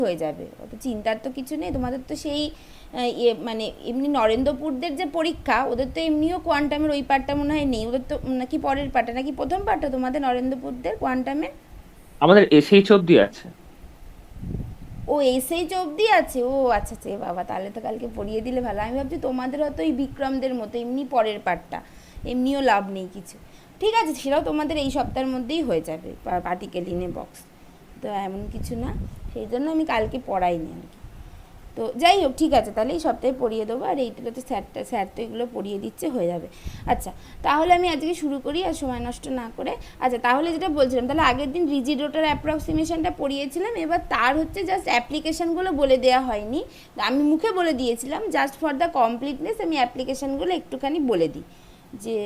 হয়ে যাবে, অত চিন্তার তো কিছু নেই। তোমাদের তো সেই মানে এমনি নরেন্দ্রপুরদের যে পরীক্ষা, ওদের তো এমনিও কোয়ান্টামের ওই পার্টটা মনে হয় নেই, ওদের তো নাকি পরের পার্টটা, নাকি প্রথম পার্টটা তোমাদের নরেন্দ্রপুরদের কোয়ান্টামে? আমাদের এসএইচ অব্দি আছে। ও এসএইচ অবধি আছে, ও আচ্ছা আচ্ছা, বাবা তাহলে তো কালকে পড়িয়ে দিলে ভালো। আমি ভাবছি তোমাদের হয়তো ওই বিক্রমদের মতো এমনি পরের পার্টটা, এমনিও লাভ নেই কিছু। ঠিক আছে, সেটাও তোমাদের এই সপ্তাহের মধ্যেই হয়ে যাবে, পার্টিকেল ইন এ বক্স, তো এমন কিছু না, সেই জন্য আমি কালকে পড়াইনি আর কি। তো যাই হোক, ঠিক আছে, তাহলে এই সপ্তাহে পড়িয়ে দেবো, আর এইটা তো স্যার তো এগুলো পড়িয়ে দিচ্ছে, হয়ে যাবে। আচ্ছা, তাহলে আমি আজকে শুরু করি আর সময় নষ্ট না করে। আচ্ছা, তাহলে যেটা বলছিলাম, তাহলে আগের দিন রিজিড রোটার অ্যাপ্রক্সিমেশনটা পড়িয়েছিলাম, এবার তার হচ্ছে জাস্ট অ্যাপ্লিকেশানগুলো বলে দেওয়া হয়নি, আমি মুখে বলে দিয়েছিলাম, জাস্ট ফর দ্য কমপ্লিটনেস আমি অ্যাপ্লিকেশানগুলো একটুখানি বলে দিই, যে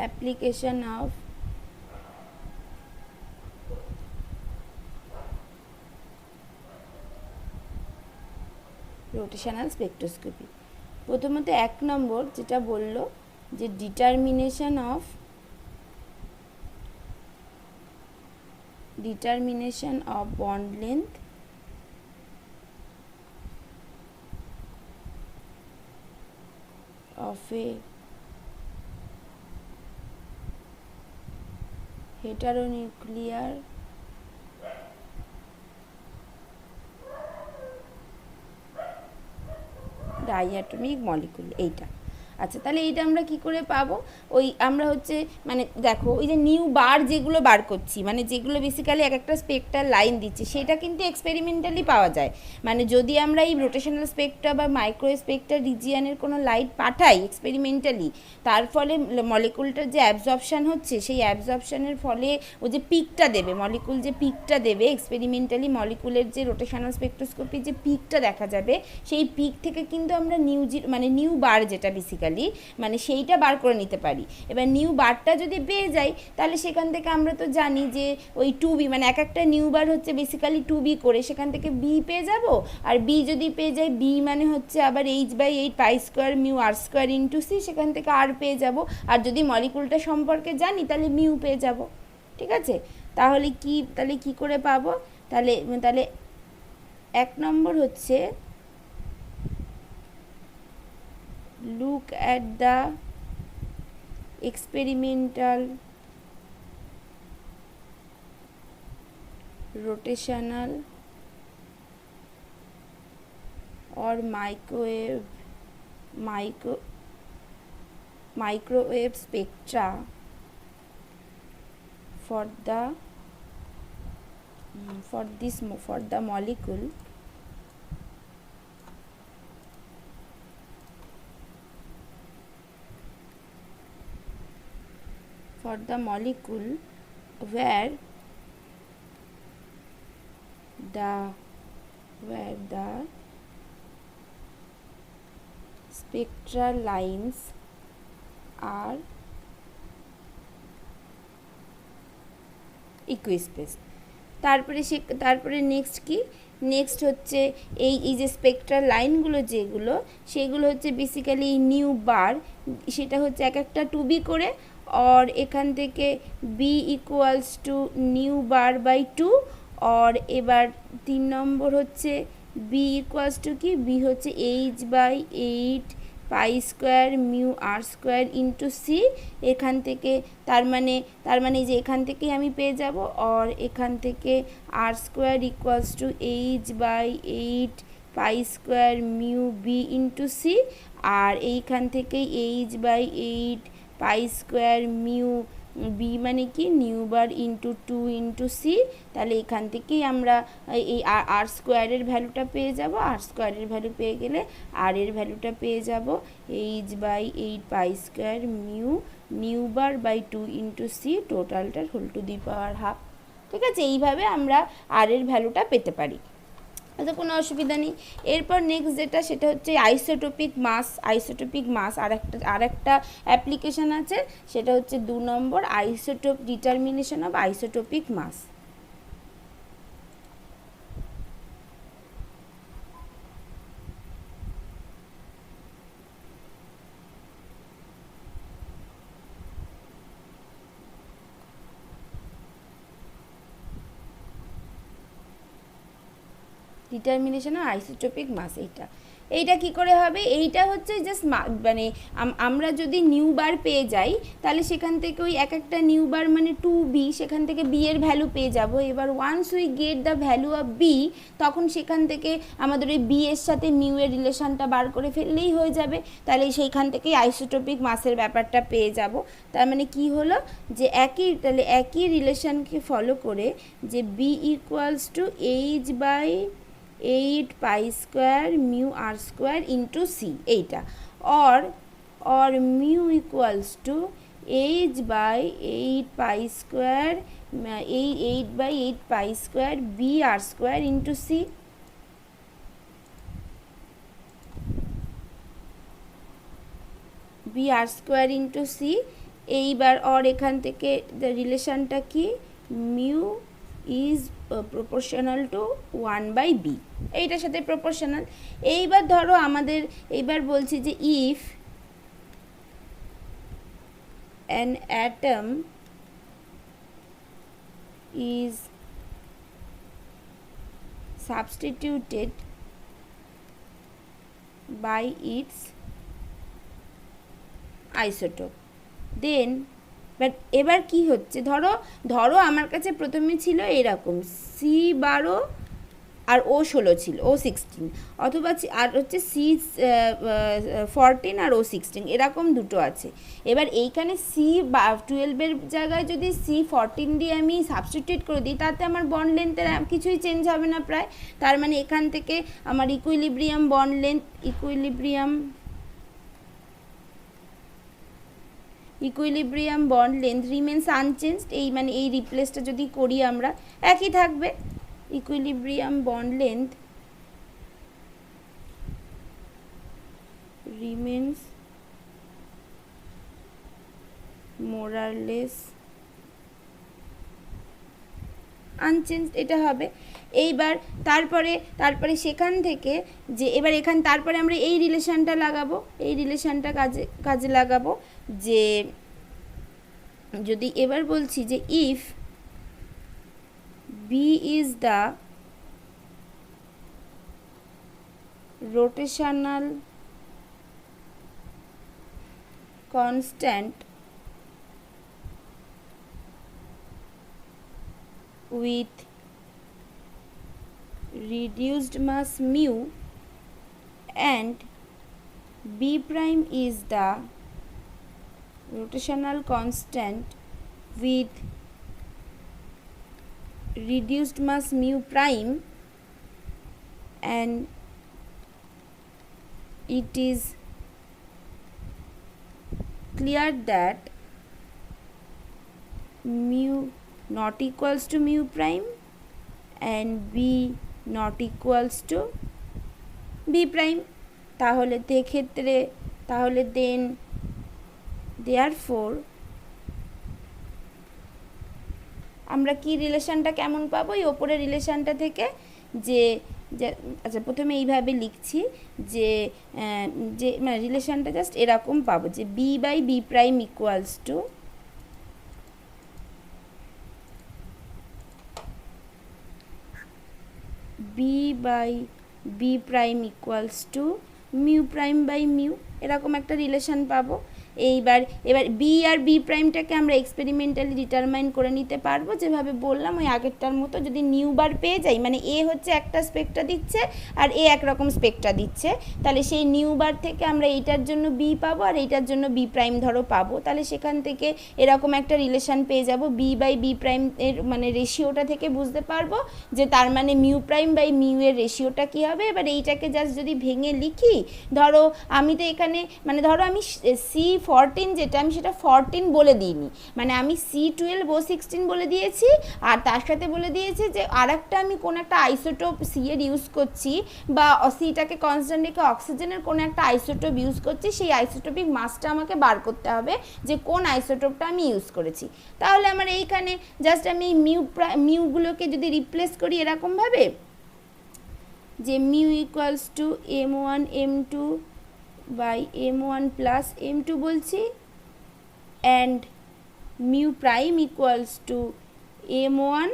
অ্যাপ্লিকেশান অফ রোটেশনাল স্পেকট্রোস্কোপি। প্রথমত 1 নম্বর যেটা বললো, যে determination of bond length of a heteronuclear diatomic molecule, এইটা। আচ্ছা, তাহলে এইটা আমরা কি করে পাবো? ওই আমরা হচ্ছে মানে দেখো, ওই যে নিউ বার যেগুলো বার করছি, মানে যেগুলো বেসিক্যালি এক একটা স্পেক্ট্রাল লাইন দিচ্ছি, সেটা কিন্তু এক্সপেরিমেন্টালি পাওয়া যায়। মানে যদি আমরা এই রোটেশনাল স্পেক্ট্রা বা মাইক্রো স্পেক্ট্রা রিজিয়ানের কোনো লাইট পাঠাই এক্সপেরিমেন্টালি, তার ফলে মলিকুলটার যে অ্যাবজর্পশান হচ্ছে, সেই অ্যাবজর্পশানের ফলে ও যে পিকটা দেবে, মলিকুল যে পিকটা দেবে এক্সপেরিমেন্টালি, মলিকুলের যে রোটেশনাল স্পেকট্রোস্কোপি যে পিকটা দেখা যাবে, সেই পিক থেকে কিন্তু আমরা মানে নিউ বার যেটা বেসিক্যালি, মানে সেইটা বার করে নিতে পারি। এবার নিউ বারটা যদি পেয়ে যাই, তাহলে সেখান থেকে আমরা তো জানি যে ওই 2b, মানে এক একটা নিউ বার হচ্ছে বেসিক্যালি 2b করে, সেখান থেকে বি পেয়ে যাব। আর বি যদি পেয়ে যাই, বি মানে হচ্ছে আবার h/8 pi square mu r square into C, সেখান থেকে আর পেয়ে যাব। আর যদি মলিকুলটা সম্পর্কে জানি, তাহলে মিউ পেয়ে যাব। ঠিক আছে, তাহলে কি করে পাবো? তাহলে তাহলে 1 নম্বর হচ্ছে look at the experimental rotational or microwave spectra for the molecule where the spectral lines are ইকুইস্পেস। তারপরে নেক্সট কি? নেক্সট হচ্ছে এই যে স্পেকট্রাল লাইনগুলো যেগুলো, সেগুলো হচ্ছে বেসিক্যালি নিউ বার, সেটা হচ্ছে এক একটা 2b করে, और এখান থেকে b equals to nu bar by 2, और এবার 3 নম্বর হচ্ছে b ইকুয়ালস টু কি, b হচ্ছে h/8 pi square mu r square into C. এখান থেকে তার মানে যে এখান থেকেই আমি পেয়ে যাব, আর এখান থেকে r square equals to h/8 pi square mu B into c. আর এইখান থেকেই h/8 pi square mu B মানে কি nu bar into 2 into c. তাহলে এখান থেকেই আমরা এই আর স্কোয়ারের ভ্যালুটা পেয়ে যাব। আর স্কোয়ারের ভ্যালু পেয়ে গেলে আর এর ভ্যালুটা পেয়ে যাব h/8 pi square nu bar by 2 into c, টোটালটার whole to the power half. ঠিক আছে, এইভাবে আমরা আর এর ভ্যালুটা পেতে পারি, তো কোনো অসুবিধা নেই। এরপর নেক্সট যেটা, সেটা হচ্ছে আইসোটোপিক মাস। আর একটা অ্যাপ্লিকেশান আছে, সেটা হচ্ছে 2 number, determination of isotopic mass. Determination of isotopic mass. এইটা কি করে হবে? এইটা হচ্ছে জাস্ট মানে আমরা যদি নিউ বার পেয়ে যাই তাহলে সেখান থেকে ওই এক একটা নিউ বার মানে 2b, সেখান থেকে b এর ভ্যালু পেয়ে যাব। এবার once we get the value of b, তখন সেখান থেকে আমাদের ওই b এর সাথে মিউ এর রিলেশনটা বার করে ফেললেই হয়ে যাবে। তাহলে সেইখান থেকেই আইসোটোপিক মাসের ব্যাপারটা পেয়ে যাব। তার মানে কি হলো যে একই রিলেশনকে ফলো করে যে b equals to h/8 pi square mu r square into C, এইটা or mu equals to h/8 pi square 8/8 pi square B r square into C. B r square into C. এইবার এখান থেকে রিলেশনটা কি? Mu is proportional to 1/b, এইটার সাথে proportional. এইবার ধরো আমাদের এইবার বলছি যে if an atom is substituted by its isotope, then এবার কি হচ্ছে, ধরো আমার কাছে প্রথমে ছিল এরকম C12 আর O16 ছিল, O16, অথবা আর হচ্ছে C14 আর O16, এরকম দুটো আছে। এবার এইখানে C12 এর জায়গায় যদি C14 দিয়ে আমি সাবস্টিটিউট করে দিই তাতে আমার বন্ড লেন্থের কিছুই চেঞ্জ হবে না প্রায়। তার মানে এখান থেকে আমার equilibrium bond length bond length remains unchanged. এই মানে এই রিপ্লেসটা যদি করি আমরা একই থাকবে। ইকুইলিব্রিয়াম বন্ড লেন্থ রিমেন্স মোর আর লেস আনচেঞ্জড, এটা হবে। এইবার তারপরে সেখান থেকে যে এবার তারপরে আমরা এই রিলেশনটা লাগাবো, এই রিলেশনটা কাজে লাগাবো যে যদি এবার বলছি যে if b is the rotational constant with reduced mass mu and b prime is the rotational constant with reduced mass mu prime and it is clear that mu not equals to mu prime and b not equals to b prime, তাহলে then therefore আমরা কি রিলেশনটা কেমন পাবো? এই ওপরের রিলেশনটা থেকে যে আচ্ছা প্রথমে এইভাবে লিখছি যে মানে রিলেশনটা জাস্ট এরকম পাবো যে b/b prime equals to b/b prime equals to mu prime by mu, এরকম একটা রিলেশন পাবো। এবার বি আর বি প্রাইমটাকে আমরা এক্সপেরিমেন্টালি ডিটারমাইন করে নিতে পারবো, যেভাবে বললাম ওই আগেরটার মতো। যদি নিউ বার পেয়ে যাই, মানে এ হচ্ছে একটা স্পেক্ট্রা দিচ্ছে আর এ একরকম স্পেক্ট্রা দিচ্ছে, তাহলে সেই নিউ বার থেকে আমরা এইটার জন্য বি পাবো আর এইটার জন্য বি প্রাইম ধরো পাবো। তাহলে সেখান থেকে এরকম একটা রিলেশন পেয়ে যাব। b/b প্রাইম এর মানে রেশিওটা থেকে বুঝতে পারবো যে তার মানে মিউ প্রাইম বাই মিউ এর রেশিওটা কী হবে। এবার এইটাকে জাস্ট যদি ভেঙে লিখি, ধরো আমি তো এখানে মানে ধরো আমি C14 যেটা আমি সেটা 14 বলে দিইনি, মানে আমি C12 O16 বলে দিয়েছি আর তার সাথে বলে দিয়েছি যে আর একটা আমি কোন একটা আইসোটোপ সি এর ইউজ করছি বা সিটাকে কনস্ট্যান্ট রেখে অক্সিজেনের কোনো একটা আইসোটোপ ইউজ করছি, সেই আইসোটোপিক মাসটা আমাকে বার করতে হবে যে কোন আইসোটোপটা আমি ইউজ করেছি। তাহলে আমার এইখানে জাস্ট আমি মিউগুলোকে যদি রিপ্লেস করি এরকমভাবে যে mu equals to m1 m2 by m1 plus m2 বলছি and mu prime equals to m1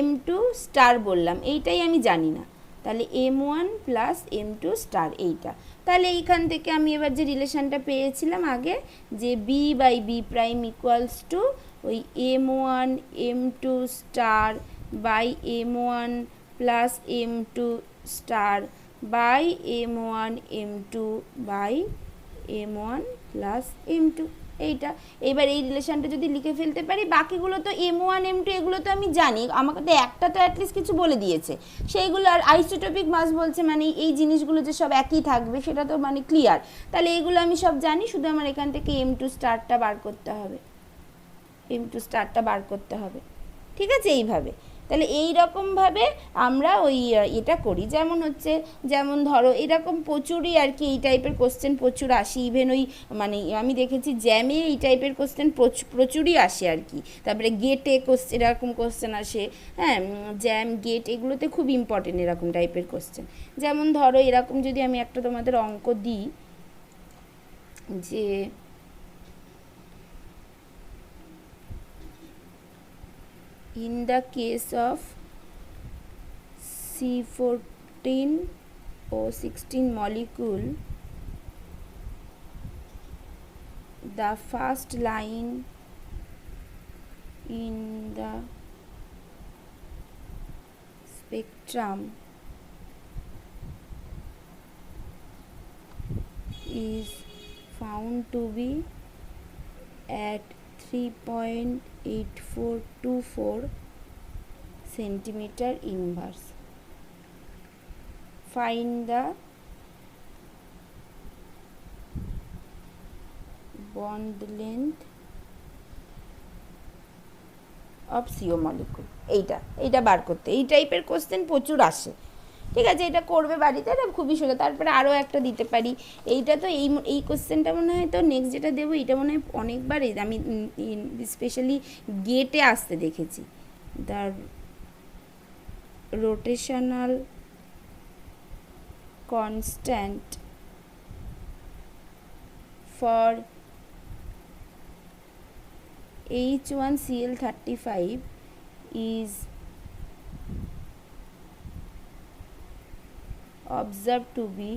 m2 star বললাম, এইটাই আমি জানি না। তাহলে M1 প্লাস M2 স্টার এইটা। তাহলে এইখান থেকে আমি এবার যে রিলেশনটা পেয়েছিলাম আগে, যে B by B prime equals to ওই M1 M2 star by M1 plus M2 star by M1 M2 by M1 plus M2 এইটা। এবার এই রিলেশনটা যদি লিখে ফেলতে পারি, বাকিগুলো তো M1 M2 এগুলো তো আমি জানি, আমাকে তো একটা তো অ্যাটলিস্ট কিছু বলে দিয়েছে, সেইগুলো আর আইসোটোপিক মাস বলছে মানে এই জিনিসগুলো যে সব একই থাকবে সেটা তো মানে ক্লিয়ার। তাহলে এগুলো আমি সব জানি, শুধু আমার এখান থেকে M2 স্টারটা বার করতে হবে, M2 স্টারটা বার করতে হবে। ঠিক আছে, এইভাবে। তাহলে এই রকমভাবে আমরা ওই এটা করি, যেমন হচ্ছে, যেমন ধরো এরকম প্রচুরই আর কি এই টাইপের কোশ্চেন প্রচুর আসে, ইভেন ওই মানে আমি দেখেছি জ্যামে এই টাইপের কোশ্চেন প্রচুরই আসে আর কি। তারপরে গেটে কোশ্চেন এরকম কোশ্চেন আসে, হ্যাঁ, জ্যাম গেট এগুলোতে খুব ইম্পর্টেন্ট এরকম টাইপের কোশ্চেন। যেমন ধরো এরকম যদি আমি একটা তোমাদের অঙ্ক দিই, যে in the case of C14O16 molecule, the first line in the spectrum is found to be at 3.8424 centimeter inverse. Find the bond length of CO molecule. এইটা বার করতে, এই টাইপের কোশ্চেন প্রচুর আসে। ঠিক আছে, এটা করবে বাড়িতে, এটা খুবই সোজা। তারপরে আরও একটা দিতে পারি, এইটা তো এই কোশ্চেনটা মনে হয় তো নেক্সট যেটা দেবো এটা মনে হয় অনেকবার আমি স্পেশালি গেটে আসতে দেখেছি। The rotational constant for H1Cl35 is observed to be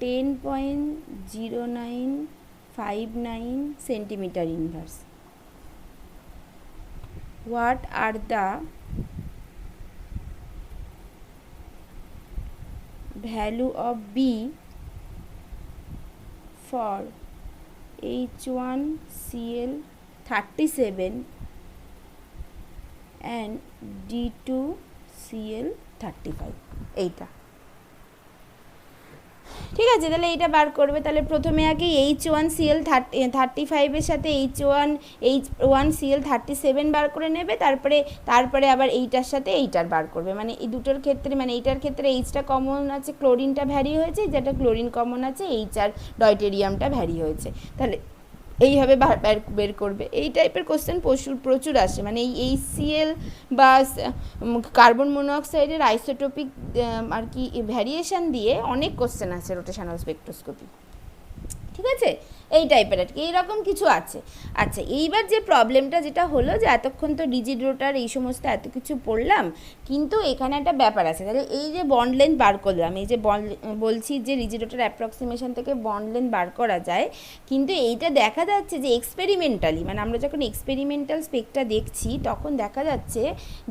10.0959 centimeter inverse. What are the value of B for H1Cl37 and D2Cl35? এইটা ঠিক আছে। তাহলে এইটা বার করবে। তাহলে প্রথমে আগে H1Cl35 এর সাথে H1Cl37 বার করে নেবে, তারপরে আবার এইটার সাথে এইটার বার করবে। মানে এই দুটোর ক্ষেত্রে, মানে এইটার ক্ষেত্রে এইচটা কমন আছে, ক্লোরিনটা ভ্যারি হয়েছে, যেটা ক্লোরিন কমন আছে এইচ আর ডয়টেরিয়ামটা ভ্যারি হয়েছে। তাহলে এইভাবে বের করবে। এই টাইপের কোশ্চেন প্রচুর আসে, মানে এই HCl বা কার্বন মনোঅক্সাইডের আইসোটোপিক আর কি ভ্যারিয়েশন দিয়ে অনেক কোশ্চেন আছে রোটেশনাল স্পেকট্রোস্কোপি। ঠিক আছে, এই টাইপের আর কি এইরকম কিছু আছে। আচ্ছা, এইবার যে প্রবলেমটা যেটা হলো, যে এতক্ষণ তো রিজিড রোটার এই সমস্ত এত কিছু পড়লাম, কিন্তু এখানে একটা ব্যাপার আছে। তাহলে এই যে বন্ড লেন্থ বার করলাম, এই যে বলছি যে রিজিড রোটার অ্যাপ্রক্সিমেশন থেকে বন্ড লেন্থ বার করা যায়, কিন্তু এইটা দেখা যাচ্ছে যে এক্সপেরিমেন্টালি, মানে আমরা যখন এক্সপেরিমেন্টাল স্পেকটা দেখছি তখন দেখা যাচ্ছে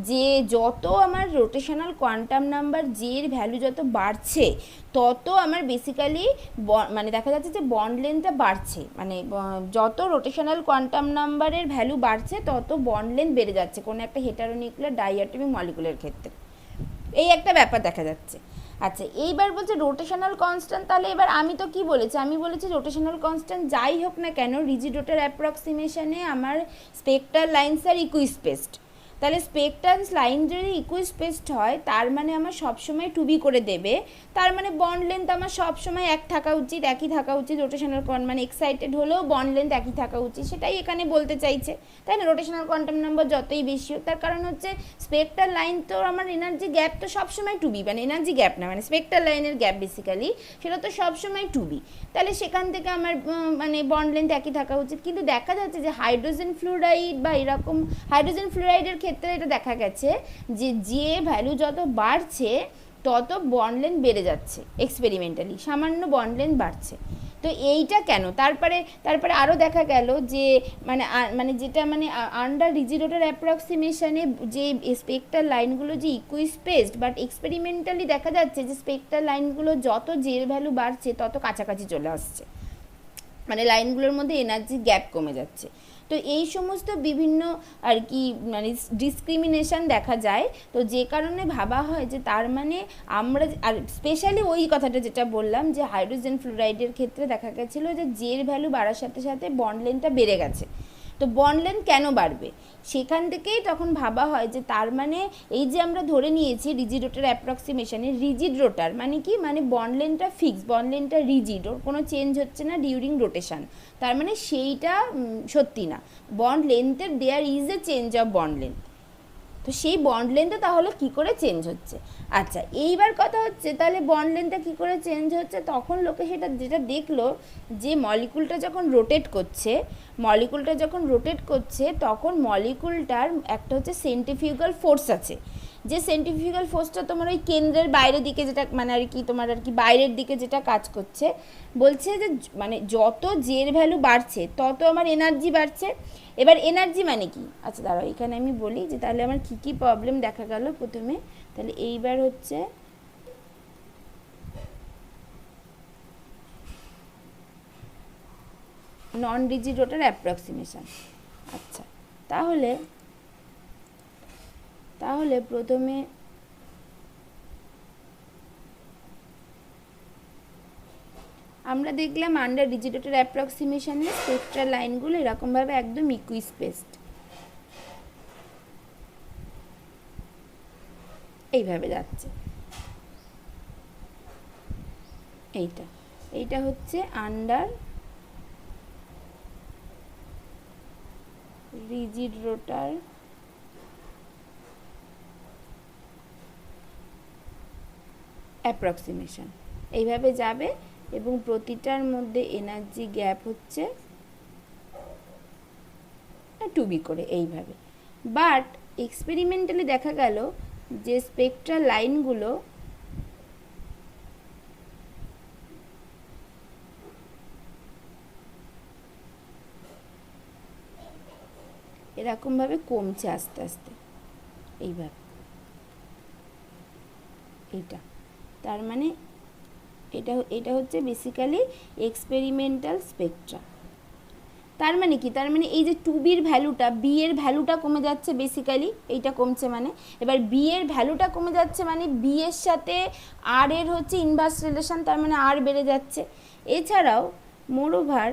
যে যত আমার রোটেশনাল কোয়ান্টাম নাম্বার জের ভ্যালু যত বাড়ছে, তত আমার বেসিক্যালি মানে দেখা যাচ্ছে যে বন্ড লেন্থটা বাড়ছে। মানে যত রোটেশনাল কোয়ান্টাম নাম্বারের ভ্যালু বাড়ছে তত বন্ড লেন্থ বেড়ে যাচ্ছে কোনো একটা হেটারোনিউক্লিয়ার ডাইঅ্যাটমিক মলিকুলের ক্ষেত্রে। এই একটা ব্যাপার দেখা যাচ্ছে। আচ্ছা, এইবার বলছে রোটেশনাল কনস্ট্যান্ট। তাহলে এবার আমি তো কি বলেছি, আমি বলেছি রোটেশনাল কনস্ট্যান্ট যাই হোক না কেন, রিজিড রোটার অ্যাপ্রক্সিমেশনে আমার স্পেকট্রাল লাইনস আর ইকুইস্পেসড। তাহলে স্পেকট্রাল লাইন যদি ইকুইস্পেসড হয়, তার মানে আমার সবসময় টুবি করে দেবে, তার মানে বন্ড লেন্থ আমার সবসময় একই থাকা উচিত। রোটেশনাল মানে এক্সাইটেড হলেও বন্ড লেন্থ একই থাকা উচিত, সেটাই এখানে বলতে চাইছে, তাই না? রোটেশনাল কোয়ান্টাম নাম্বার যতই বেশি হোক, তার কারণ হচ্ছে স্পেকট্রাল লাইন তো আমার এনার্জি গ্যাপ তো সবসময় টুবি, মানে এনার্জি গ্যাপ না, মানে স্পেকট্রাল লাইনের গ্যাপ বেসিক্যালি সেটা তো সবসময় টুবি। তাহলে সেখান থেকে আমার মানে বন্ড লেন্থ একই থাকা উচিত। কিন্তু দেখা যাচ্ছে যে হাইড্রোজেন ফ্লুরাইড বা এরকম হাইড্রোজেন ফ্লুরাইডের ক্ষেত্রে এটা দেখা গেছে যে ভ্যালু যত বাড়ছে তত বন্ড লেন্থ বেড়ে যাচ্ছে এক্সপেরিমেন্টালি, সামান্য বন্ড লেন্থ বাড়ছে। তো এইটা কেন? তারপরে আরও দেখা গেল যে মানে যেটা মানে আন্ডার রিজিড রোটার অ্যাপ্রক্সিমেশনে যে স্পেকট্রাল লাইনগুলো যে ইকুইস্পেসড, বাট এক্সপেরিমেন্টালি দেখা যাচ্ছে যে স্পেকট্রাল লাইনগুলো যত জের ভ্যালু বাড়ছে তত কাছাকাছি চলে আসছে, মানে লাইনগুলোর মধ্যে এনার্জি গ্যাপ কমে যাচ্ছে। তো এই সমস্ত বিভিন্ন আর কি মানে ডিসক্রিমিনেশন দেখা যায়। তো যে কারণে ভাবা হয় যে তার মানে আমরা, আর স্পেশালি ওই কথাটা যেটা বললাম যে হাইড্রোজেন ফ্লোরাইডের ক্ষেত্রে দেখা গেছিলো যে জের ভ্যালু বাড়ার সাথে সাথে বন্ড লেন্থটা বেড়ে গেছে। তো বন্ড লেন্থ কেন বাড়বে, সেখান থেকেই তখন ভাবা হয় যে তার মানে এই যে আমরা ধরে নিয়েছি রিজিড রোটার অ্যাপ্রক্সিমেশনে, রিজিড রোটার মানে কি, মানে বন্ড লেন্থটা ফিক্স, বন্ড লেন্থটা রিজিড, ওর কোনো চেঞ্জ হচ্ছে না ডিউরিং রোটেশন, তার মানে সেইটা সত্যি না। বন্ড লেন্থের there is a change of bond length. তো সেই বন্ড লেন্থটা তাহলে কী করে চেঞ্জ হচ্ছে? আচ্ছা, এইবার কথা হচ্ছে তাহলে বন্ড লেন্থটা কী করে চেঞ্জ হচ্ছে? তখন লোকে সেটা যেটা দেখলো যে মলিকুলটা যখন রোটেট করছে তখন মলিকুলটার একটা হচ্ছে সেন্ট্রিফিউগাল ফোর্স আছে, যে সেন্ট্রিফিউগাল ফোর্সটা তোমার ওই কেন্দ্রের বাইরের দিকে যেটা মানে আর কি তোমার আর কি বাইরের দিকে যেটা কাজ করছে, বলছে যে মানে যত জের ভ্যালু বাড়ছে তত আমার এনার্জি বাড়ছে। এবার এনার্জি মানে কি? আচ্ছা দাঁড়াও, এখানে আমি বলি যে তাহলে আমার কী কী প্রবলেম দেখা গেল প্রথমে। তাহলে এইবার হচ্ছে নন রিজিড রোটার অ্যাপ্রক্সিমেশন। আচ্ছা, তাহলে প্রথমে আমরা দেখলাম আন্ডার রিজিড রোটার অ্যাপ্রক্সিমেশনে স্পেকট্রাল লাইনগুলো এরকমভাবে একদম ইকুইস্পেসড, এইভাবে যাচ্ছে। এইটা হচ্ছে আন্ডার রিজিড রোটার অ্যাপ্রক্সিমেশন, এইভাবে যাবে এবং প্রতিটার মধ্যে এনার্জি গ্যাপ হচ্ছে 2b করে এইভাবে। বাট এক্সপেরিমেন্টালি দেখা গেল যে স্পেকট্রাল লাইনগুলো এরকমভাবে কমছে আস্তে আস্তে, এইভাবে। তার মানে এটা হচ্ছে বেসিক্যালি এক্সপেরিমেন্টাল স্পেকট্রা। তার মানে কি? তার মানে এই যে 2bর ভ্যালুটা, বি এর ভ্যালুটা কমে যাচ্ছে বেসিক্যালি, এইটা কমছে মানে এবার বি এর ভ্যালুটা কমে যাচ্ছে মানে বি এর সাথে আর এর হচ্ছে ইনভার্স রিলেশন, তার মানে আর বেড়ে যাচ্ছে। এছাড়াও moreover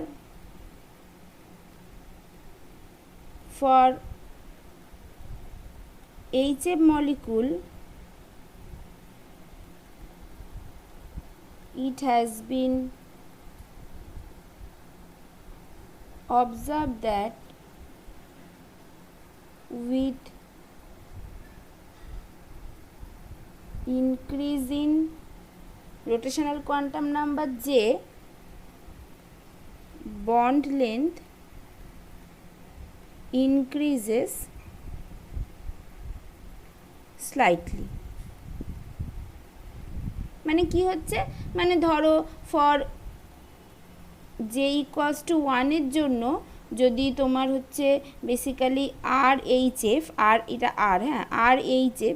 for HF molecule it has been observed that with increase in rotational quantum number J, bond length increases slightly। মানে কি হচ্ছে, মানে ধরো ফর জে ইকুয়ালস টু 1 এর জন্য যদি তোমার হচ্ছে বেসিক্যালি আর এইচ এফ, আর এটা আর, হ্যাঁ আর এইচ এফ,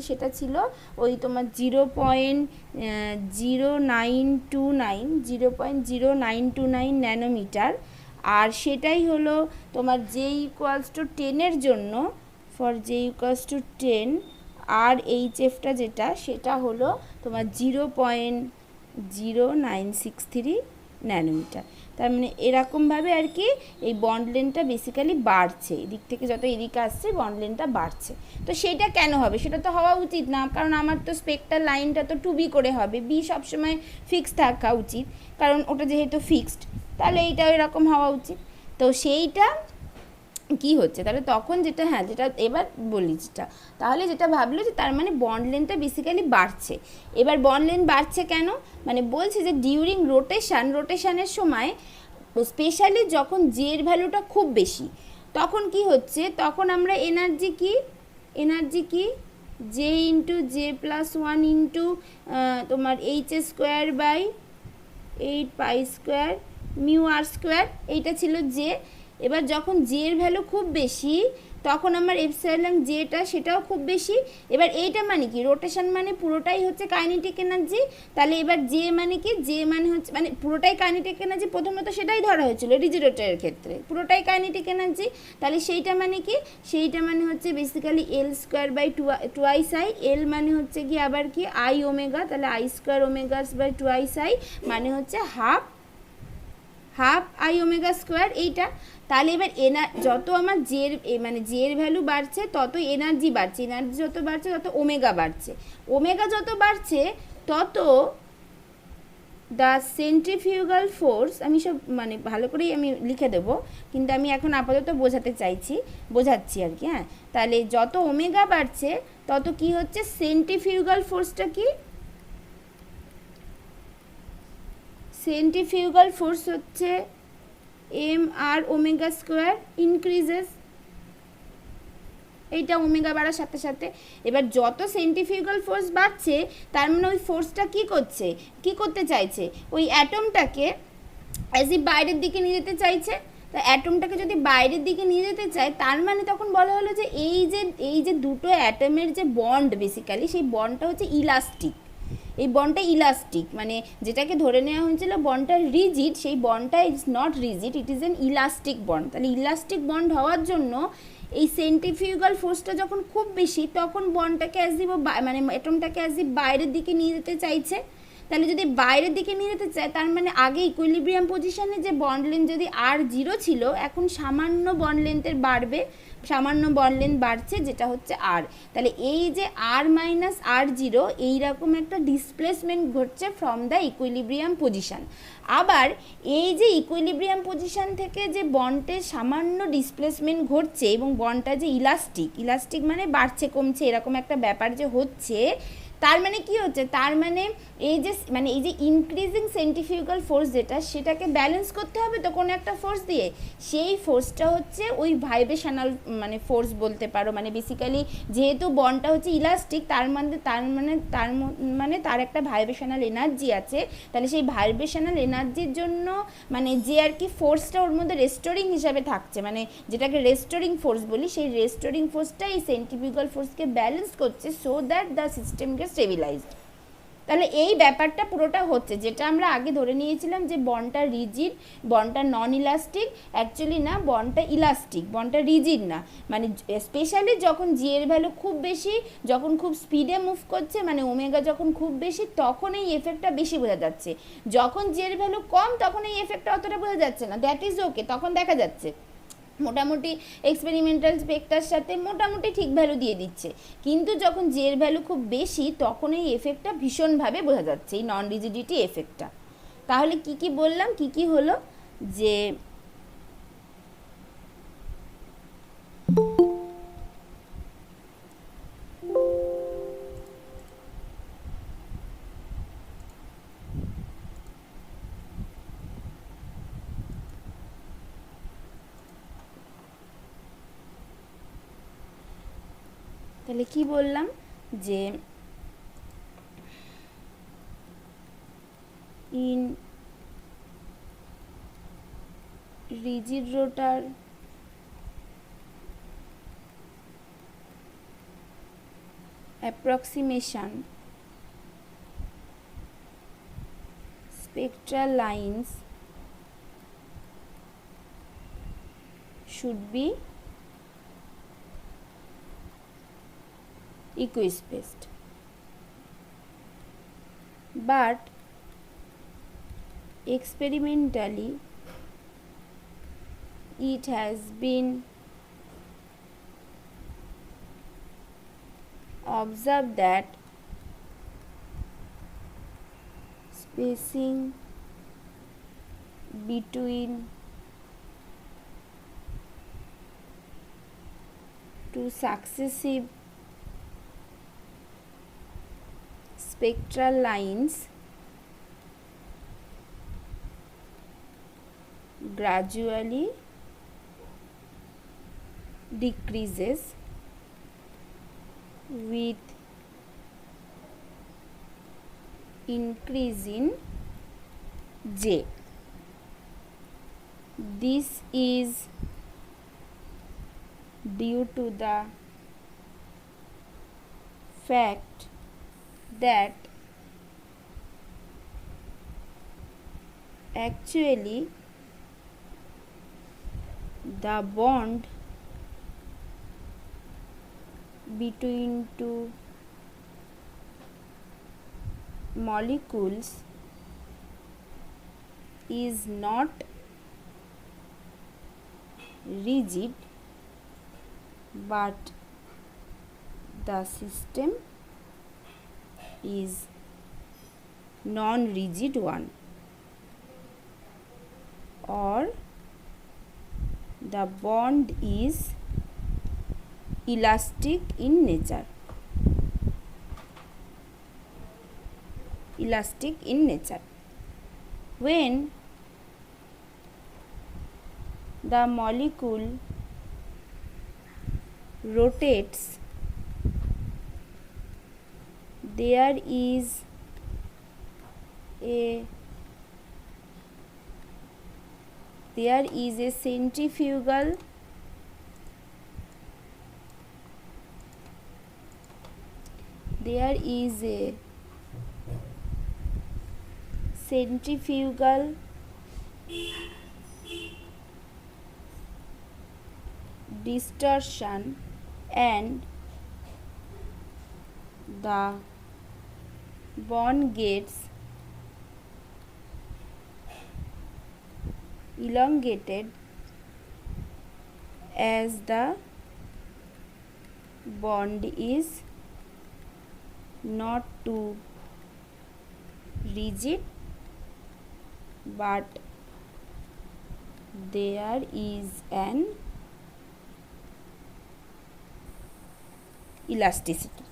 সেটা ছিল ওই তোমার 0.0929 ন্যানোমিটার, আর সেটাই হলো তোমার জে ইকুয়ালস টু 10 এর জন্য, ফর জে ইকুয়ালস টু 10 আর এইচ এফটা যেটা, সেটা হলো তোমার 0.0963 ন্যানোমিটার। তার মানে এরকমভাবে আর কি এই বন্ড লেন্থটা বেসিক্যালি বাড়ছে, এদিক থেকে যত এদিকে আসছে বন্ড লেন্থটা বাড়ছে। তো সেটা কেন হবে? সেটা তো হওয়া উচিত না, কারণ আমার তো স্পেকট্রাল লাইনটা তো 2b করে হবে, বি সবসময় ফিক্সড থাকা উচিত, কারণ ওটা যেহেতু ফিক্সড, তাহলে এইটাও এরকম হওয়া উচিত। তো সেইটা কি হচ্ছে তাহলে তখন যেটা, হ্যাঁ যেটা এবার বলি যেটা, তাহলে যেটা ভাবলো যে তার মানে বন্ড লেন্থটা বেসিক্যালি বাড়ছে। এবার বন্ড লেন্থ বাড়ছে কেন? মানে বলছে যে ডিউরিং রোটেশনের সময় স্পেশালি যখন জের ভ্যালুটা খুব বেশি, তখন কি হচ্ছে, তখন আমরা এনার্জি কি J into J plus one into তোমার h square by 8 pi square mu r square, এইটা ছিল জে। এবার যখন জে এর ভ্যালু খুব বেশি তখন আমার এপসাইলন জেটা সেটাও খুব বেশি। এবার এইটা মানে কি, রোটেশন মানে পুরোটাই হচ্ছে কাইনেটিক এনার্জি। তাহলে এবার জে মানে কি, জে মানে হচ্ছে মানে পুরোটাই কাইনেটিক এনার্জি, প্রথমত সেটাই ধরা হয়েছিল রিজিরেটরের ক্ষেত্রে, পুরোটাই কাইনেটিক এনার্জি। তাহলে সেইটা মানে কি, সেইটা মানে হচ্ছে basically L square by twice I, L মানে হচ্ছে কি আবার কি আই ওমেগা, তাহলে I square omegas by twice I মানে হচ্ছে হাফ আই ওমেগা স্কোয়ার এইটা। তাহলে এবার যত আমার জের মানে জের ভ্যালু বাড়ছে তত এনার্জি বাড়ছে, এনার্জি যত বাড়ছে তত ওমেগা বাড়ছে, ওমেগা যত বাড়ছে তত দ্য সেন্ট্রিফিউগাল ফোর্স, আমি সব মানে ভালো করেই আমি লিখে দেবো, কিন্তু আমি এখন আপাতত বোঝাচ্ছি আর কি। হ্যাঁ, তাহলে যত ওমেগা বাড়ছে তত কি হচ্ছে, সেন্ট্রিফিউগাল ফোর্সটা কি, সেন্ট্রিফিউগাল ফোর্স হচ্ছে M R omega square increases, এইটা ওমেগা বাড়ার সাথে সাথে। এবার যত সেন্ট্রিফিউগাল ফোর্স বাড়ছে তার মানে ওই ফোর্সটা কি করতে চাইছে, ওই অ্যাটমটাকে অ্যাজ ই বাইরের দিকে নিয়ে যেতে চাইছে। তা অ্যাটমটাকে যদি বাইরের দিকে নিয়ে যেতে চায় তার মানে তখন বলা হলো যে এই যে দুটো অ্যাটমের যে বন্ড, বেসিক্যালি সেই বন্ডটা হচ্ছে ইলাস্টিক, এই বন্ডটা ইলাস্টিক, মানে যেটাকে ধরে নেওয়া হয়েছিল বন্ডটা রিজিড, সেই বন্ডটা is not rigid, it is an elastic bond. তাহলে ইলাস্টিক বন্ড হওয়ার জন্য এই সেন্ট্রিফিউগাল ফোর্সটা যখন খুব বেশি তখন বন্ডটাকে অ্যাজ ইভ মানে অ্যাটমটাকে অ্যাজ ইভ বাইরের দিকে নিয়ে যেতে চাইছে। তাহলে যদি বাইরের দিকে নিয়ে যেতে চায় তার মানে আগে ইকুইলিব্রিয়াম পজিশনে যে বন্ড লেন্থ যদি R0 ছিল, এখন সামান্য বন্ড লেন্থের বাড়ছে যেটা হচ্ছে আর। তাহলে এই যে R মাইনাস R0 এইরকম একটা ডিসপ্লেসমেন্ট ঘটছে ফ্রম দ্য ইকুইলিব্রিয়াম পজিশন। আবার এই যে ইকুইলিব্রিয়াম পজিশন থেকে যে বন্ডের সামান্য ডিসপ্লেসমেন্ট ঘটছে এবং বন্ডটা যে ইলাস্টিক মানে বাড়ছে কমছে এরকম একটা ব্যাপার যে হচ্ছে, তার মানে কি হচ্ছে, তার মানে এই যে ইনক্রিজিং সেন্ট্রিফিউগাল ফোর্স যেটা, সেটাকে ব্যালেন্স করতে হবে তো কোনো একটা ফোর্স দিয়ে। সেই ফোর্সটা হচ্ছে ওই ভাইব্রেশনাল মানে ফোর্স বলতে পারো, মানে বেসিক্যালি যেহেতু বন্ডটা হচ্ছে ইলাস্টিক তার একটা ভাইব্রেশনাল এনার্জি আছে। তাহলে সেই ভাইব্রেশনাল এনার্জির জন্য মানে যে আর কি ফোর্সটা ওর মধ্যে রেস্টোরিং হিসাবে থাকছে, মানে যেটাকে রেস্টোরিং ফোর্স বলি, সেই রেস্টোরিং ফোর্সটা এই সেন্ট্রিফিউগাল ফোর্সকে ব্যালেন্স করছে so that the system get stabilized. তাহলে এই ব্যাপারটা পুরোটা হচ্ছে, যেটা আমরা আগে ধরে নিয়েছিলাম যে বন্ডটা রিজিড, বন্ডটা নন ইলাস্টিক, অ্যাকচুয়ালি না, বন্ডটা ইলাস্টিক, বন্ডটা রিজিড না। মানে স্পেশালি যখন জি এর ভ্যালু খুব বেশি, যখন খুব স্পিডে মুভ করছে, মানে ওমেগা যখন খুব বেশি, তখন এই এফেক্টটা বেশি বোঝা যাচ্ছে। যখন জি এর ভ্যালু কম তখন এই এফেক্টটা অতটা বোঝা যাচ্ছে না, দ্যাট ইজ ওকে, তখন দেখা যাচ্ছে মোটামুটি এক্সপেরিমেন্টাল স্পেক্ট্রার সাথে মোটামুটি ঠিক ভ্যালু দিয়ে দিচ্ছে। কিন্তু যখন জের ভ্যালু খুব বেশি তখন এই এফেক্টটা ভীষণভাবে বোঝা যাচ্ছে, এই নন রিজিডিটি এফেক্টটা। তাহলে কি বললাম, কি হলো, যে তাহলে কি বললাম, যে in rigid rotor approximation, spectral lines should be equispaced, but experimentally it has been observed that spacing between two successive spectral lines gradually decreases with increase in J. This is due to the fact that actually the bond between two molecules is not rigid, but the system is non-rigid one, or the bond is elastic in nature. Elastic in nature. When the molecule rotates, there is a centrifugal distortion, and the bond gets elongated as the bond is not too rigid, but there is an elasticity.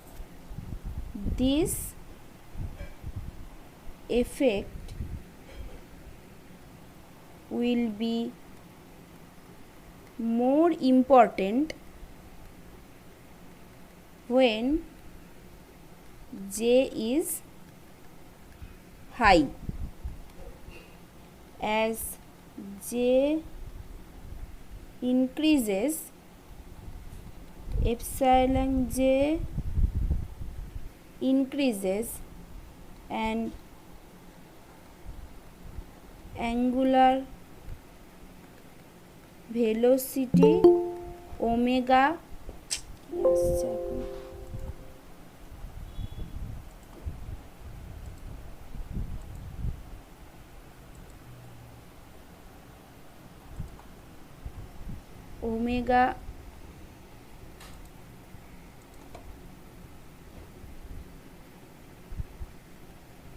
This effect will be more important when J is high. As J increases, epsilon J increases, and angular velocity omega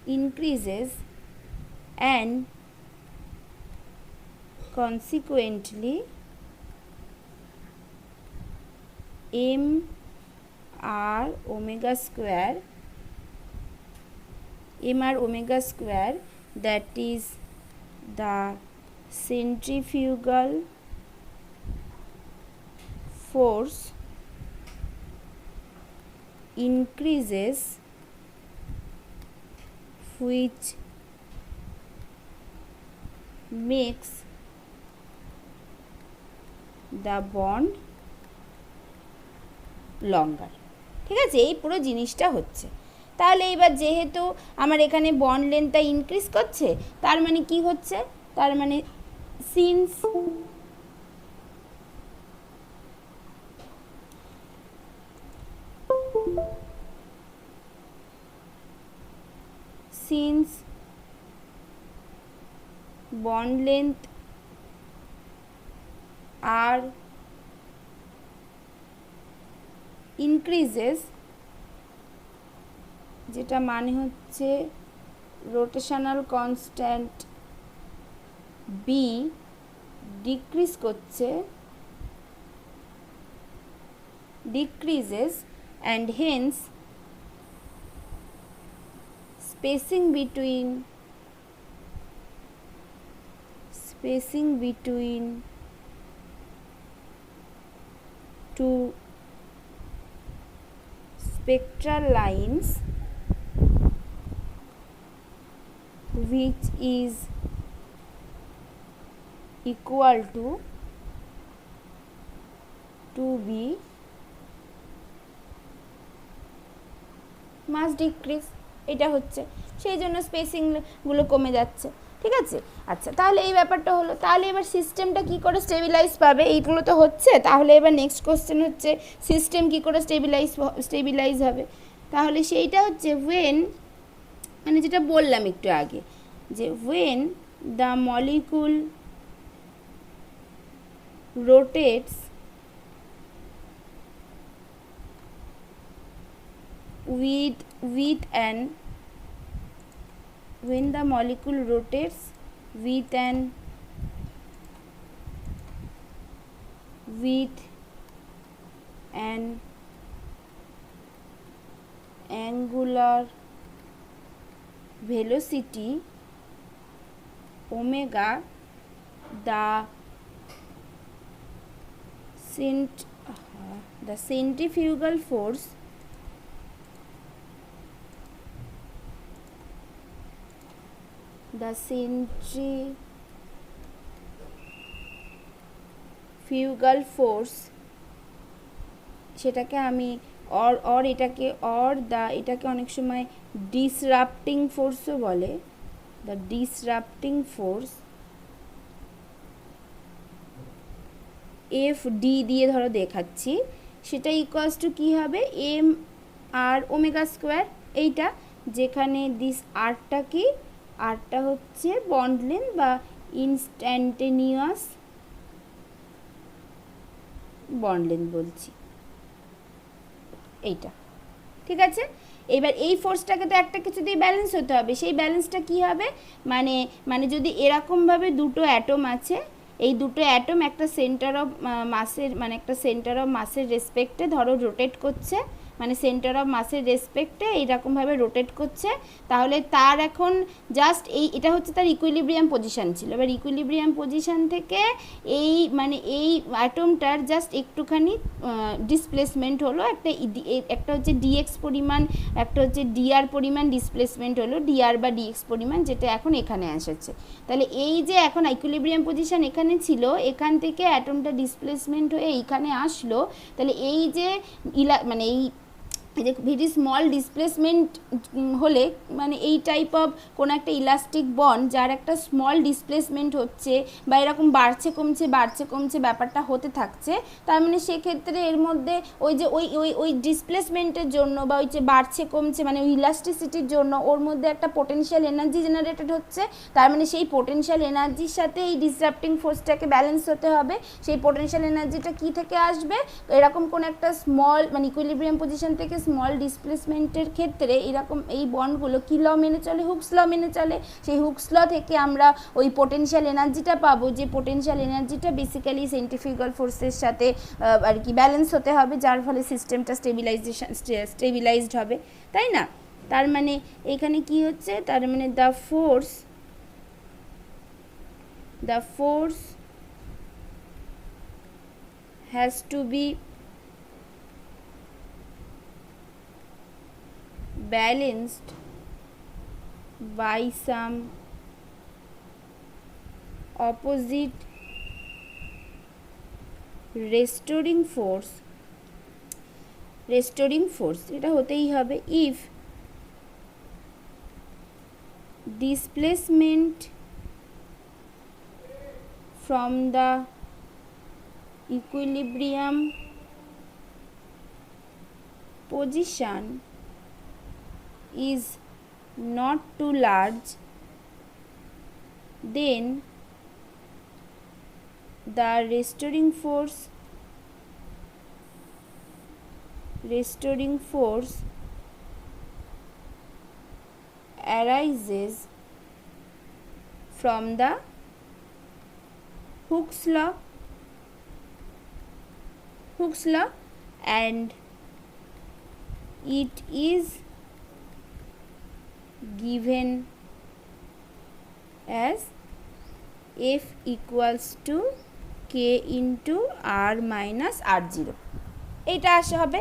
increases, and consequently mr omega square, that is the centrifugal force, increases, which makes the bond longer. ঠিক আছে, এই পুরো জিনিসটা হচ্ছে। তাহলে এবার যেহেতু আমার এখানে বন্ড লেন্থটা ইনক্রিজ করছে, তার মানে কি হচ্ছে, তার মানে since bond length are increases, যেটা মানে হচ্ছে রোটেশনাল কনস্ট্যান্ট B ডিক্রিজ করছে, decreases, and hence spacing between two spectral lines which is equal to 2b mass decrease, এটা হচ্ছে সেই জন্য স্পেসিংগুলো কমে যাচ্ছে। ঠিক আছে, আচ্ছা তাহলে এই ব্যাপারটা হলো। তাহলে এবার সিস্টেমটা কি করে স্টেবিলাইজ পাবে, এইগুলো তো হচ্ছে। তাহলে এবার নেক্সট কোশ্চেন হচ্ছে সিস্টেম কি করে স্টেবিলাইজ হবে। তাহলে সেইটা হচ্ছে ওয়েন, মানে যেটা বললাম একটু আগে, যে when the molecule rotates with an when the molecule rotates with an angular velocity omega, the centrifugal force সেটাকে আমি এটাকে অনেক সময় ডিসরাপ্টিং ফোর্সও বলে। দ্য ডিসরাপ্টিং ফোর্স এফ ডি দিয়ে ধরো দেখাচ্ছি, সেটা ইকুয়ালস টু কী হবে, এম আর ওমেগা স্কোয়ার। এইটা যেখানে দিস আরটা কি, আরটা হচ্ছে বন্ড লেন্থ বা ইনস্ট্যান্টেনিয়াস বন্ড লেন্থ বলছি, এইটা। ঠিক আছে, এবার এই ফোর্সটাকে তো একটা কিছু দিয়ে ব্যালেন্স হতে হবে। সেই ব্যালেন্সটা কি হবে, মানে যদি এরকমভাবে দুটো অ্যাটম আছে, এই দুটো অ্যাটম একটা সেন্টার অফ মাসের রেসপেক্টে ধরো রোটেট করছে, মানে সেন্টার অফ মাসের রেসপেক্টে এইরকমভাবে রোটেট করছে, তাহলে তার এখন জাস্ট এটা হচ্ছে তার ইকুইলিব্রিয়াম পজিশান ছিল। এবার ইকুইলিব্রিয়াম পজিশান থেকে এই অ্যাটমটার জাস্ট একটুখানি ডিসপ্লেসমেন্ট হলো, একটা হচ্ছে ডিএক্স পরিমাণ, একটা হচ্ছে ডিআর পরিমাণ ডিসপ্লেসমেন্ট হলো, ডিআর বা ডিএক্স পরিমাণ, যেটা এখন এখানে এসেছে। তাহলে এই যে এখন ইকুইলিব্রিয়াম পজিশান এখানে ছিল, এখান থেকে অ্যাটমটা ডিসপ্লেসমেন্ট হয়ে এইখানে আসলো, তাহলে এই যে এই যে ভেরি স্মল ডিসপ্লেসমেন্ট হলে, মানে এই টাইপ অফ কোনো একটা ইলাস্টিক বন্ড যার একটা স্মল ডিসপ্লেসমেন্ট হচ্ছে বা এরকম বাড়ছে কমছে ব্যাপারটা হতে থাকছে, তার মানে সেক্ষেত্রে এর মধ্যে ওই যে ওই ডিসপ্লেসমেন্টের জন্য বা ওই যে বাড়ছে কমছে মানে ওই ইলাস্টিসিটির জন্য ওর মধ্যে একটা পোটেনশিয়াল এনার্জি জেনারেটেড হচ্ছে। তার মানে সেই পোটেনশিয়াল এনার্জির সাথে এই ডিসরাপ্টিং ফোর্সটাকে ব্যালেন্স হতে হবে। সেই পোটেনশিয়াল এনার্জিটা কী থেকে আসবে, এরকম কোনো একটা স্মল ইকুইলিব্রিয়াম পজিশন থেকে স্মল ডিসপ্লেসমেন্টের ক্ষেত্রে এরকম এই বন্ডগুলো কী ল মেনে চলে, হুকস ল মেনে চলে। সেই হুকস ল থেকে আমরা ওই পোটেনশিয়াল এনার্জিটা পাবো, যে পোটেনশিয়াল এনার্জিটা বেসিক্যালি সেন্ট্রিফিউগাল ফোর্সের সাথে আর কি ব্যালেন্স হতে হবে, যার ফলে সিস্টেমটা স্টেবিলাইজড হবে, তাই না। তার মানে এখানে কি হচ্ছে, তার মানে the force has to be balanced by some opposite restoring force এটা হতেই হবে if displacement from the equilibrium position is not too large, then the restoring force arises from the Hooke's law and it is given as F equals to K into R minus R0, এইটা আসা হবে।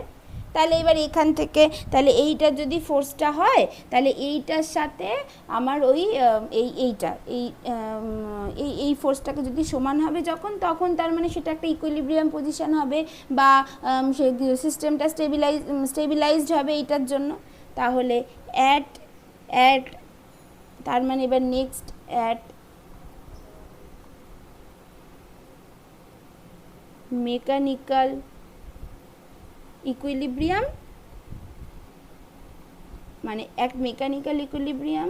তাহলে এবার এখান থেকে তাহলে এইটা যদি ফোর্সটা হয় তাহলে এইটার সাথে আমার ওই এইটা এই ফোর্সটাকে যদি সমান হবে যখন, তখন তার মানে সেটা একটা ইকুইলিব্রিয়াম পজিশন হবে বা সিস্টেমটা স্টেবিলাইজড হবে এইটার জন্য। তাহলে অ্যাট তার মানে এবার নেক্সট অ্যাট মেকানিক্যাল ইকুইলিব্রিয়াম, মানে at mechanical equilibrium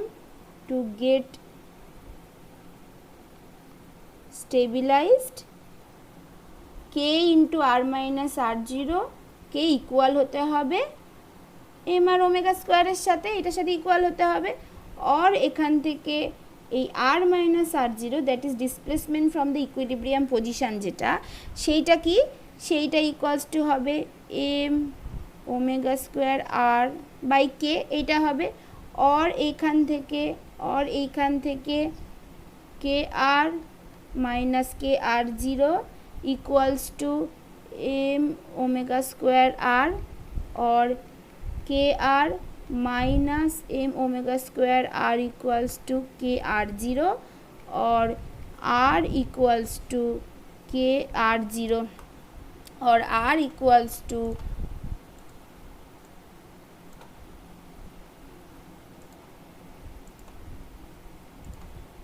to get stabilized k into r minus r0 k equal হতে হবে m আর ওমেগা স্কোয়ারের সাথে, এটার সাথে ইকুয়াল হতে হবে। আর এখান থেকে এই r minus r0 that is displacement from the equilibrium position যেটা, সেইটা কি, সেইটা ইকুয়ালস টু হবে m omega square r by k, এইটা হবে। আর এইখান থেকে k r minus k r zero equals to m omega square r, और k r minus m omega square r equals to k r zero, और r equals to k r zero, और r equals to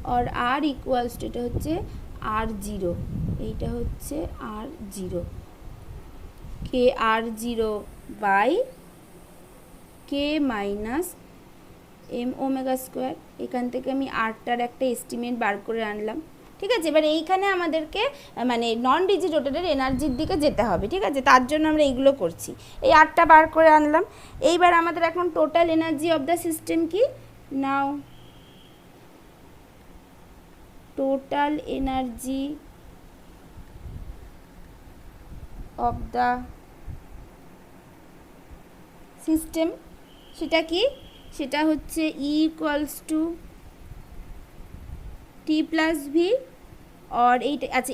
और r equals to এটা হচ্ছে r zero, এইটা হচ্ছে r zero, k r zero by K minus m omega square. এখান থেকে আমি আরটার একটা এস্টিমেট বার করে আনলাম, ঠিক আছে। এবার এইখানে আমাদেরকে মানে নন রিজিড রোটেটের এনার্জির দিকে যেতে হবে, ঠিক আছে, তার জন্য আমরা এইগুলো করছি। এই আরটা বার করে আনলাম। এইবার আমাদের এখন total energy of the system কি, now total energy of the system সেটা কি, সেটা হচ্ছে E equals to T plus V. আর এইটা আচ্ছা,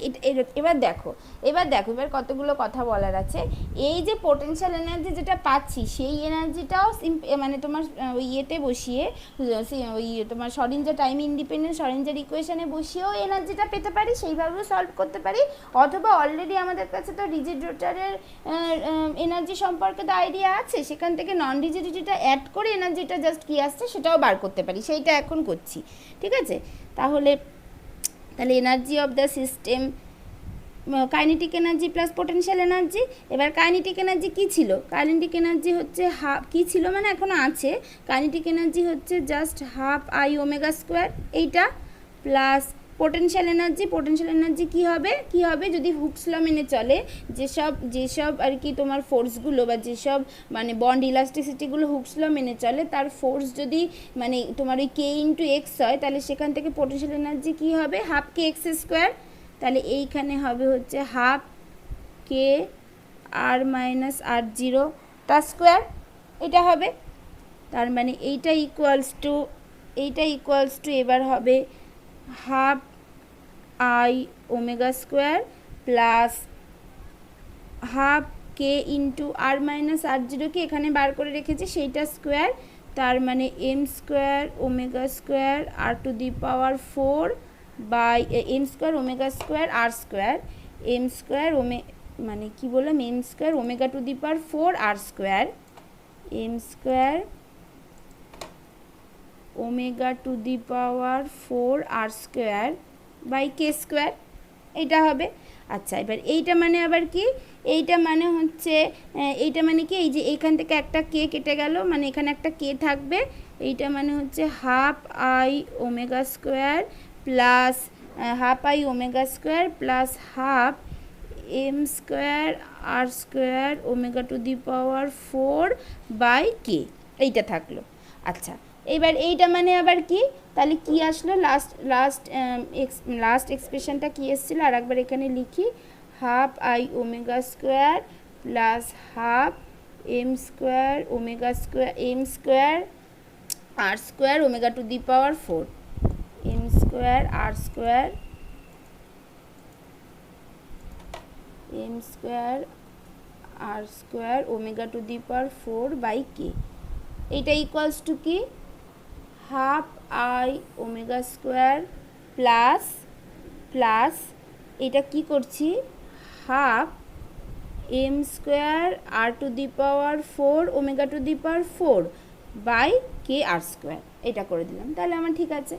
এবার দেখো এবার কতগুলো কথা বলার আছে। এই যে পোটেনশিয়াল এনার্জি যেটা পাচ্ছি সেই এনার্জিটাও মানে তোমার ওই ইয়েতে বসিয়ে ওই তোমার শরিঞ্জার টাইম ইন্ডিপেন্ডেন্ট শরিঞ্জার ইকুয়েশনে বসিয়েও এনার্জিটা পেতে পারি, সেইভাবেও সলভ করতে পারি। অথবা অলরেডি আমাদের কাছে তো রিজিড রোটারের এনার্জি সম্পর্কে তো আইডিয়া আছে, সেখান থেকে নন রিজিডিটিটা অ্যাড করে এনার্জিটা জাস্ট কী আসছে সেটাও বার করতে পারি, সেইটা এখন করছি, ঠিক আছে। তাহলে energy of the system kinetic energy plus potential energy. এবার কাইনেটিক এনার্জি কী ছিল, কাইনেটিক এনার্জি হচ্ছে হাফ, কী ছিল মানে এখনও আছে, কাইনেটিক এনার্জি হচ্ছে just half I omega square এইটা, প্লাস পোটেনশিয়াল এনার্জি কী হবে যদি হুকস ল মেনে চলে, যেসব আর কি তোমার ফোর্সগুলো বা যেসব মানে বন্ড ইলাস্টিসিটিগুলো হুকস ল মেনে চলে, তার ফোর্স যদি মানে তোমার ওই কে ইন্টু এক্স হয়, তাহলে সেখান থেকে পোটেনশিয়াল এনার্জি কী হবে, হাফ কে এক্স স্কোয়ার। তাহলে এইখানে হবে হচ্ছে half k r minus r zero তার স্কোয়ার, এটা হবে। তার মানে এইটা ইকুয়ালস টু এবার হবে half I omega square plus half k into r minus r জিরোকে এখানে বার করে রেখেছি সেইটা স্কোয়ার, তার মানে m square omega square r to the power 4 by m square omega square r square, M square মানে কি বললাম, m square omega to the power 4 r square, M square omega to the power 4 r square by K square, এইটা হবে। আচ্ছা, এবার এইটা মানে আবার কি, এইটা মানে হচ্ছে এইটা মানে কি, এই যে এইখান থেকে একটা কে কেটে গেল, মানে এখানে একটা কে থাকবে, এইটা মানে হচ্ছে half I omega square plus half I omega square plus half m square r square omega to the power 4 by k, এইটা থাকলো। আচ্ছা, এবার এইটা মানে আবার কি, তাহলে কি আসলো, লাস্ট এক্সপ্রেশনটা কি এসেছিলো আর একবার এখানে লিখি, half I omega square plus half m square omega square M square r square omega to the power 4, m square r square M square r square omega to the power 4 by k. এইটা equals to কি, half I omega square plus plus এটা কি করছি, half m square r to the power 4 omega to the power 4 by K r square. এটা করে দিলাম, তাহলে আমার ঠিক আছে।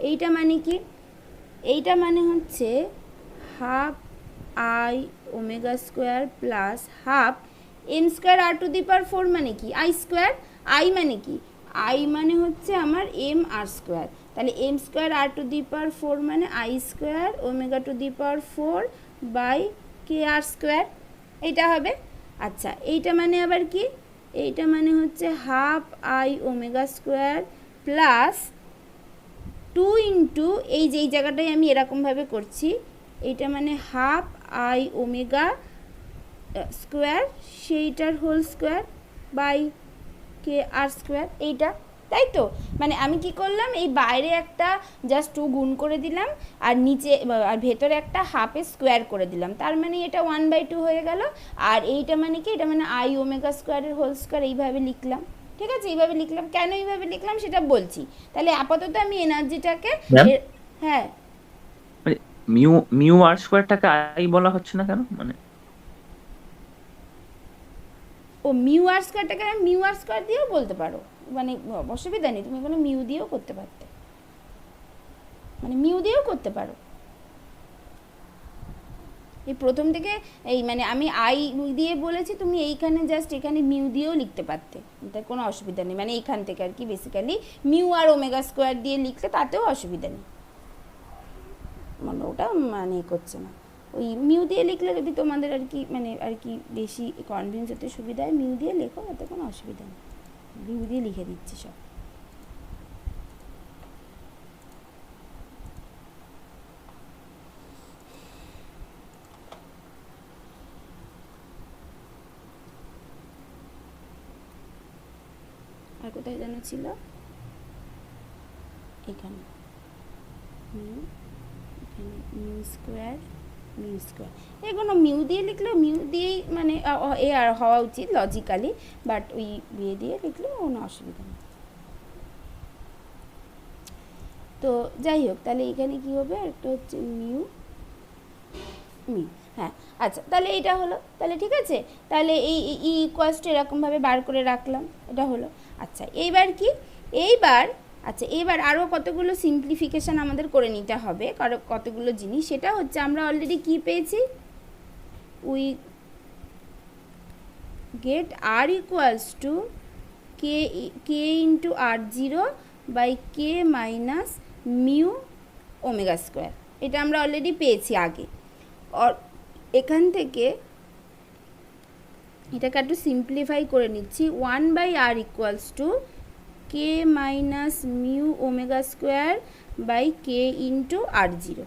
এইটা মানে কি, এইটা মানে হচ্ছে half I omega square plus half m square r to the power 4 মানে কি, আই স্কোয়ার। আই মানে কি, আই মানে হচ্ছে আমার এম আর স্কোয়ার, তাহলে m square r to the power 4 মানে I square omega to the power 4 by K r square, এইটা হবে। আচ্ছা এইটা মানে আবার কি, এইটা মানে হচ্ছে half I omega square plus 2 into এই যে এই জায়গাটায় আমি এরকমভাবে করছি, এইটা মানে হাফ আই ওমেগা স্কোয়ার সেইটার whole square by K r square, এইটা, তাই তো। মানে আমি কি করলাম, এই বাইরে একটা জাস্ট 2 গুণ করে দিলাম আর নিচে আর ভেতরে একটা হাফে স্কোয়ার করে দিলাম, তার মানে এটা 1/2 হয়ে গেল। আর এইটা মানে কি, এটা মানে আই ওমেগা স্কোয়ারের হোল স্কোয়ার, এইভাবে লিখলাম। ঠিক আছে, এইভাবে লিখলাম, কেন এইভাবে লিখলাম সেটা বলছি। তাহলে আপাতত আমি এনার্জিটাকে, হ্যাঁ মানে মিউ মিউ আর স্কোয়ারটাকে আই বলা হচ্ছে না কেন, মানে ও মিউ আর স্কোয়ারটাকে আমি মিউ আর স্কোয়ার দিয়েও বলতে পারো, মানে অসুবিধা নেই, তুমি কোনো মিউ দিয়েও করতে পারতে, মানে মিউ দিয়েও করতে পারো। এই প্রথম থেকে এই মানে আমি আই দিয়ে বলেছি, তুমি এইখানে জাস্ট এখানে মিউ দিয়েও লিখতে পারতে, তার কোনো অসুবিধা নেই। মানে এইখান থেকে আর কি বেসিক্যালি মিউ আর ওমেগা স্কোয়ার দিয়ে লিখলে তাতেও অসুবিধা নেই, মানে ওটা মানে করছে না। ওই মিউ দিয়ে লিখলে যদি তোমাদের আর কি মানে আর কি বেশি কনভিন্স হতে সুবিধা হয়, মিউ দিয়ে লেখো, তাতে কোনো অসুবিধা নেই, মিউ দিয়ে লিখে দিচ্ছি সব। আর কোথায় যেন ছিল, এখানে মিউ, এখানে মিউ স্কোয়ার, মিউ স্কোয়ার, এগুলো মিউ দিয়ে লিখলেও মিউ দিয়েই মানে এ আর হওয়া উচিত লজিক্যালি, বাট ওই বিয়ে দিয়ে লিখলেও কোনো অসুবিধা নেই। তো যাই হোক, তাহলে এখানে কি হবে, একটা হচ্ছে মিউ মিউ, হ্যাঁ আচ্ছা, তাহলে এইটা হলো, তাহলে ঠিক আছে। তাহলে এই ইকুয়ালসটা এরকমভাবে বার করে রাখলাম, এটা হলো। আচ্ছা এইবার কি, এইবার আচ্ছা এবার আরও কতগুলো সিম্পলিফিকেশান আমাদের করে নিতে হবে, কারণ কতগুলো জিনিস, সেটা হচ্ছে আমরা অলরেডি কি পেয়েছি, we get r equals to K into r zero by K minus mu omega square, এটা আমরা অলরেডি পেয়েছি আগে। এখান থেকে এটাকে একটু সিম্পলিফাই করে নিচ্ছি, 1/r equals to K minus mu omega square by K into r zero,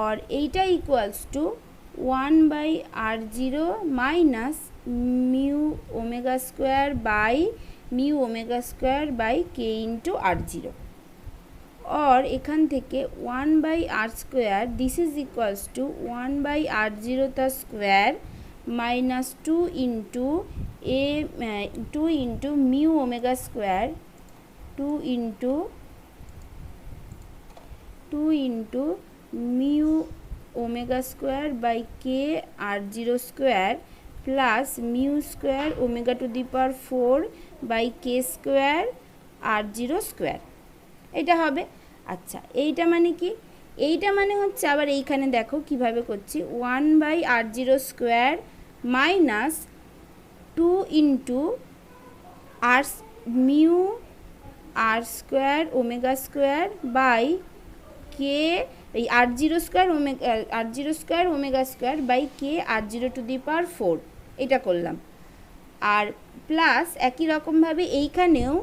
और এইটা equals to 1/r0 minus mu omega square by mu omega square by K into r zero, और এখান থেকে 1/r square this is equals to 1/r0 তা square minus 2 into mu omega square 2 into mu omega square by K r zero square plus mu square omega to the power 4 by K square r zero square, এটা হবে। আচ্ছা এইটা মানে কি, এইটা মানে হচ্ছে আবার এইখানে দেখো কিভাবে করছি, 1/r0 square minus 2 into r mu r square omega square by k এই r0 square omega square by k r0 to the power 4, এটা করলাম। আর প্লাস একই রকমভাবে এইখানেও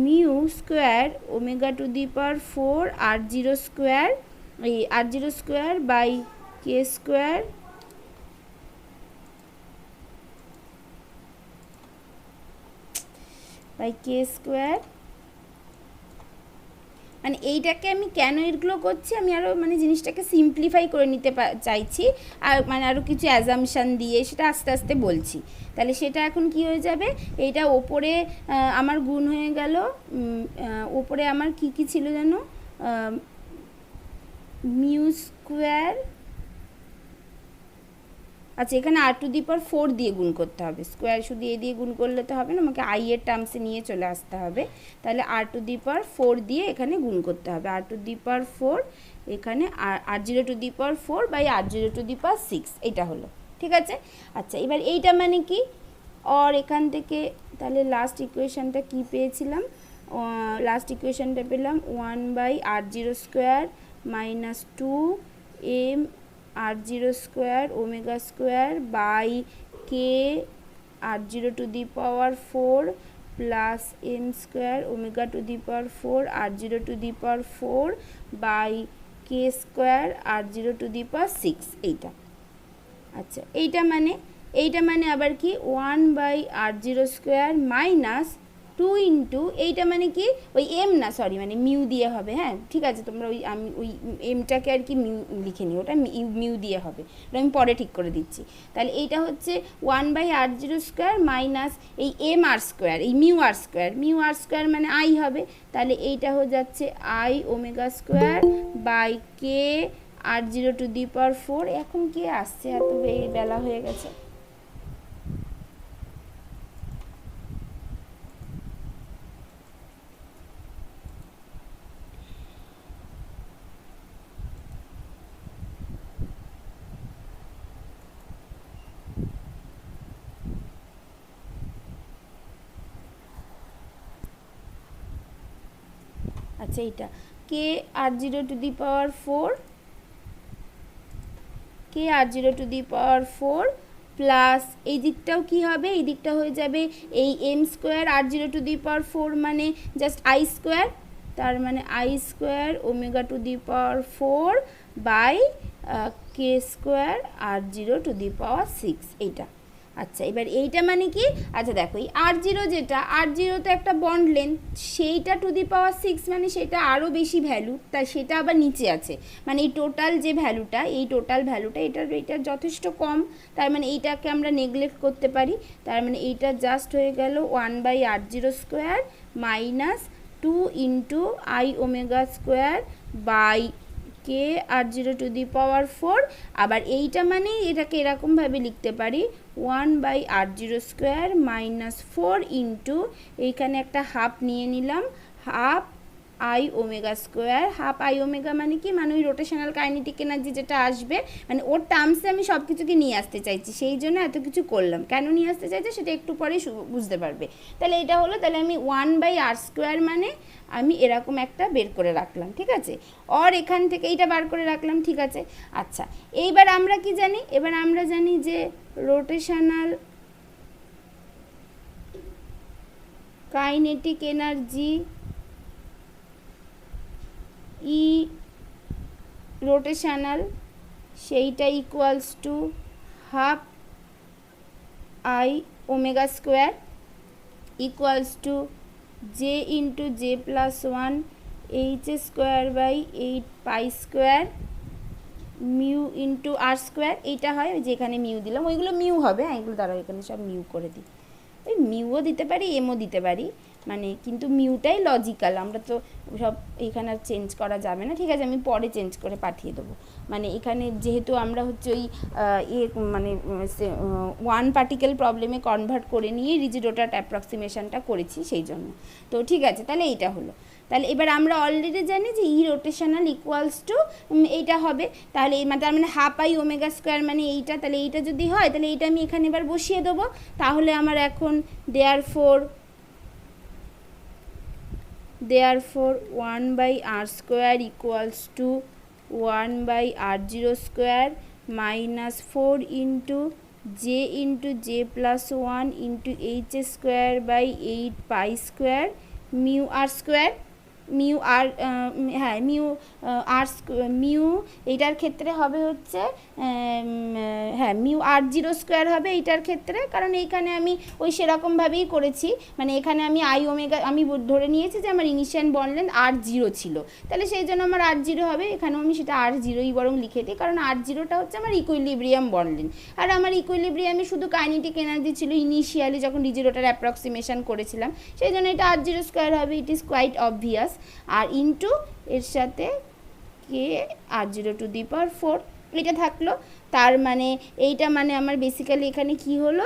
mu square omega to the power 4 r0 square এই r0 square by K square মানে এইটাকে আমি কেন এগুলো করছি, আমি আরও মানে জিনিসটাকে সিম্পলিফাই করে নিতে চাইছি, আর মানে আরও কিছু অ্যাজামশান দিয়ে সেটা আস্তে আস্তে বলছি। তাহলে সেটা এখন কি হয়ে যাবে, এইটা ওপরে আমার গুণ হয়ে গেল, ওপরে আমার কি কি ছিল যেন, মিউ স্কোয়ার, আচ্ছা এখানে r⁴ দিয়ে গুণ করতে হবে, স্কোয়ার শুধু এ দিয়ে গুণ করলে তো হবে না, আমাকে আই এর টার্মসে নিয়ে চলে আসতে হবে। তাহলে r⁴ দিয়ে এখানে গুণ করতে হবে, r⁴ এখানে r⁴ বাই r⁴ এটা হলো, ঠিক আছে। আচ্ছা এবার এইটা মানে কি, আর এখান থেকে তাহলে লাস্ট ইকুয়েশানটা কি পেয়েছিলাম, লাস্ট ইকুয়েশানটা পেলাম 1/r⁴ minus 2m r⁴ omega square by K r⁴ plus m square omega r⁴ by K square r⁴ এইটা। আচ্ছা এইটা মানে আবার কি 1/r⁴ মাইনাস 2 ইন্টু এইটা মানে কি ওই এম না, সরি মানে মিউ দিয়ে হবে, হ্যাঁ ঠিক আছে, তোমরা ওই আমি ওই এমটাকে আর কি মিউ লিখে নিই, ওটা মিউ দিয়ে হবে, ওটা আমি পরে ঠিক করে দিচ্ছি। তাহলে এইটা হচ্ছে 1/r⁴ মাইনাস এই m r², এই মিউ r² মানে আই হবে, তাহলে এইটা হয়ে যাচ্ছে I omega square by K r⁴ এখন কে আসছে, এত বেলা হয়ে গেছে। আচ্ছা এইটা কে r⁴ প্লাস এই দিকটাও কি হবে, এই দিকটা হয়ে যাবে এই m স্কোয়ার r⁴ মানে জাস্ট আই স্কোয়ার, তার মানে I square omega by K square r⁴ এইটা। আচ্ছা এবার এইটা মানে কি, আচ্ছা দেখো এই r0 যেটা r0 তো একটা বন্ড লেন্থ, সেইটা ⁶ মানে সেটা আরও বেশি ভ্যালু, তাই সেটা আবার নিচে আছে, মানে এই টোটাল যে ভ্যালুটা, এই টোটাল ভ্যালুটা এটা যথেষ্ট কম, তার মানে এইটাকে আমরা নেগলেক্ট করতে পারি, তার মানে এইটা জাস্ট হয়ে গেল 1/r⁴ minus 2 into I omega square by K r⁴, আবার এইটা মানে এটাকে এরকমভাবে লিখতে পারি 1/r⁴ মাইনাস 4 ইন্টু এইখানে একটা হাফ নিয়ে নিলাম, half I omega square, half I omega মানে কি, মানে ওই রোটেশনাল কাইনেটিক এনার্জি যেটা আসবে, মানে ওর টার্মসে আমি সব কিছুকে নিয়ে আসতে চাইছি, সেই জন্য এত কিছু করলাম, কেন নিয়ে আসতে চাইছি সেটা একটু পরেই বুঝতে পারবে। তাহলে এটা হলো, তাহলে আমি 1/r² মানে আমি এরকম একটা বের করে রাখলাম, ঠিক আছে, আর এখান থেকে এইটা বার করে রাখলাম, ঠিক আছে। আচ্ছা এইবার আমরা কি জানি, এবার আমরা জানি যে rotational kinetic energy E rotational সেইটা equals to half I omega square equals to J into J plus 1 H square by 8 pi square mu into r², এইটা হয় ওই যেখানে মিউ দিলাম ওইগুলো মিউ হবে, হ্যাঁ এগুলো দ্বারা এখানে সব মিউ করে দিই, ওই মিউও দিতে পারি এমও দিতে পারি, মানে কিন্তু মিউটাই লজিক্যাল, আমরা তো সব এখানে আর চেঞ্জ করা যাবে না, ঠিক আছে আমি পরে চেঞ্জ করে পাঠিয়ে দেবো, মানে এখানে যেহেতু আমরা হচ্ছে ওই মানে 1 পার্টিকেল প্রবলেমে কনভার্ট করে নিয়ে রিজিড রোটাট অ্যাপ্রক্সিমেশনটা করেছি সেই জন্য, তো ঠিক আছে তাহলে এইটা হলো। তাহলে এবার আমরা অলরেডি জানি যে ই রোটেশনাল ইকুয়ালস টু এইটা হবে, তাহলে এই তার মানে হাফ আই ওমেগা স্কোয়ার মানে এইটা, তাহলে এইটা যদি হয় তাহলে এইটা আমি এখানে এবার বসিয়ে দেবো, তাহলে আমার এখন therefore 1/r² equals to 1/r⁴ minus 4 into J plus 1 into H square by 8 pi square mu r², mu r হ্যাঁ মিউ আর মিউ এইটার ক্ষেত্রে হবে হচ্ছে হ্যাঁ মিউ আর জিরো স্কোয়ার হবে এইটার ক্ষেত্রে, কারণ এইখানে আমি ওই সেরকমভাবেই করেছি, মানে এখানে আমি আই ওমেগা আমি ধরে নিয়েছি যে আমার ইনিশিয়াল বন্ড লেন্থ আর জিরো ছিল, তাহলে সেই জন্য আমার আর জিরো হবে, এখানেও আমি সেটা আর জিরোই বরং লিখে দিই, কারণ আর জিরোটা হচ্ছে আমার ইকুইলিব্রিয়াম বন্ড লেন্থ। আর আমার ইকুইলিব্রিয়ামে শুধু কাইনেটিক এনার্জি ছিল ইনিশিয়ালি যখন ডিজিরোটার অ্যাপ্রক্সিমেশন করেছিলাম, সেই জন্য এটা আর জিরো স্কোয়ার হবে, it is quite obvious. R into এর সাথে কে r zero to the power 4 এটা থাকলো। তার মানে এইটা মানে আমার বেসিক্যালি এখানে কি হলো,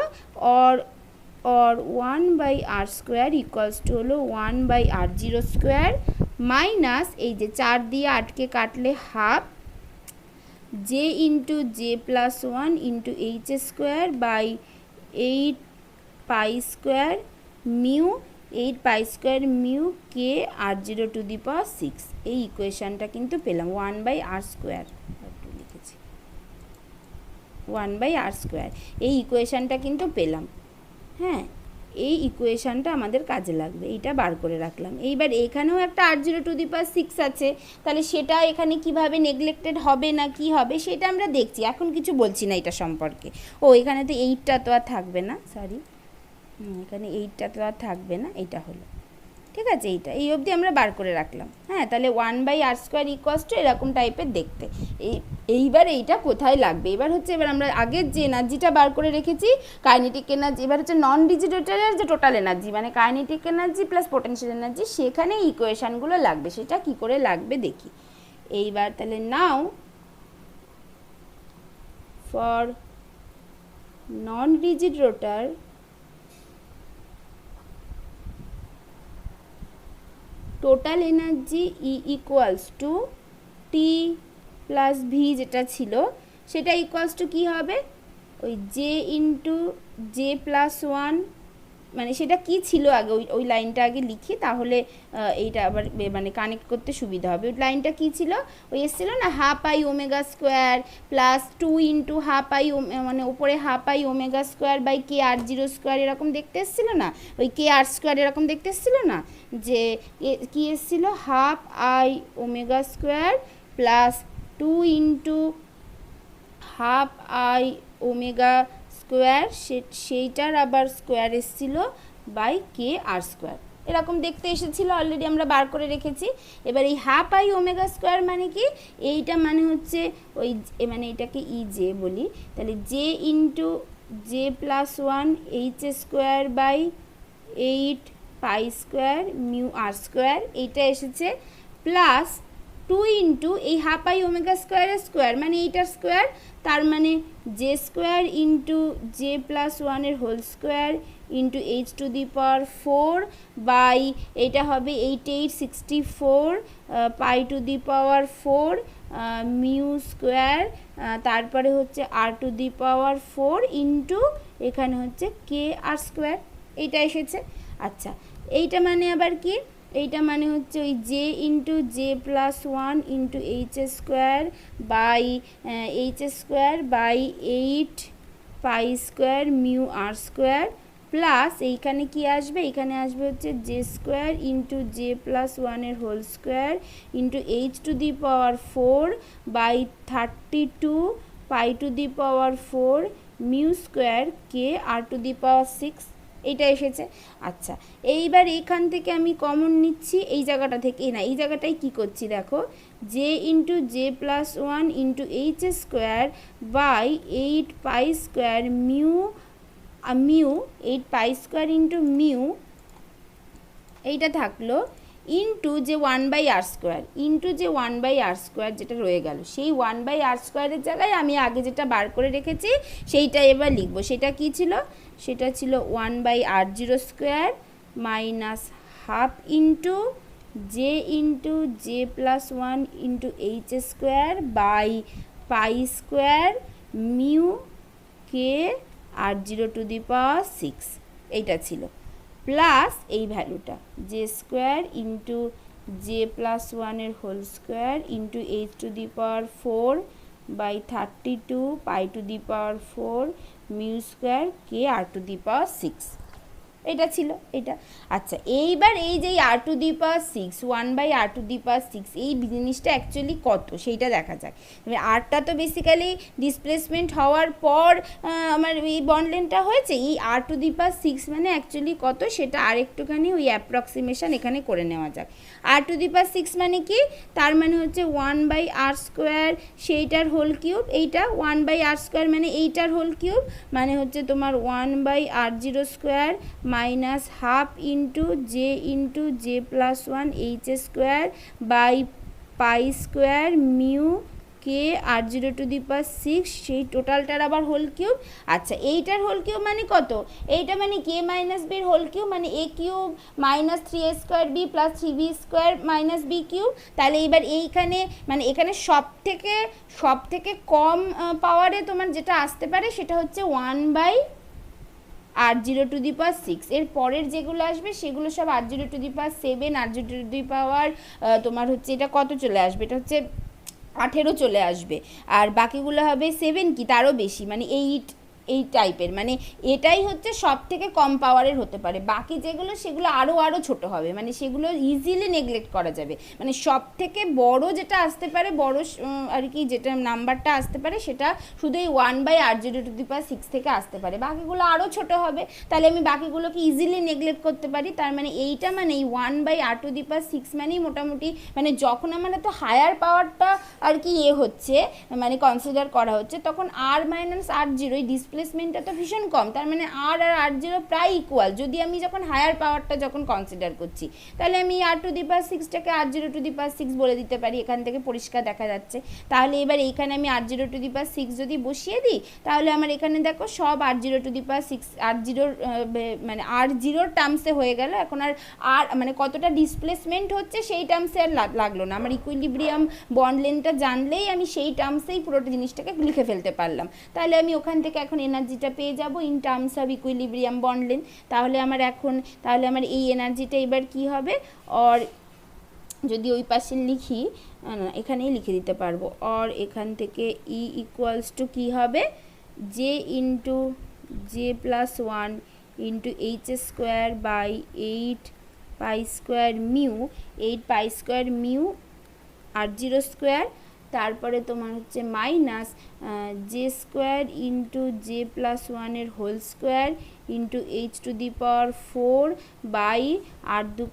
or 1/r square equals two হলো 1/r0 স্কোয়ার মাইনাস এই যে 4 দিয়ে 8কে কাটলে half j into J plus 1 into H square by 8 pi square mu 8 pi square mu k r zero to the power 6। এই ইকুয়েশানটা কিন্তু পেলাম 1/r স্কোয়ার, একটু লিখেছি 1/r স্কোয়ার, এই ইকুয়েশানটা কিন্তু পেলাম। হ্যাঁ, এই ইকুয়েশানটা আমাদের কাজে লাগবে, এইটা বার করে রাখলাম। এইবার এখানেও একটা আর জিরো টু দি পাওয়ার 6 আছে, তাহলে সেটা এখানে কিভাবে নেগলেক্টেড হবে না কি হবে সেটা আমরা দেখছি, এখন কিছু বলছি না এটা সম্পর্কে। ও এখানে তো 8টা তো আর থাকবে না, সরি এখানে 8টা তো আর থাকবে না, এটা হলো ঠিক আছে, এইটা এই অবধি আমরা বার করে রাখলাম। হ্যাঁ, তাহলে 1/r স্কোয়ার ইকুয়ালস টু এরকম টাইপের দেখতে। এইবার এইটা কোথায় লাগবে, এবার হচ্ছে এবার আমরা আগের যে এনার্জিটা বার করে রেখেছি কাইনেটিক এনার্জি, এবার হচ্ছে নন ডিজিটেটের যে টোটাল এনার্জি মানে kinetic energy plus potential energy, সেখানে ইকুয়েশানগুলো লাগবে, সেটা কি করে লাগবে দেখি। এইবার তাহলে নাও for non rigid rotor total energy E equals to T plus V যেটা ছিল সেটা ইকুয়ালস টু কী হবে, ওই জে ইন্টু জে প্লাস 1, মানে সেটা কি ছিল আগে ওই লাইনটা আগে লিখি, তাহলে এইটা আবার মানে কানেক্ট করতে সুবিধা হবে। ওই লাইনটা কি ছিল, ওই এসেছিলো না half I omega square plus 2 into half I মানে ওপরে half I omega square by K r zero square এরকম দেখতে এসেছিলো না, ওই কে আর স্কোয়ার এরকম দেখতে এসেছিলো না, যে কি এসেছিলো half I omega square plus 2 into half I omega square, সেইটার আবার স্কোয়ার এসেছিল বাই কে আর স্কোয়ার, এরকম দেখতে এসেছিলো, অলরেডি আমরা বার করে রেখেছি। এবার এই হাফ আই ওমেগা স্কোয়ার মানে কি, এইটা মানে হচ্ছে ওই মানে এটাকে ই জে বলি, তাহলে j into J plus 1 H square by 8 pi square mu r square, এইটা এসেছে প্লাস 2 ইন্টু এই হাফ আই ওমেগা স্কোয়ারের স্কোয়ার মানে এইটার স্কোয়ার, তার মানে j square into J plus 1-এর whole square into h to the power 4 by এইটা হবে 8/8 pi to the power 4 mu square, তারপরে হচ্ছে আর টু দি পাওয়ার 4 ইন্টু এখানে হচ্ছে কে আর স্কোয়ার, এইটা এসেছে। আচ্ছা, এইটা মানে আবার কি, এইটা মানে হচ্ছে ওই j into J plus 1 into H square by 8 pi square mu r square plus এইখানে কি আসবে, এখানে আসবে হচ্ছে j square into J plus 1-এর whole square into h to the power 4 by 32 pi to the power 4 mu square k r to the power 6, এইটা এসেছে। আচ্ছা, এইবার এখান থেকে আমি কমন নিচ্ছি এই জায়গাটা থেকে, না এই জায়গাটায় কি করছি দেখো, J into J plus 1 into H square by 8 pi square mu 8 pi square into mu, এইটা থাকলো ইন্টু যে 1/r স্কোয়ার ইন্টু যে 1/r স্কোয়ার যেটা রয়ে গেল, সেই 1/r স্কোয়ারের জায়গায় আমি আগে যেটা বার করে রেখেছি সেইটা এবার লিখবো। সেটা কি ছিল, সেটা ছিল 1/r0 square minus half into J plus 1 into H square by pi square mu k r 0 to the power 6, এইটা ছিল প্লাস এই ভ্যালুটা j square into J plus 1-এর whole square into h to the power 4 by 32 pi to the power 4 mu square k r to the power 6, এটা ছিল এটা। আচ্ছা এইবার এই যে আর টু দি পাওয়ার 6 1/r⁴ এই জিনিসটা অ্যাকচুয়ালি কত সেইটা দেখা যাক। এবার আরটা তো বেসিক্যালি ডিসপ্লেসমেন্ট হওয়ার পর আমার এই বন্ড লেন্থটা হয়েছে, এই r⁴ মানে অ্যাকচুয়ালি কত সেটা আরেকটুখানি ওই অ্যাপ্রক্সিমেশন এখানে করে নেওয়া যাক। r⁴ মানে কি, তার মানে হচ্ছে 1/r² সেইটার হোল কিউব, এইটা 1/r² মানে এইটার হোল কিউব, মানে হচ্ছে তোমার 1/r⁴² minus half into J plus 1 h² by pi square mu K r⁴ সেই টোটালটার আবার হোল কিউব। আচ্ছা এইটার হোল কিউব মানে কত, এইটা মানে কে মাইনাস বির হোল কিউব মানে a cube minus 3a² b plus 3b² minus b cube. তাহলে এবার এইখানে মানে এখানে সব থেকে কম পাওয়ারে তোমার যেটা আসতে পারে সেটা হচ্ছে 1/r⁴ এর পরের যেগুলো আসবে সেগুলো সব r⁴ r⁴ তোমার হচ্ছে এটা কত চলে আসবে, এটা হচ্ছে 18 চলে আসবে, আর বাকিগুলো হবে 7 কি তারও বেশি মানে 8 এই টাইপের, মানে এটাই হচ্ছে সব থেকে কম পাওয়ারের হতে পারে। বাকি যেগুলো সেগুলো আরও ছোট হবে, মানে সেগুলো ইজিলি নেগলেক্ট করা যাবে। মানে সব থেকে বড় যেটা আসতে পারে বড় আর কি যেটা নাম্বারটা আসতে পারে সেটা শুধু এই 1/r⁴ থেকে আসতে পারে, বাকিগুলো আরও ছোট হবে। তাহলে আমি বাকিগুলোকে ইজিলি নেগলেক্ট করতে পারি। তার মানে এইটা মানে এই 1/r⁴ মানেই মোটামুটি মানে যখন আমার এত হায়ার পাওয়ারটা আর কি হচ্ছে মানে কনসিডার করা হচ্ছে তখন r - r⁴ এই ডিসপ্লেসমেন্টটা তো ভীষণ কম, তার মানে r আর r⁴ প্রায় ইকুয়াল। যদি আমি যখন হায়ার পাওয়ারটা যখন কনসিডার করছি তাহলে আমি r⁴টাকে r⁴ বলে দিতে পারি, এখান থেকে পরিষ্কার দেখা যাচ্ছে। তাহলে এবার এইখানে আমি r⁴ যদি বসিয়ে দিই তাহলে আমার এখানে দেখো সব r⁴ মানে r⁴ টার্মসে হয়ে গেল। এখন আর মানে কতটা ডিসপ্লেসমেন্ট হচ্ছে সেই টার্মসে আর লাগলো না, আমার ইকুইলিব্রিয়াম বন্ড লেন্থটা জানলেই আমি সেই টার্মসেই পুরোটা জিনিসটাকে লিখে ফেলতে পারলাম। তাহলে আমি ওখান থেকে এখন এনার্জিটা পেয়ে যাব in terms of equilibrium bond length. তাহলে আমার এই এনার্জিটা এবার কি হবে, আর যদি ওই পাশে লিখি এখানেই লিখে দিতে পারবো, আর এখান থেকে ই ইকুয়ালস টু কী হবে j into J plus 1 into h² by 8π² mu 8π² mu r⁴², তারপরে তোমার হচ্ছে minus j² into J plus 1 whole square into h⁴ by r 2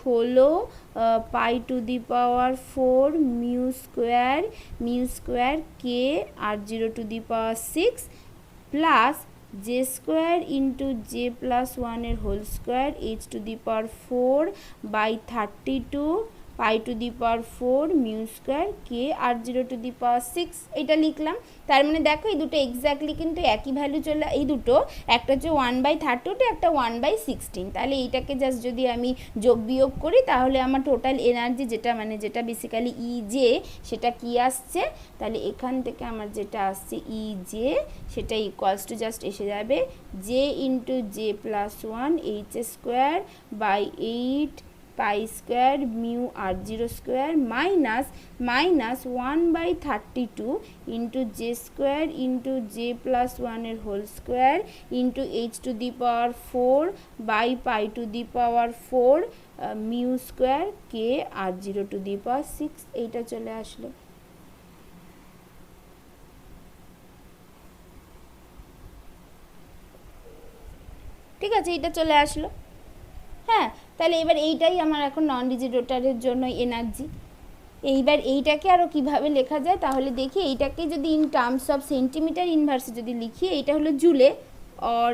16 π⁴ mu k r⁴ plus j² into J plus 1 whole square h⁴ by 32 π⁴ mu k r⁴ এটা লিখলাম। তার মানে দেখো এই দুটো এক্স্যাক্টলি কিন্তু একই ভ্যালু চলে, এই দুটো একটা হচ্ছে 1/32 একটা 1/16। তাহলে এইটাকে জাস্ট যদি আমি যোগ বিয়োগ করি তাহলে আমার টোটাল এনার্জি যেটা বেসিক্যালি জে সেটা কি আসছে, তাহলে এখান থেকে আমার যেটা আসছে জে সেটা ইকুয়ালস টু জাস্ট এসে যাবে j into J plus 1 h² by 8π² mu r⁴² minus 1/32 into j² into J plus 1 whole square into h⁴ by π⁴ mu k r⁴ এইটা চলে আসলো। ঠিক আছে, এইটা চলে আসলো। হ্যাঁ, তাহলে এবার এইটাই আমার এখন নন রিজিড রোটারের জন্য এনার্জি। এইবার এইটাকে আরও কীভাবে লেখা যায় তাহলে দেখি, এইটাকে যদি ইন টার্মস অফ সেন্টিমিটার ইনভার্সে যদি লিখি, এইটা হলো জুলে, আর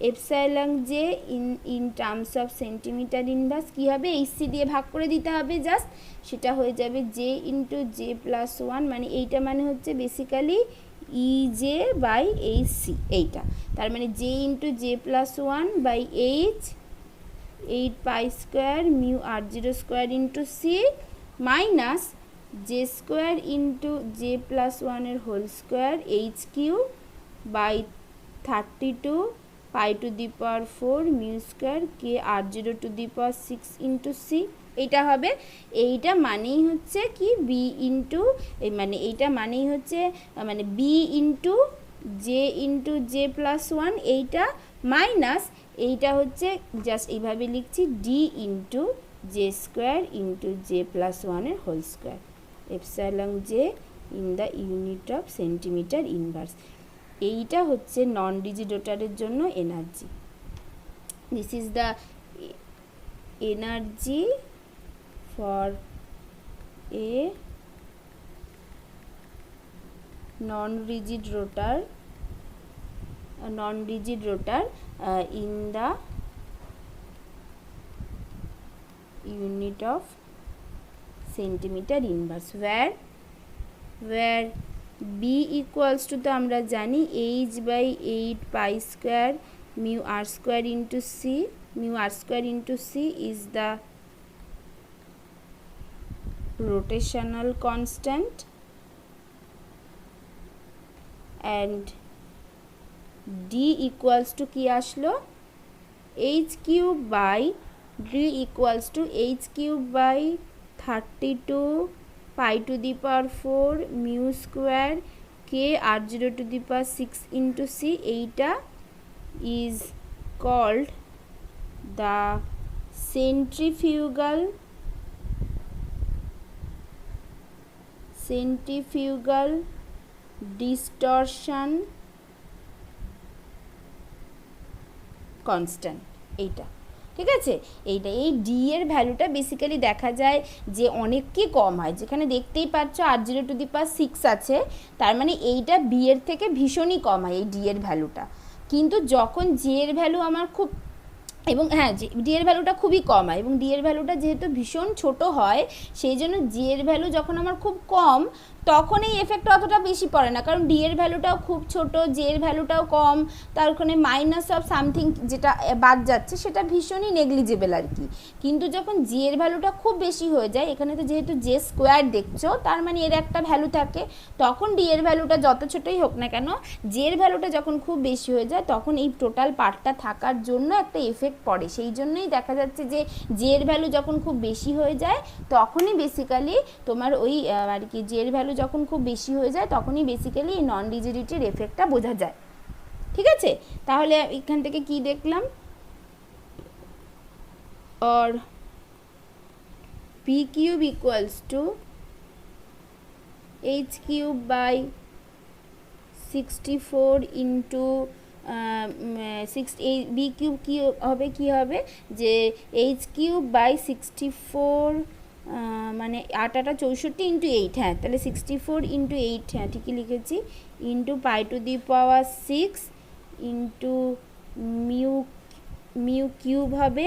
epsilon j in terms of centimetre inverse কী হবে এইচসি দিয়ে ভাগ করে দিতে হবে জাস্ট, সেটা হয়ে যাবে জে ইন্টু জে প্লাস 1, মানে এইটা মানে হচ্ছে বেসিক্যালি জে বাই এইচসি এইটা, তার মানে j into J plus 1 by 8π² mu r⁴² into c minus j² into J plus 1 whole square h³ by 32 π⁴ mu k r⁴ into C. এইটা হবে, এইটা মানেই হচ্ছে কি বি ইন্টু মানে এইটা মানেই হচ্ছে মানে বি ইন্টু জে প্লাস 1 এইটা মাইনাস এইটা হচ্ছে জাস্ট এইভাবে লিখছি d into j square into J plus ওয়ানের whole square epsilon j in the unit of centimetre inverse. এইটা হচ্ছে নন রিজিড রোটারের জন্য energy. This is the energy for a non-rigid rotor in the unit of centimeter inverse, where b equals to তো আমরা জানি h by 8 pi square mu r square into c is the rotational constant, and d equals to কি আসলো h cube by d equals to h cube by 32 pi to the power 4 mu square k r0 to the power 6 into c. এইটা is called the centrifugal distortion constant। এইটা ঠিক আছে। এইটা এই D এর ভ্যালুটা বেসিক্যালি দেখা যায় যে অনেকই কম হয়, যেখানে দেখতেই পাচ্ছ r0 টু দি পাওয়ার 6 আছে, তার মানে এইটা বি এর থেকে ভীষণই কম হয় এই ডি এর ভ্যালুটা। কিন্তু যখন জে এর ভ্যালু আমার খুব এবং হ্যাঁ ডি এর ভ্যালুটা খুবই কম হয়, এবং ডি এর ভ্যালুটা যেহেতু ভীষণ ছোট হয় সেই জন্য জি এর ভ্যালু যখন আমার খুব কম তখন এই এফেক্ট অতটা বেশি পড়ে না, কারণ ডি এর ভ্যালুটাও খুব ছোট, জে এর ভ্যালুটাও কম, তার ওখানে মাইনাস অফ সামথিং যেটা বাদ যাচ্ছে সেটা ভীষণই নেগলিজেবল আর কি। কিন্তু যখন জি এর ভ্যালুটা খুব বেশি হয়ে যায়, এখানে তো যেহেতু জে স্কোয়ার দেখছো তার মানে এর একটা ভ্যালু থাকে, তখন ডি এর ভ্যালুটা যত ছোটই হোক না কেন জে এর ভ্যালুটা যখন খুব বেশি হয়ে যায় তখন এই টোটাল পার্টটা থাকার জন্য একটা এফেক্ট পড়ে। সেই জন্যই দেখা যাচ্ছে যে জে এর ভ্যালু যখন খুব বেশি হয়ে যায় তখনই বেসিক্যালি তোমার ওই আর কি জে এর ভ্যালু যখন খুব বেশি হয়ে যায় তখনই বেসিক্যালি এই নন রিজিডিটির এফেক্টটা বোঝা যায়। ঠিক আছে, তাহলে এখান থেকে কি দেখলাম, or p cube equals to h cube by 64 into b cube কী হবে যে এইচ কিউব বাই 64 মানে 8 64 ইন্টু 8, হ্যাঁ তাহলে 64 ইন্টু 8, হ্যাঁ ঠিকই লিখেছি, into pi to the power 6 into mu cube হবে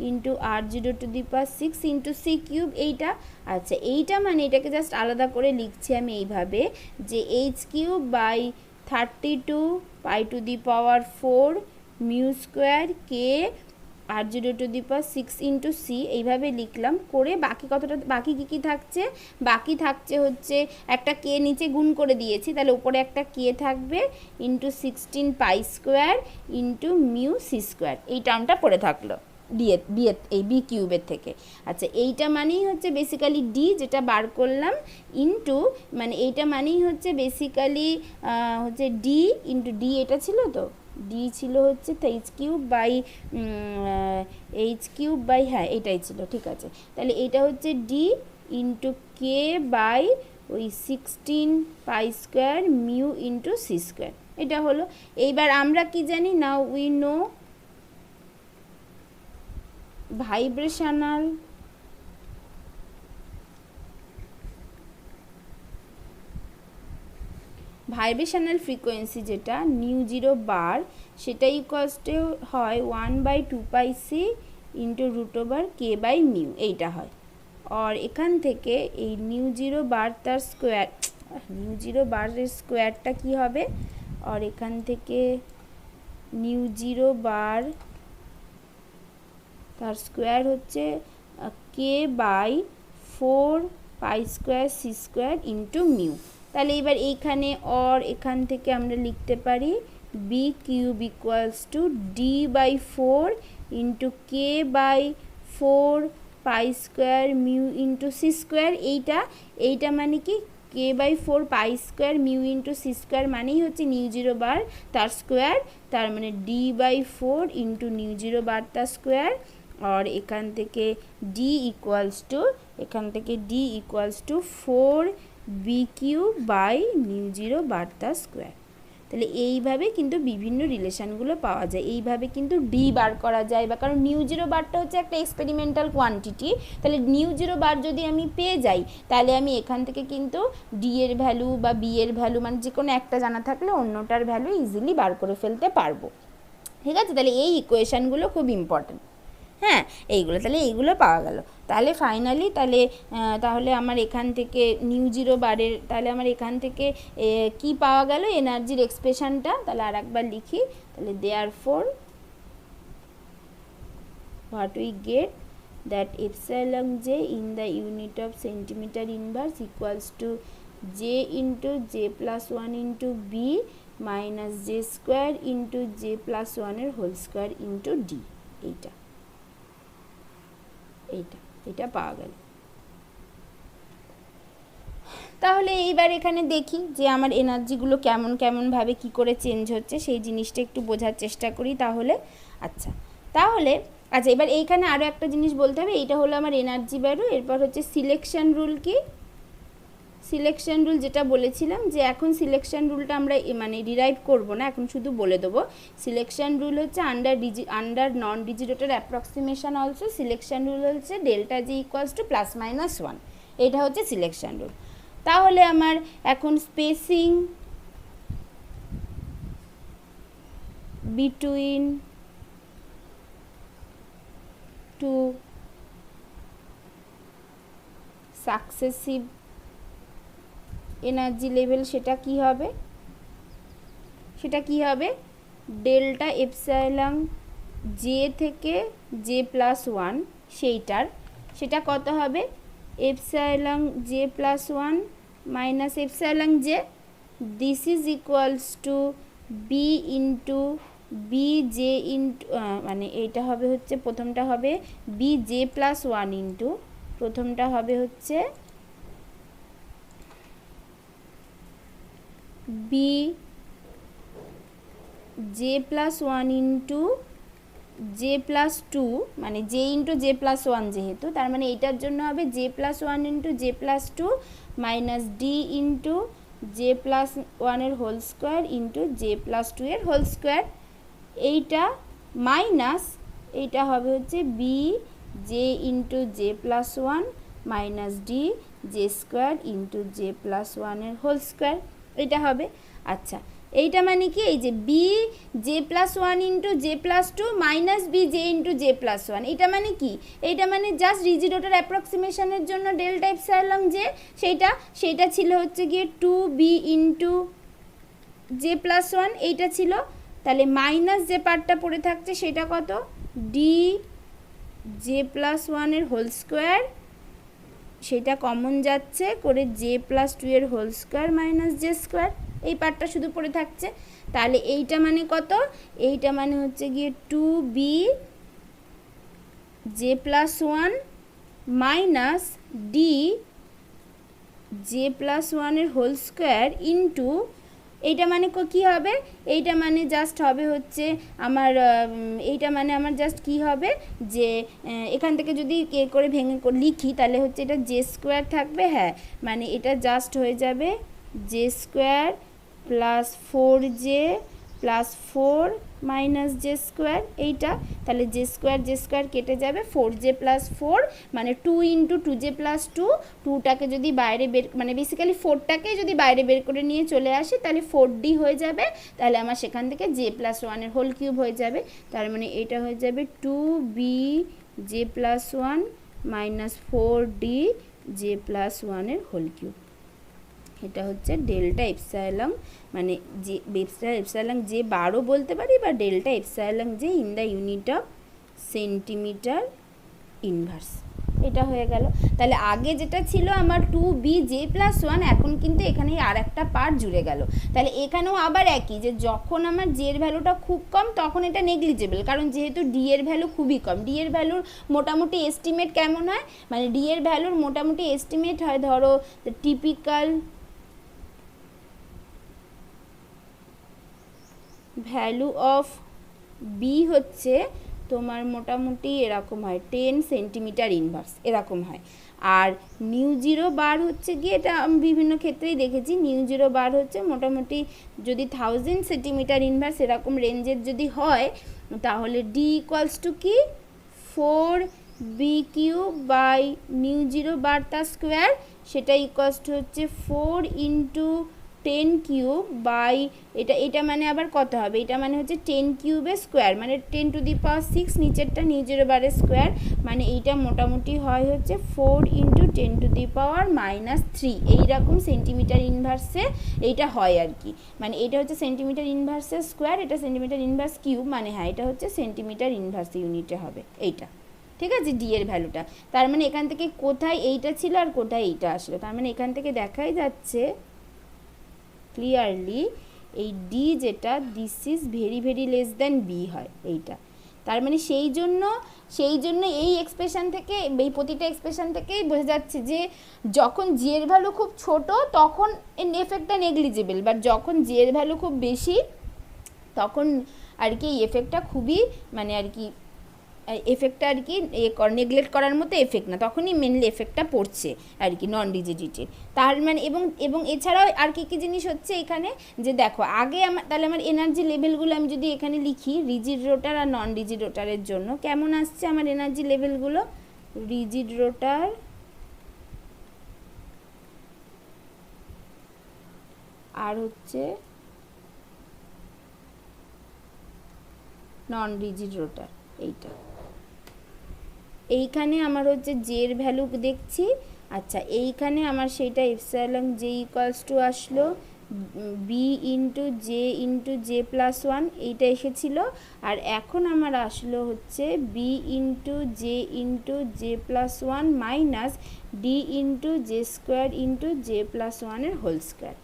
into r0 to the power 6 into c cube. এইটা আচ্ছা, এইটা মানে এটাকে জাস্ট আলাদা করে লিখছি আমি এইভাবে যে H cube by 32 pi to the power 4 mu square K r0 to the power 6 into C, এইভাবে লিখলাম। করে বাকি কী থাকছে, বাকি থাকছে হচ্ছে একটা কে নিচে গুণ করে দিয়েছি, তাহলে উপরে একটা কে থাকবে into 16 pi square into mu C square, এই টার্মটা পড়ে থাকলো এই বি কিউবের থেকে। আচ্ছা, এইটা মানেই হচ্ছে বেসিক্যালি ডি যেটা বার করলাম ইন্টু মানে এইটা মানেই হচ্ছে বেসিক্যালি হচ্ছে ডি ইন্টু ডি, এটা ছিল তো ডি ছিল হচ্ছে এইচ কিউব বাই হ্যাঁ এটাই ছিল, ঠিক আছে। তাহলে এইটা হচ্ছে ডি ইন্টু কে বাই ওই 16 pi square mu into c square, এটা হলো। এইবার আমরা কি জানি, now we know vibrational frequency যেটা নিউ জিরো বার, সেটা ইকুয়ালসে হয় 1/2 pi c into root over k by mu, এইটা হয়। আর এখান থেকে এই নিউ জিরো বার তার স্কোয়ার, নিউ জিরো বারের স্কোয়ারটা কী হবে, আর এখান থেকে নিউ জিরো বার তার স্কোয়ার হচ্ছে k by 4 pi square c square into mu. তাহলে এবার এইখানে আর এখান থেকে আমরা লিখতে পারি b cube equals to d by 4 into k by 4 pi square mu into c square. এইটা মানে কি k/4 pi square mu into c square মানেই হচ্ছে নিউ জিরো বার তার স্কোয়ার, তার মানে d/4 into new zero bar তার square, আর এখান থেকে d equals to 4b³ by nu zero bar তার স্কোয়ার। তাহলে এইভাবে কিন্তু বিভিন্ন রিলেশানগুলো পাওয়া যায়, এইভাবে কিন্তু ডি বার করা যায়, বা কারণ নিউ জিরো বারটা হচ্ছে একটা এক্সপেরিমেন্টাল কোয়ান্টিটি, তাহলে নিউ জিরো বার যদি আমি পেয়ে যাই তাহলে আমি এখান থেকে কিন্তু ডি এর ভ্যালু বা বি এর ভ্যালু মানে যে কোনো একটা জানা থাকলে অন্যটার ভ্যালু ইজিলি বার করে ফেলতে পারবো। ঠিক আছে, তাহলে এই ইকুয়েশানগুলো খুব ইম্পর্টেন্ট। হ্যাঁ, এইগুলো তাহলে এইগুলো পাওয়া গেল। তাহলে ফাইনালি তাহলে আমার এখান থেকে নিউ জিরো বারের তাহলে আমার এখান থেকে কি পাওয়া গেল এনার্জির এক্সপ্রেশনটা, তাহলে আর একবার লিখি। তাহলে therefore what we get that epsilon j in the unit of centimeter inverse equals to j into j plus 1 into b minus j square into j plus 1 এর হোল স্কোয়ার into d। এইটা পাওয়া গেল। তাহলে এইবার এখানে দেখি যে আমার এনার্জিগুলো কেমনভাবে কি করে চেঞ্জ হচ্ছে, সেই জিনিসটা একটু বোঝার চেষ্টা করি তাহলে। আচ্ছা এবার এইখানে আরও একটা জিনিস বলতে হবে, এইটা হলো আমার এনার্জি ভ্যালু। এরপর হচ্ছে সিলেকশন রুল। কি সিলেকশন রুল যেটা বলেছিলাম যে এখন সিলেকশন রুলটা আমরা মানে ডিরাইভ করব না, এখন শুধু বলে দেবো। সিলেকশন রুল হচ্ছে আন্ডার নন ডিজিটের অ্যাপ্রক্সিমেশন অলসো সিলেকশন রুল হচ্ছে ডেল্টা জি ইকুয়ালস টু +-1। এটা হচ্ছে সিলেকশন রুল। তাহলে আমার এখন spacing between two successive energy level সেটা কি হবে ডেল্টা এপসাইলন জে থেকে j+1 সেটা কত হবে epsilon j+1 minus epsilon J, this is equals to B into B J into মানে এইটা হবে হচ্ছে প্রথমটা হবে bj+1 ইন্টু প্রথমটা হবে হচ্ছে bj+1 ইন্টু j+2 মানে j ইন্টু j+1 যেহেতু, তার মানে এইটার জন্য হবে j+1 into j+2 minus d into j+1 এর হোল স্কোয়ার ইন্টু j+2 এর হোল স্কোয়ার। এইটা মাইনাস এইটা হবে হচ্ছে B J into j+1 minus D J square into j+1 এর হোল স্কোয়ার এটা হবে। আচ্ছা এইটা মানে কি এই যে B j+1 into j+2 minus B J into j+1 এটা মানে কি, এইটা মানে জাস্ট রিজিডোটার অ্যাপ্রক্সিমেশনের জন্য ডেল্টা এপসাইলন জে সেইটা ছিল হচ্ছে গিয়ে 2b ইন্টু j+1 এইটা ছিল। তাহলে মাইনাস যে পার্টটা পড়ে থাকছে সেটা কত ডি j+1 এর হোল স্কোয়ার, সেটা কমন যাচ্ছে করে j+2 এর whole square minus J square, এই পার্টটা শুধু পড়ে থাকছে। তাহলে এইটা মানে কত, এইটা মানে হচ্ছে গিয়ে 2b j+1 minus D j+1 এর হোল স্কোয়ার ইন্টু এইটা মানে কি হবে, এইটা মানে জাস্ট হবে হচ্ছে আমার এইটা মানে আমার জাস্ট কি হবে যে এখান থেকে যদি কে করে ভেঙে লিখি তাহলে হচ্ছে এটা জে স্কোয়ার থাকবে। হ্যাঁ মানে এটা জাস্ট হয়ে যাবে J square plus 4j plus 4 minus J square এইটা, তাহলে জে স্কোয়ার কেটে যাবে 4j প্লাস 4 মানে 2 ইন্টু 2j প্লাস 2টাকে যদি বাইরে বের মানে বেসিক্যালি 4টাকে যদি বাইরে বের করে নিয়ে চলে আসি তাহলে 4d হয়ে যাবে, তাহলে আমার সেখান থেকে j+1 এর হোল কিউব হয়ে যাবে। তার মানে এটা হয়ে যাবে 2b j+1 minus 4d j+1 এর হোল কিউব। এটা হচ্ছে ডেল্টা এপসাইলন মানে যে এপসাইলন যে বারও বলতে পারি বা ডেল্টা এপসাইলন যে in the unit of centimetre inverse, এটা হয়ে গেল। তাহলে আগে যেটা ছিল আমার 2bj+1 এখন কিন্তু এখানে আর একটা পার্ট জুড়ে গেল। তাহলে এখানেও আবার একই যে যখন আমার জে এর ভ্যালুটা খুব কম তখন এটা নেগলিজেবল, কারণ যেহেতু ডি এর ভ্যালু খুবই কম। ডি এর ভ্যালুর মোটামুটি এস্টিমেট কেমন হয়, মানে ডি এর ভ্যালুর মোটামুটি এস্টিমেট হয় ধরো টিপিক্যাল ভ্যালু অফ বি হচ্ছে তোমার মোটামুটি এরকম হয় 10 সেন্টিমিটার ইনভার্স এরকম হয়। আর নিউ জিরো বার হচ্ছে গিয়ে, এটা আমি বিভিন্ন ক্ষেত্রেই দেখেছি, নিউ জিরো বার হচ্ছে মোটামুটি যদি 1000 সেন্টিমিটার ইনভার্স এরকম রেঞ্জের যদি হয়, তাহলে ডি ইকুয়ালস টু কি 4 b cube by nu zero bar তার স্কোয়ার, সেটা ইকুয়ালস টু হচ্ছে 4 ইন্টু 10 কিউব বাই এটা মানে আবার কত হবে, এটা মানে হচ্ছে 10 কিউবের স্কোয়ার, মানে 10 টু দি পাওয়ার 6 নিচেরটা নিউ জিরো বারের স্কোয়ার, মানে এইটা মোটামুটি হয় হচ্ছে 4 ইন্টু 10 টু দি পাওয়ার -3 এইরকম সেন্টিমিটার ইনভার্সে এইটা হয় আর কি। মানে এটা হচ্ছে সেন্টিমিটার ইনভার্সের স্কোয়ার, এটা সেন্টিমিটার ইনভার্স কিউব, মানে হ্যাঁ এটা হচ্ছে সেন্টিমিটার ইনভার্স ইউনিটে হবে এইটা। ঠিক আছে, ডি এর ভ্যালুটা। তার মানে এখান থেকে কোথায় এইটা ছিল আর কোথায় এইটা আসলো, তার মানে এখান থেকে দেখাই যাচ্ছে ক্লিয়ারলি এই ডি যেটা, this is very very less than B হয় এইটা। তার মানে সেই জন্য এই এক্সপ্রেশন থেকে, এই প্রতিটা এক্সপ্রেশন থেকেই বোঝা যাচ্ছে যে যখন জি এর ভ্যালু খুব ছোট তখন এর এফেক্টটা নেগলিজেবল, বাট যখন জি এর ভ্যালু খুব বেশি তখন আর কি এই এফেক্টটা খুবই মানে আর কি এফেক্টটা আর কি নেগলেক্ট করার মতো এফেক্ট না, তখনই মেনলি এফেক্টটা পড়ছে আর কি নন রিজিডিটি। তার মানে এবং এছাড়াও আর কি জিনিস হচ্ছে এখানে, যে দেখো আগে তাহলে আমার এনার্জি লেভেলগুলো আমি যদি এখানে লিখি রিজিড রোটার আর নন রিজিড রোটারের জন্য কেমন আসছে আমার এনার্জি লেভেলগুলো, রিজিড রোটার আর হচ্ছে নন রিজিড রোটার, এইখানে আমার হচ্ছে জের ভ্যালু দেখছি। আচ্ছা, এইখানে আমার সেইটা এপসাইলন জে ইকুয়ালস টু আসলো বি ইন্টু জে প্লাস 1 এইটা এসেছিলো। আর এখন আমার আসলো হচ্ছে b into J plus 1 minus d into j square into J plus 1-এর হোল স্কোয়ার।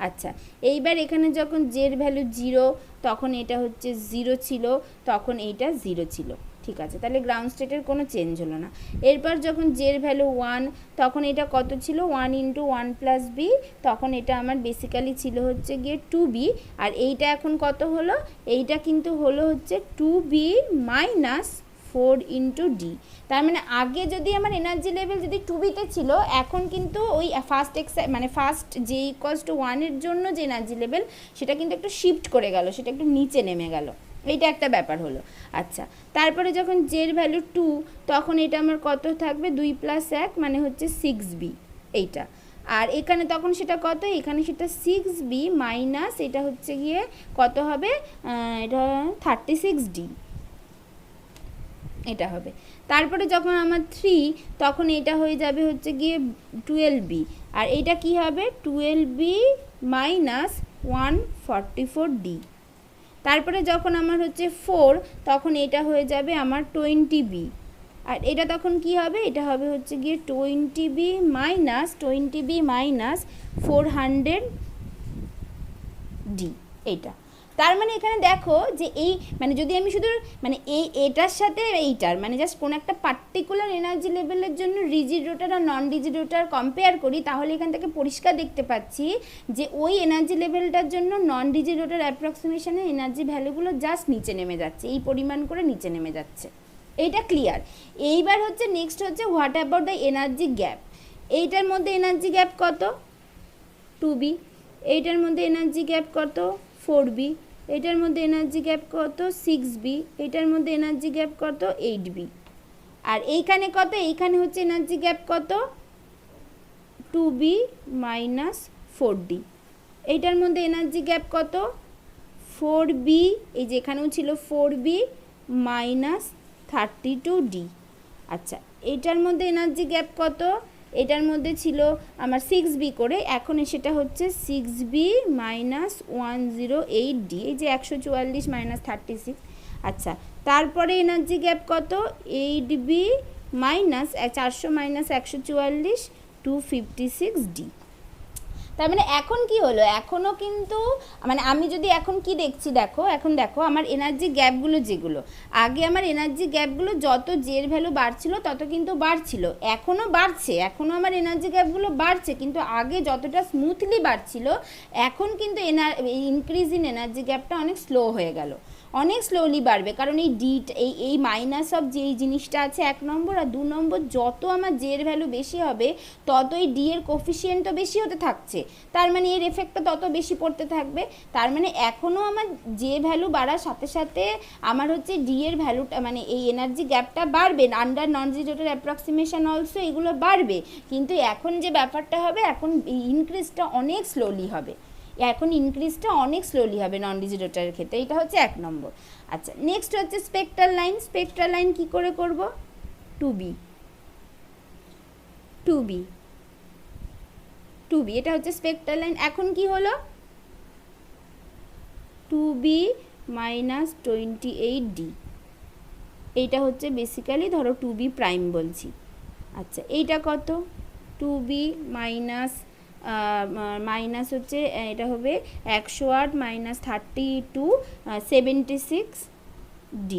আচ্ছা, এইবার এখানে যখন জের ভ্যালু 0 তখন এটা হচ্ছে 0 ছিল, তখন এইটা 0 ছিল। ঠিক আছে, তাহলে গ্রাউন্ড স্টেটের কোনো চেঞ্জ হলো না। এরপর যখন জের ভ্যালু 1 তখন এটা কত ছিল 1 ইন্টু 1 প্লাস বি, তখন এটা আমার বেসিক্যালি ছিল হচ্ছে গিয়ে 2b। আর এইটা এখন কত হলো, এইটা কিন্তু হলো হচ্ছে 2b মাইনাস 4 ইন্টু ডি। তার মানে আগে যদি আমার এনার্জি লেভেল যদি 2bতে ছিল, এখন কিন্তু ওই ফার্স্ট জে ইকুয়ালস টু 1-এর জন্য যে এনার্জি লেভেল সেটা কিন্তু একটু শিফট করে গেল, সেটা একটু নিচে নেমে গেল, এইটা একটা ব্যাপার হলো। আচ্ছা, তারপরে যখন জের ভ্যালু 2 তখন এটা আমার কত থাকবে 2 + 1 মানে হচ্ছে 6b এইটা। আর এখানে তখন সেটা কত, এখানে সেটা 6b মাইনাস এটা হচ্ছে গিয়ে কত হবে, এটা 36d এটা হবে। তারপরে যখন আমার 3 তখন এটা হয়ে যাবে হচ্ছে গিয়ে 12b, আর এটা কি হবে 12b মাইনাস 144d। তারপরে যখন আমার হচ্ছে 4 তখন এটা হয়ে যাবে আমার 20b, আর এটা তখন কি হবে, এটা হবে হচ্ছে গিয়ে 20b মাইনাস 400d এইটা। তার মানে এখানে দেখো যে এই মানে যদি আমি শুধু মানে এটার সাথে এইটার মানে জাস্ট কোনো একটা পার্টিকুলার এনার্জি লেভেলের জন্য রিজিড রোটার আর নন রিজিড রোটার কম্পেয়ার করি, তাহলে এখান থেকে পরিষ্কার দেখতে পাচ্ছি যে ওই এনার্জি লেভেলটার জন্য নন রিজিড রোটার অ্যাপ্রক্সিমেশনে এনার্জি ভ্যালুগুলো জাস্ট নিচে নেমে যাচ্ছে, এই পরিমাণ করে নিচে নেমে যাচ্ছে, এইটা ক্লিয়ার। এইবার হচ্ছে নেক্সট হচ্ছে what about the energy gap. এইটার মধ্যে এনার্জি গ্যাপ কত 2b, এইটার মধ্যে এনার্জি গ্যাপ কত 4b, এটার মধ্যে এনার্জি গ্যাপ কত 6b, এটার মধ্যে এনার্জি গ্যাপ কত 8b। আর এইখানে কত, এইখানে হচ্ছে এনার্জি গ্যাপ কত 2b মাইনাস 4d, এইটার মধ্যে এনার্জি গ্যাপ কত 4b, এই যে এখানেও ছিল 4b মাইনাস 32d। আচ্ছা, এইটার মধ্যে এনার্জি গ্যাপ কত, এটার মধ্যে ছিল আমার 6b করে, এখন সেটা হচ্ছে 6b মাইনাস 108d, এই যে 144 মাইনাস 36। আচ্ছা, তারপরে এনার্জি গ্যাপ কত 8b মাইনাস 400 মাইনাস 144 256d। তার মানে এখন কি হলো, এখনও কিন্তু মানে আমি যদি এখন কি দেখছি দেখো, এখন দেখো আমার এনার্জি গ্যাপগুলো যেগুলো আগে আমার এনার্জি গ্যাপগুলো যত জের ভ্যালু বাড়ছিল তত কিন্তু বাড়ছিল, এখনও বাড়ছে, এখনও আমার এনার্জি গ্যাপগুলো বাড়ছে, কিন্তু আগে যতটা স্মুথলি বাড়ছিল এখন কিন্তু ইনক্রিজ ইন এনার্জি গ্যাপটা অনেক স্লো হয়ে গেল, অনেক স্লোলি বাড়বে, কারণ এই এই মাইনাস অফ যে এই জিনিসটা আছে 1 নম্বর আর 2 নম্বর, যত আমার জের ভ্যালু বেশি হবে ততই ডি এর কোফিসিয়েন্টও বেশি হতে থাকছে, তার মানে এর এফেক্টটা তত বেশি পড়তে থাকবে। তার মানে এখনও আমার জে ভ্যালু বাড়ার সাথে সাথে আমার হচ্ছে ডি এর ভ্যালুটা মানে এই এনার্জি গ্যাপটা বাড়বে, আন্ডার নন জিরোটার অ্যাপ্রক্সিমেশন অলসো এগুলো বাড়বে, কিন্তু এখন যে ব্যাপারটা হবে এখন ইনক্রিজটা অনেক স্লোলি হবে, এখন ইনক্রিজটা অনেক স্লোলি হবে নন ডিজিটেটারের ক্ষেত্রে, এটা হচ্ছে 1 নম্বর। আচ্ছা নেক্সট হচ্ছে স্পেকট্রাল লাইন, স্পেকট্রাল লাইন কী করে করব, 2b এটা হচ্ছে স্পেকট্রাল লাইন। এখন কি হলো 2b মাইনাস 28d, এইটা হচ্ছে বেসিক্যালি ধরো 2b প্রাইম বলছি। আচ্ছা এইটা কত, 2b মাইনাস হচ্ছে এটা হবে 108 মাইনাস 32 76d,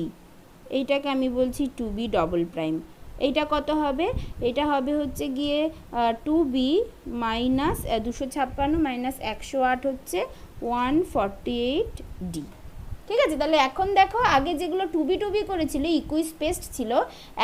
এইটাকে আমি বলছি 2b ডবল প্রাইম। এইটা কত হবে, এটা হবে হচ্ছে গিয়ে 2b মাইনাস 256 মাইনাস 108 হচ্ছে 148d। ঠিক আছে, তাহলে এখন দেখো আগে যেগুলো টুবি করেছিল ইকুই স্পেসড ছিল,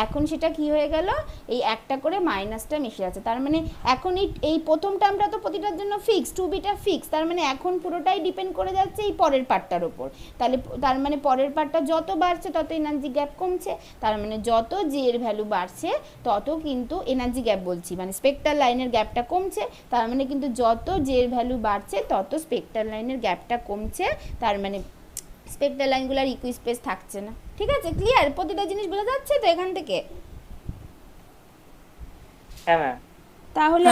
এখন সেটা কি হয়ে গেল এই একটা করে মাইনাসটা মিশে যাচ্ছে, তার মানে এখন এই প্রথম টার্মটা তো প্রতিটার জন্য ফিক্স, টুবিটা ফিক্স, তার মানে এখন পুরোটাই ডিপেন্ড করে যাচ্ছে এই পরের পার্টটার ওপর, তাহলে তার মানে পরের পার্টটা যত বাড়ছে তত এনার্জি গ্যাপ কমছে, তার মানে যত জে এর ভ্যালু বাড়ছে তত কিন্তু এনার্জি গ্যাপ বলছি মানে স্পেকট্রাল লাইনের গ্যাপটা কমছে, তার মানে কিন্তু যত জে এর ভ্যালু বাড়ছে তত স্পেকট্রাল লাইনের গ্যাপটা কমছে, তার মানে স্পেকট্রাল লাইনগুলোর ইকুই স্পেস থাকছে না। ঠিক আছে, ক্লিয়ার, প্রতিটা জিনিস বোঝা যাচ্ছে তো এখান থেকে? হ্যাঁ তাহলে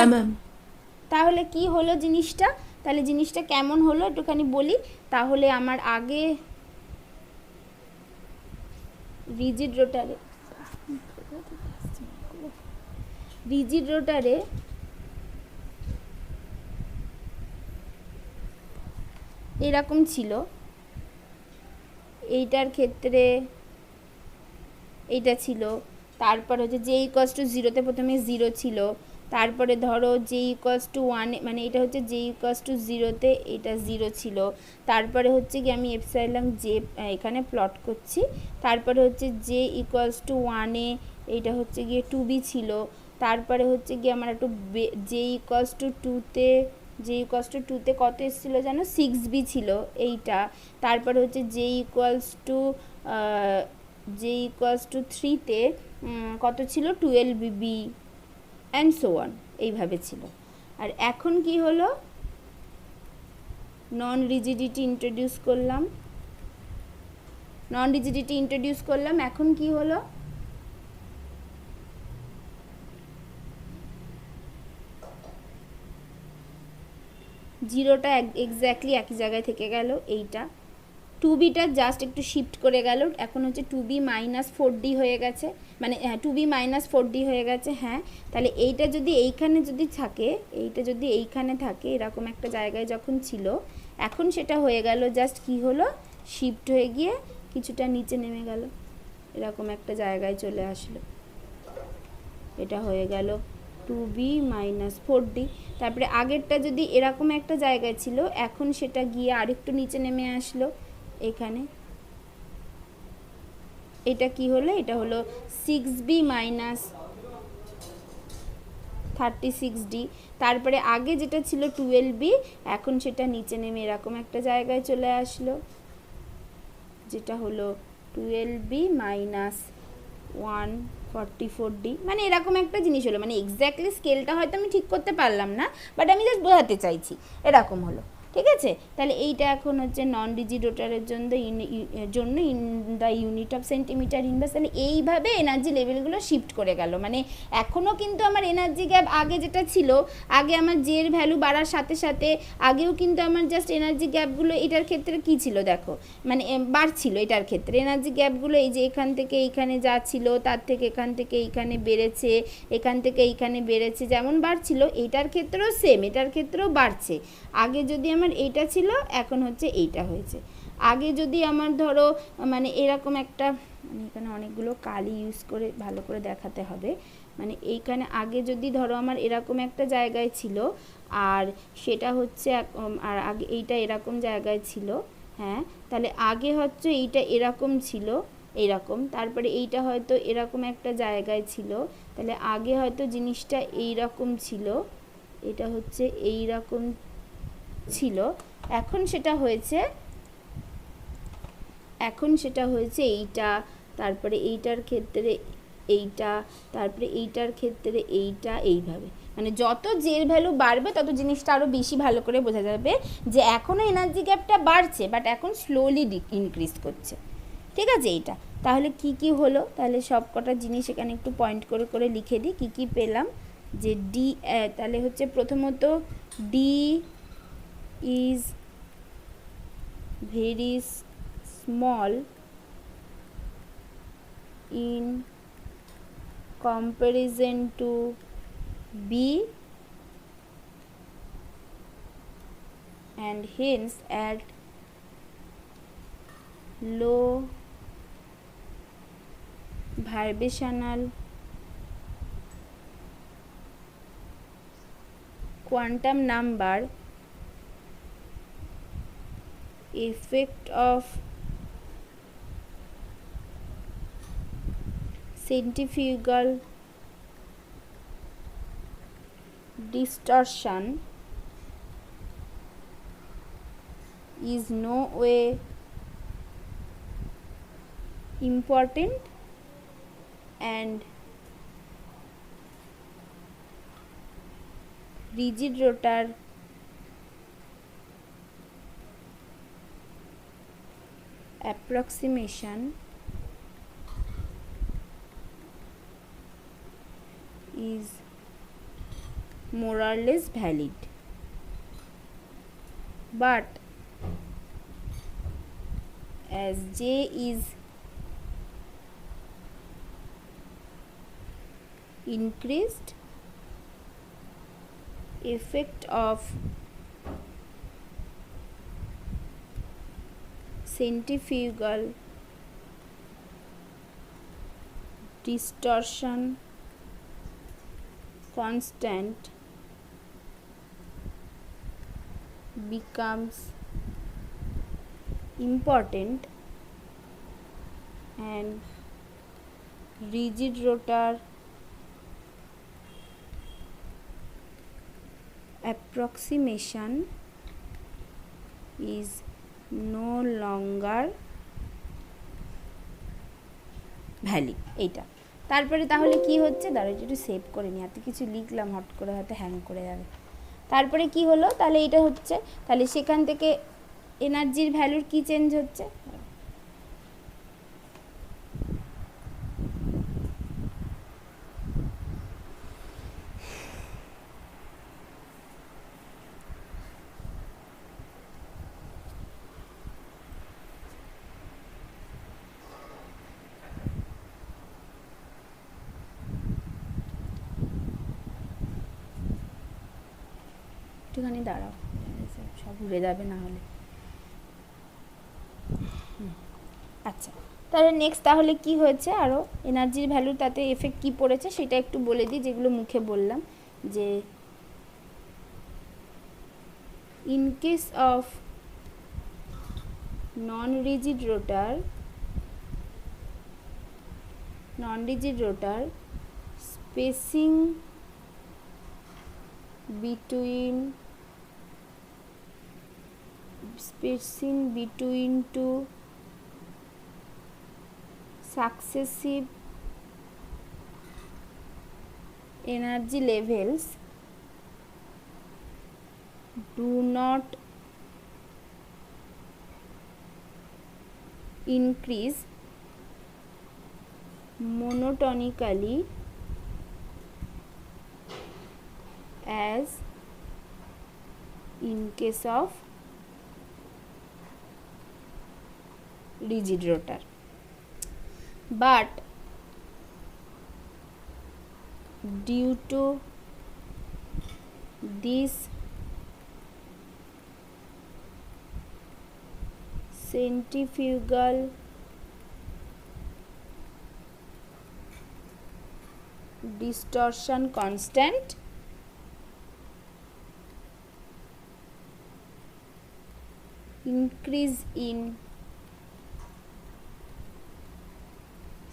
তাহলে কি হলো জিনিসটা, তাহলে জিনিসটা কেমন হলো একটুখানি বলি। তাহলে আমার আগে রিজিড রোটারে এরকম ছিল, এইটার ক্ষেত্রে এইটা ছিল, তারপর হচ্ছে জে ইকুয়ালস টু 0তে প্রথমে 0 ছিল, তারপরে ধরো জে ইকুয়ালস টু 1 মানে এটা হচ্ছে জে ইকুয়ালস টু 0তে এটা 0 ছিল, তারপরে হচ্ছে কি আমি এপসাইলন জে এখানে প্লট করছি, তারপরে হচ্ছে জে ইকুয়ালস টু 1-এ এইটা হচ্ছে গিয়ে 2b ছিল, তারপরে হচ্ছে গিয়ে আমার একটু জে ইকুয়ালস টু 2তে কত এসেছিলো জানো 6b ছিল এইটা, তারপরে হচ্ছে জে ইকুয়ালস টু 3তে কত ছিল 12b অ্যান্ড সো অন, এইভাবে ছিল। আর এখন কি হলো নন রিজিডিটি ইন্ট্রোডিউস করলাম, এখন কি হলো জিরোটা এক্স্যাক্টলি একই জায়গায় থেকে গেল, এইটা 2bটা জাস্ট একটু শিফট করে গেল, এখন হচ্ছে 2b মাইনাস 4d হয়ে গেছে, মানে 2b মাইনাস 4d হয়ে গেছে। হ্যাঁ, তাহলে এইটা যদি এইখানে যদি থাকে, এইটা যদি এইখানে থাকে এরকম একটা জায়গায় যখন ছিল, এখন সেটা হয়ে গেল জাস্ট কি হলো শিফট হয়ে গিয়ে কিছুটা নিচে নেমে গেল, এরকম একটা জায়গায় চলে আসলো, এটা হয়ে গেল 2b মাইনাস 4d। তারপরে আগেরটা যদি এরকম একটা জায়গায় ছিল, এখন সেটা গিয়ে আরেকটু নিচে নেমে আসলো এখানে, এটা কি হলো, এটা হলো 6b মাইনাস 36d। তারপরে আগে যেটা ছিল 12b, এখন সেটা নিচে নেমে এরকম একটা জায়গায় চলে আসলো, যেটা হলো 12b মাইনাস 144d, মানে এরকম একটা জিনিস হলো, মানে এক্স্যাক্টলি স্কেলটা হয়তো আমি ঠিক করতে পারলাম না, বাট আমি জাস্ট বোঝাতে চাইছি এরকম হলো। ঠিক আছে, তাহলে এইটা এখন হচ্ছে নন রিজিড রোটারের জন্য in the unit of centimetre inverse. তাহলে এইভাবে এনার্জি লেভেলগুলো শিফট করে গেল। মানে এখনও কিন্তু আমার এনার্জি গ্যাপ আগে যেটা ছিল, আগে আমার জের ভ্যালু বাড়ার সাথে সাথে আগেও কিন্তু আমার জাস্ট এনার্জি গ্যাপগুলো এটার ক্ষেত্রে কী ছিল দেখো, মানে বাড়ছিল এটার ক্ষেত্রে এনার্জি গ্যাপগুলো, এই যে এখান থেকে এইখানে যা ছিল তার থেকে এখান থেকে এইখানে বেড়েছে, এখান থেকে এইখানে বেড়েছে, যেমন বাড়ছিল এইটার ক্ষেত্রেও সেম, এটার ক্ষেত্রেও বাড়ছে। আগে যদি আমার এইটা ছিল, এখন হচ্ছে এইটা হয়েছে। আগে যদি আমার ধরো মানে এরকম একটা, মানে এখানে অনেকগুলো কালি ইউজ করে ভালো করে দেখাতে হবে, মানে এইখানে আগে যদি ধরো আমার এরকম একটা জায়গায় ছিল, আর সেটা হচ্ছে আর আগে এইটা এরকম জায়গায় ছিল, হ্যাঁ, তাহলে আগে হচ্ছে এইটা এরকম ছিল এইরকম, তারপরে এইটা হয়তো এরকম একটা জায়গায় ছিল, তাহলে আগে হয়তো জিনিসটা এইরকম ছিল, এটা হচ্ছে এইরকম ছিল, এখন সেটা হয়েছে এইটা, তারপরে এইটার ক্ষেত্রে এইটা, তারপরে এইটার ক্ষেত্রে এইটা, এইভাবে। মানে যত জের ভ্যালু বাড়বে তত জিনিসটা আরও বেশি ভালো করে বোঝা যাবে যে এখনও এনার্জি গ্যাপটা বাড়ছে, বাট এখন স্লোলি ইনক্রিজ করছে। ঠিক আছে, এইটা তাহলে কি কি হলো, তাহলে সব কটা জিনিস এখানে একটু পয়েন্ট করে করে লিখে দিই কী কী পেলাম। যে ডি, তাহলে হচ্ছে প্রথমত D is very small in comparison to B, and hence at low vibrational quantum number, effect of centrifugal distortion is no way important, and rigid rotor approximation is more or less valid, but as J is increased, effect of centrifugal distortion constant becomes important, and rigid rotor approximation is no longer valid। এইটা তারপরে তাহলে কি হচ্ছে, দাঁড়া একটু save করে নিই, এত কিছু লিখলাম হট করে হয়তো হ্যাং করে যাবে। তারপরে কি হলো, তাহলে এটা হচ্ছে, তাহলে সেখান থেকে এনার্জির ভ্যালুর কি চেঞ্জ হচ্ছে, একটুখানি দাঁড়াও, সব ঘুরে যাবে না হলে। আচ্ছা, তাহলে নেক্সট তাহলে কি হয়েছে, আরও এনার্জির ভ্যালু তাতে এফেক্ট কি পড়েছে সেটা একটু বলে দিই, যেগুলো মুখে বললাম। যে in case of non rigid rotor spacing between two successive energy levels do not increase monotonically as in case of rigid rotor, but due to this centrifugal distortion constant, increase in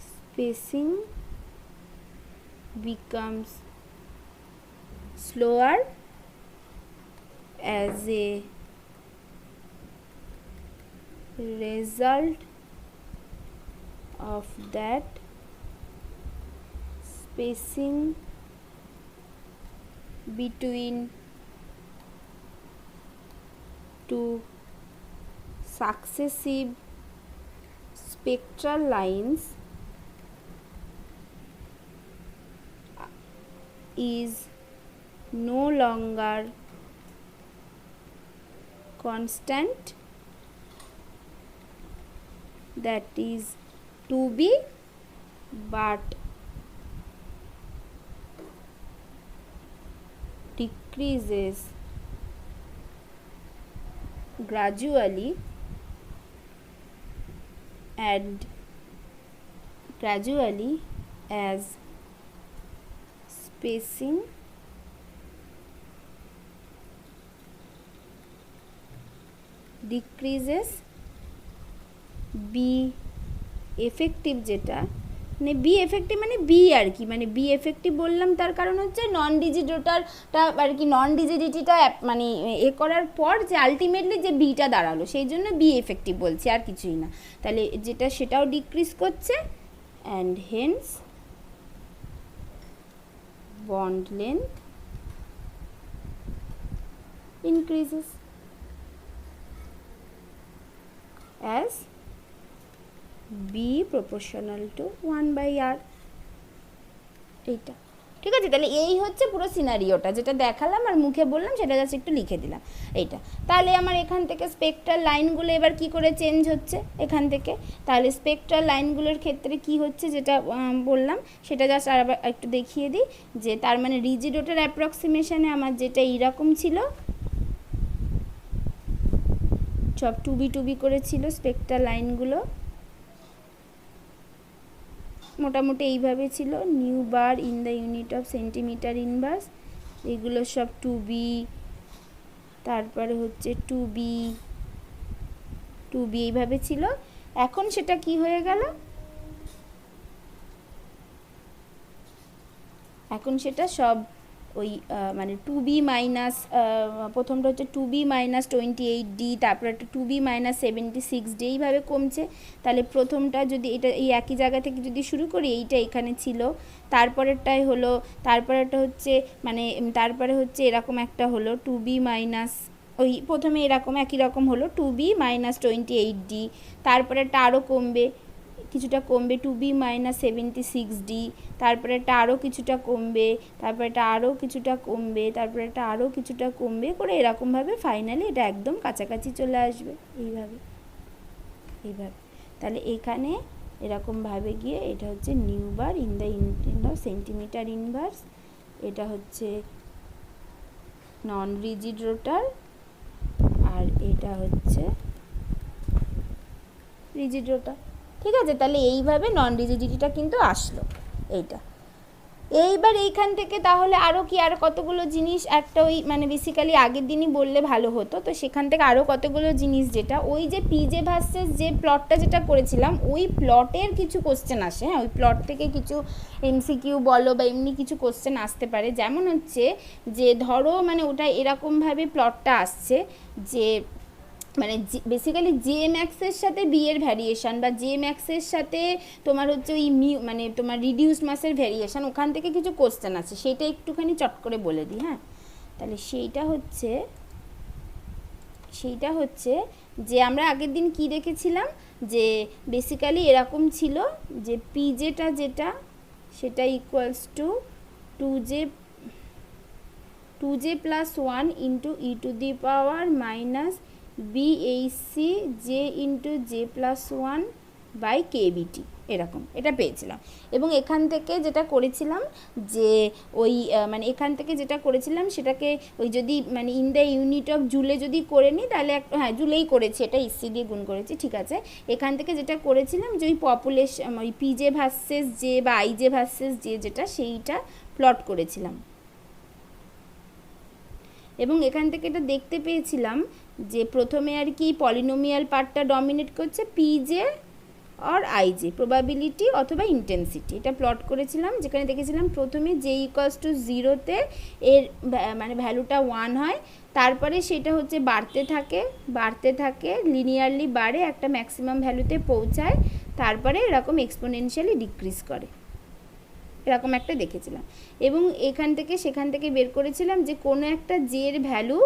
spacing becomes slower as a result of that spacing between two successive spectral lines is no longer constant, that is 2b, but decreases gradually as spacing decreases। Be effective যেটা মানে be effective মানে B আর কি, মানে be effective বললাম তার কারণ হচ্ছে non rigid রোটারটা আর কি, নন রিজিডিটিটা মানে এ করার পর যে আলটিমেটলি যে বিটা দাঁড়ালো সেই জন্য বি এফেক্টিভ বলছি, আর কিছুই না। তাহলে যেটা সেটাও ডিক্রিজ করছে and hence bond length increases as B proportional to 1/r। এইটা ঠিক আছে। তাহলে এই হচ্ছে পুরো সিনারিওটা যেটা দেখালাম আর মুখে বললাম, সেটা জাস্ট একটু লিখে দিলাম এইটা। তাহলে আমার এখান থেকে স্পেকট্রাল লাইনগুলো এবার কি করে চেঞ্জ হচ্ছে এখান থেকে, তাহলে স্পেকট্রাল লাইনগুলোর ক্ষেত্রে কি হচ্ছে যেটা বললাম সেটা জাস্ট আর একটু দেখিয়ে দিই। যে তার মানে রিজিড রোটার অ্যাপ্রক্সিমেশনে আমার যেটা এইরকম ছিল, সব টুবি করে ছিল স্পেকট্রাল লাইনগুলো, মোটামুটি এইভাবে ছিল, new bar in the unit of centimetre inverse, এগুলো সব টুবি, তারপরে হচ্ছে টুবি এইভাবে ছিল। এখন সেটা কি হয়ে গেল, এখন সেটা সব ওই মানে 2b মাইনাস, প্রথমটা হচ্ছে 2b মাইনাস 28d, তারপর একটা 2b মাইনাস 76d এইভাবে কমছে। তাহলে প্রথমটা যদি এটা এই একই জায়গা থেকে যদি শুরু করি, এইটা এখানে ছিল, তারপরেরটাই হলো, তারপরেরটা হচ্ছে মানে তারপরে হচ্ছে এরকম একটা হলো 2b মাইনাস, ওই প্রথমে এরকম একই রকম হলো 2b মাইনাস 28d, তারপরেরটা আরও কমবে, কিছুটা কমবে 2b মাইনাস 76d, তারপরে এটা আরও কিছুটা কমবে, তারপরে এটা আরও কিছুটা কমবে, তারপরে এটা আরও কিছুটা কমবে করে এরকমভাবে ফাইনালি এটা একদম কাছাকাছি চলে আসবে এইভাবে। তাহলে এখানে এরকমভাবে গিয়ে এটা হচ্ছে nu bar in the unit of centimetre inverse, এটা হচ্ছে নন রিজিড রোটার, আর এটা হচ্ছে রিজিড রোটার। ঠিক আছে, তাহলে এইভাবে নন রিজিডিটিটা কিন্তু আসলো এইটা। এইবার এইখান থেকে তাহলে আরও কি আর কতগুলো জিনিস, একটা ওই মানে বেসিক্যালি আগের দিনই বললে ভালো হতো, তো সেখান থেকে আরও কতগুলো জিনিস, যেটা ওই যে পিজে ভার্সেস যে প্লটটা যেটা করেছিলাম ওই প্লটের কিছু কোশ্চেন আসে, হ্যাঁ ওই প্লট থেকে কিছু এমসিকিউ বলো বা এমনি কিছু কোশ্চেন আসতে পারে। যেমন হচ্ছে যে ধরো মানে ওটা এরকমভাবে প্লটটা আসছে যে মানে বেসিক্যালি জে ম্যাক্সের সাথে বি এর ভ্যারিয়েশান, বা জে ম্যাক্সের সাথে তোমার হচ্ছে ওই মানে তোমার রিডিউসড মাসের ভ্যারিয়েশান, ওখান থেকে কিছু কোশ্চেন আছে, সেইটা একটুখানি চট করে বলে দিই। হ্যাঁ, তাহলে সেইটা হচ্ছে সেইটা হচ্ছে যে আমরা আগের দিন কি দেখেছিলাম, যে বেসিক্যালি এরকম ছিল যে পিজেটা যেটা সেটা equals to 2j plus 1 into E to the power minus BHC J into J plus 1 by KBT, এরকম এটা পেয়েছিলাম। এবং এখান থেকে যেটা করেছিলাম যে ওই মানে এখান থেকে যেটা করেছিলাম সেটাকে ওই যদি মানে ইন দ্য ইউনিট অফ জুলে যদি করে নিই তাহলে হ্যাঁ জুলেই করেছি, এটা ইসি দিয়ে গুণ করেছি, ঠিক আছে। এখান থেকে যেটা করেছিলাম যে ওই পপুলেশন ওই পিজে ভার্সেস জে বা আইজে ভার্সেস জে যেটা সেইটা প্লট করেছিলাম। এবং এখান থেকে এটা দেখতে পেয়েছিলাম যে প্রথমে আর কি পলিনোমিয়াল পার্টটা ডমিনেট করছে পিজে আর আইজে, প্রবাবিলিটি অথবা ইন্টেন্সিটি, এটা প্লট করেছিলাম। যেখানে দেখেছিলাম প্রথমে জে ইকুয়ালস টু 0-তে এর মানে ভ্যালুটা 1 হয়, তারপরে সেটা হচ্ছে বাড়তে থাকে লিনিয়ারলি বাড়ে একটা ম্যাক্সিমাম ভ্যালুতে পৌঁছায়, তারপরে এরকম এক্সপোনেনশিয়ালি ডিক্রিজ করে, এরকম একটা দেখেছিলাম। এবং এখান থেকে সেখান থেকে বের করেছিলাম যে কোনো একটা জের ভ্যালু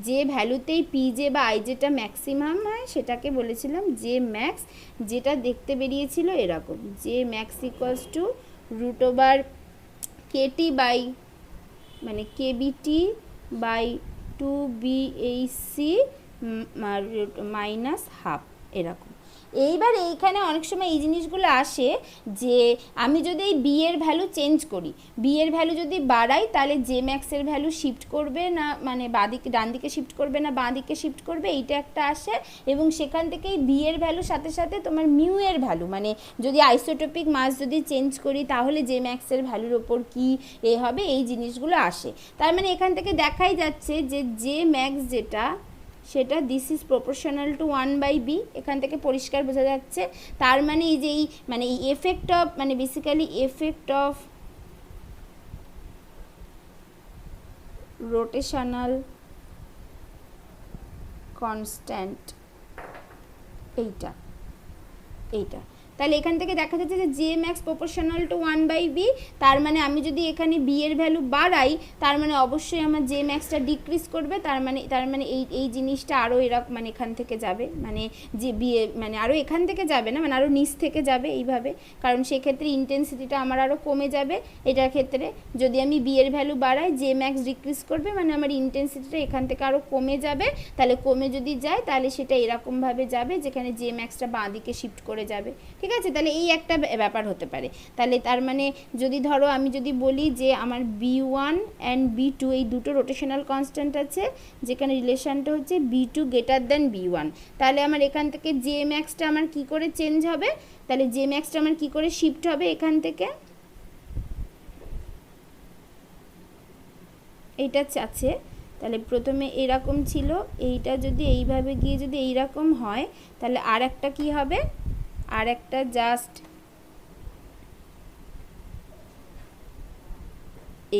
যে ভ্যালুতেই পিজে বা আইজেটা ম্যাক্সিমাম হয় সেটাকে বলেছিলাম জে ম্যাক্স, যেটা দেখতে বেরিয়েছিল এরকম j max equals to root over k T by মানে k b t by 2BHC minus half, এরকম। এইবার এইখানে অনেক সময় এই জিনিসগুলো আসে যে আমি যদি এই বি এর ভ্যালু চেঞ্জ করি, বি এর ভ্যালু যদি বাড়াই তাহলে জে ম্যাক্সের ভ্যালু শিফট করবে না, মানে বাঁদিকে ডান দিকে শিফট করবে না বাঁ দিকে শিফট করবে, এইটা একটা আসে। এবং সেখান থেকেই বি এর ভ্যালুর সাথে সাথে তোমার মিউ এর ভ্যালু, মানে যদি আইসোটোপিক মাস যদি চেঞ্জ করি তাহলে জে ম্যাক্সের ভ্যালুর ওপর কি এ হবে, এই জিনিসগুলো আসে। তার মানে এখান থেকে দেখাই যাচ্ছে যে জে ম্যাক্স যেটা সেটা this is proportional to 1/b, এখান থেকে পরিষ্কার বোঝা যাচ্ছে। তার মানে এই যে এই মানে এই এফেক্ট অফ মানে basically effect of rotational constant এইটা তাহলে এখান থেকে দেখা যাচ্ছে যে J max proportional to 1/b, তার মানে আমি যদি এখানে বি এর ভ্যালু বাড়াই তার মানে অবশ্যই আমার জে ম্যাক্সটা ডিক্রিজ করবে, তার মানে এই জিনিসটা আরও এরকম মানে এখান থেকে যাবে, মানে যে বি মানে আরও এখান থেকে যাবে না, মানে আরও নিচ থেকে যাবে এইভাবে, কারণ সেক্ষেত্রে ইন্টেন্সিটিটা আমার আরও কমে যাবে। এটার ক্ষেত্রে যদি আমি বি এর ভ্যালু বাড়াই জে ম্যাক্স ডিক্রিজ করবে, মানে আমার ইন্টেন্সিটিটা এখান থেকে আরও কমে যাবে। তাহলে কমে যদি যায় তাহলে সেটা এরকমভাবে যাবে যেখানে জে ম্যাক্সটা বাঁ দিকে শিফট করে যাবে, ঠিক আছে। তাহলে এই একটা ব্যাপার হতে পারে। তাহলে তার মানে যদি ধরো আমি যদি বলি যে আমার B1 অ্যান্ড B2 এই দুটো রোটেশনাল কনস্ট্যান্ট আছে, যেখানে রিলেশনটা হচ্ছে B2 গ্রেটার দ্যান B1, তাহলে আমার এখান থেকে জে ম্যাক্সটা আমার কী করে চেঞ্জ হবে, তাহলে জে ম্যাক্সটা আমার কী করে শিফট হবে এখান থেকে, এইটা আছে। তাহলে প্রথমে এরকম ছিল, এইটা যদি এইভাবে গিয়ে যদি এইরকম হয় তাহলে আর একটা কী হবে, আর একটা জাস্ট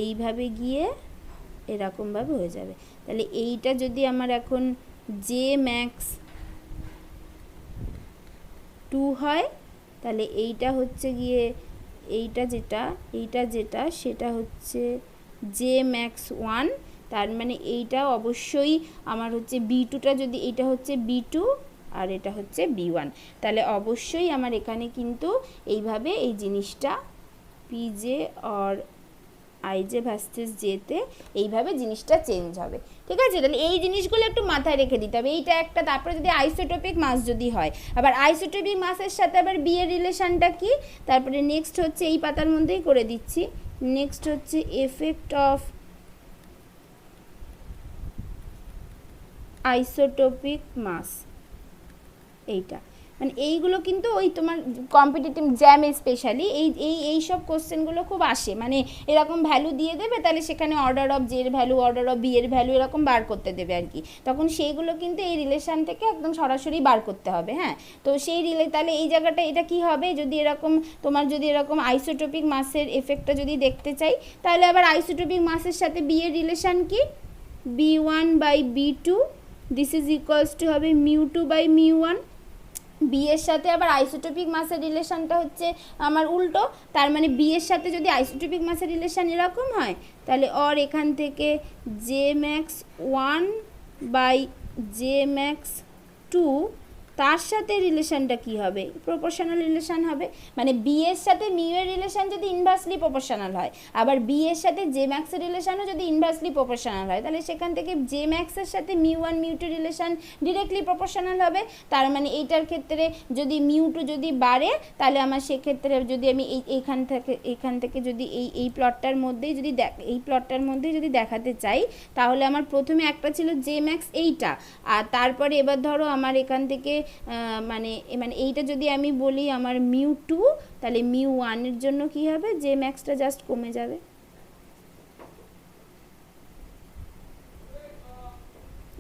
এইভাবে গিয়ে এরকমভাবে হয়ে যাবে। তাহলে এইটা যদি আমার এখন জে ম্যাক্স 2 হয় তাহলে এইটা হচ্ছে গিয়ে এইটা যেটা সেটা হচ্ছে জে ম্যাক্স 1, তার মানে এইটা অবশ্যই আমার হচ্ছে B2টা যদি এইটা হচ্ছে B2 আর এটা হচ্ছে B1, তাহলে অবশ্যই আমার এখানে কিন্তু এইভাবে এই জিনিসটা পিজে আর আইজে ভার্সেস জেতে এইভাবে জিনিসটা চেঞ্জ হবে, ঠিক আছে। তাহলে এই জিনিসগুলো একটু মাথায় রেখে দিতে হবে, এইটা একটা। তারপরে যদি আইসোটোপিক মাস যদি হয়, আবার আইসোটোপিক মাসের সাথে আবার বি এর রিলেশনটা কি, তারপরে নেক্সট হচ্ছে এই পাতার মধ্যেই করে দিচ্ছি, নেক্সট হচ্ছে এফেক্ট অফ আইসোটোপিক মাস, এইটা মানে এইগুলো কিন্তু ওই তোমার কম্পিটিটিভ জ্যামে স্পেশালি এই সব কোশ্চেনগুলো খুব আসে, মানে এরকম ভ্যালু দিয়ে দেবে তাহলে সেখানে অর্ডার অফ জে এর ভ্যালু অর্ডার অফ বি এর ভ্যালু এরকম বার করতে দেবে আর কি, তখন সেইগুলো কিন্তু এই রিলেশান থেকে একদম সরাসরি বার করতে হবে। হ্যাঁ, তো সেই তাহলে এই জায়গাটা এটা কি হবে, যদি এরকম তোমার যদি এরকম আইসোটোপিক মাসের এফেক্টটা যদি দেখতে চাই তাহলে আবার আইসোটোপিক মাসের সাথে বি এর রিলেশান কি, B1 by B2 this is equals to হবে μ2 বাই μ1। বি এর সাথে আবার আইসোটোপিক মাসের রিলেশনটা হচ্ছে আমার উল্টো, তার মানে বি এর সাথে যদি আইসোটোপিক মাসের রিলেশন এরকম হয় তাহলে এখান থেকে J max 1 by J max two তার সাথে রিলেশনটা কি হবে, প্রপোর্শনাল রিলেশন হবে। মানে বি এর সাথে মিউ এর রিলেশন যদি ইনভার্সলি প্রপোর্শনাল হয়, আবার বি এর সাথে জে ম্যাক্সের রিলেশনও যদি ইনভার্সলি প্রপোর্শনাল হয়, তাহলে সেখান থেকে জে ম্যাক্সের সাথে mu one mu two relation directly proportional হবে। তার মানে এইটার ক্ষেত্রে যদি মিউ টু যদি বাড়ে, তাহলে আমার সেক্ষেত্রে যদি আমি এইখান থেকে যদি এই প্লটটার মধ্যেই যদি এই প্লটটার মধ্যেই যদি দেখাতে চাই, তাহলে আমার প্রথমে একটা ছিল জে ম্যাক্স এইটা, আর তারপরে এবার ধরো আমার এখান থেকে মানে এইটা যদি আমি বলি আমার মিউ টু, তাহলে মিউ ওয়ানের জন্য কি হবে, জে ম্যাক্সটা জাস্ট কমে যাবে,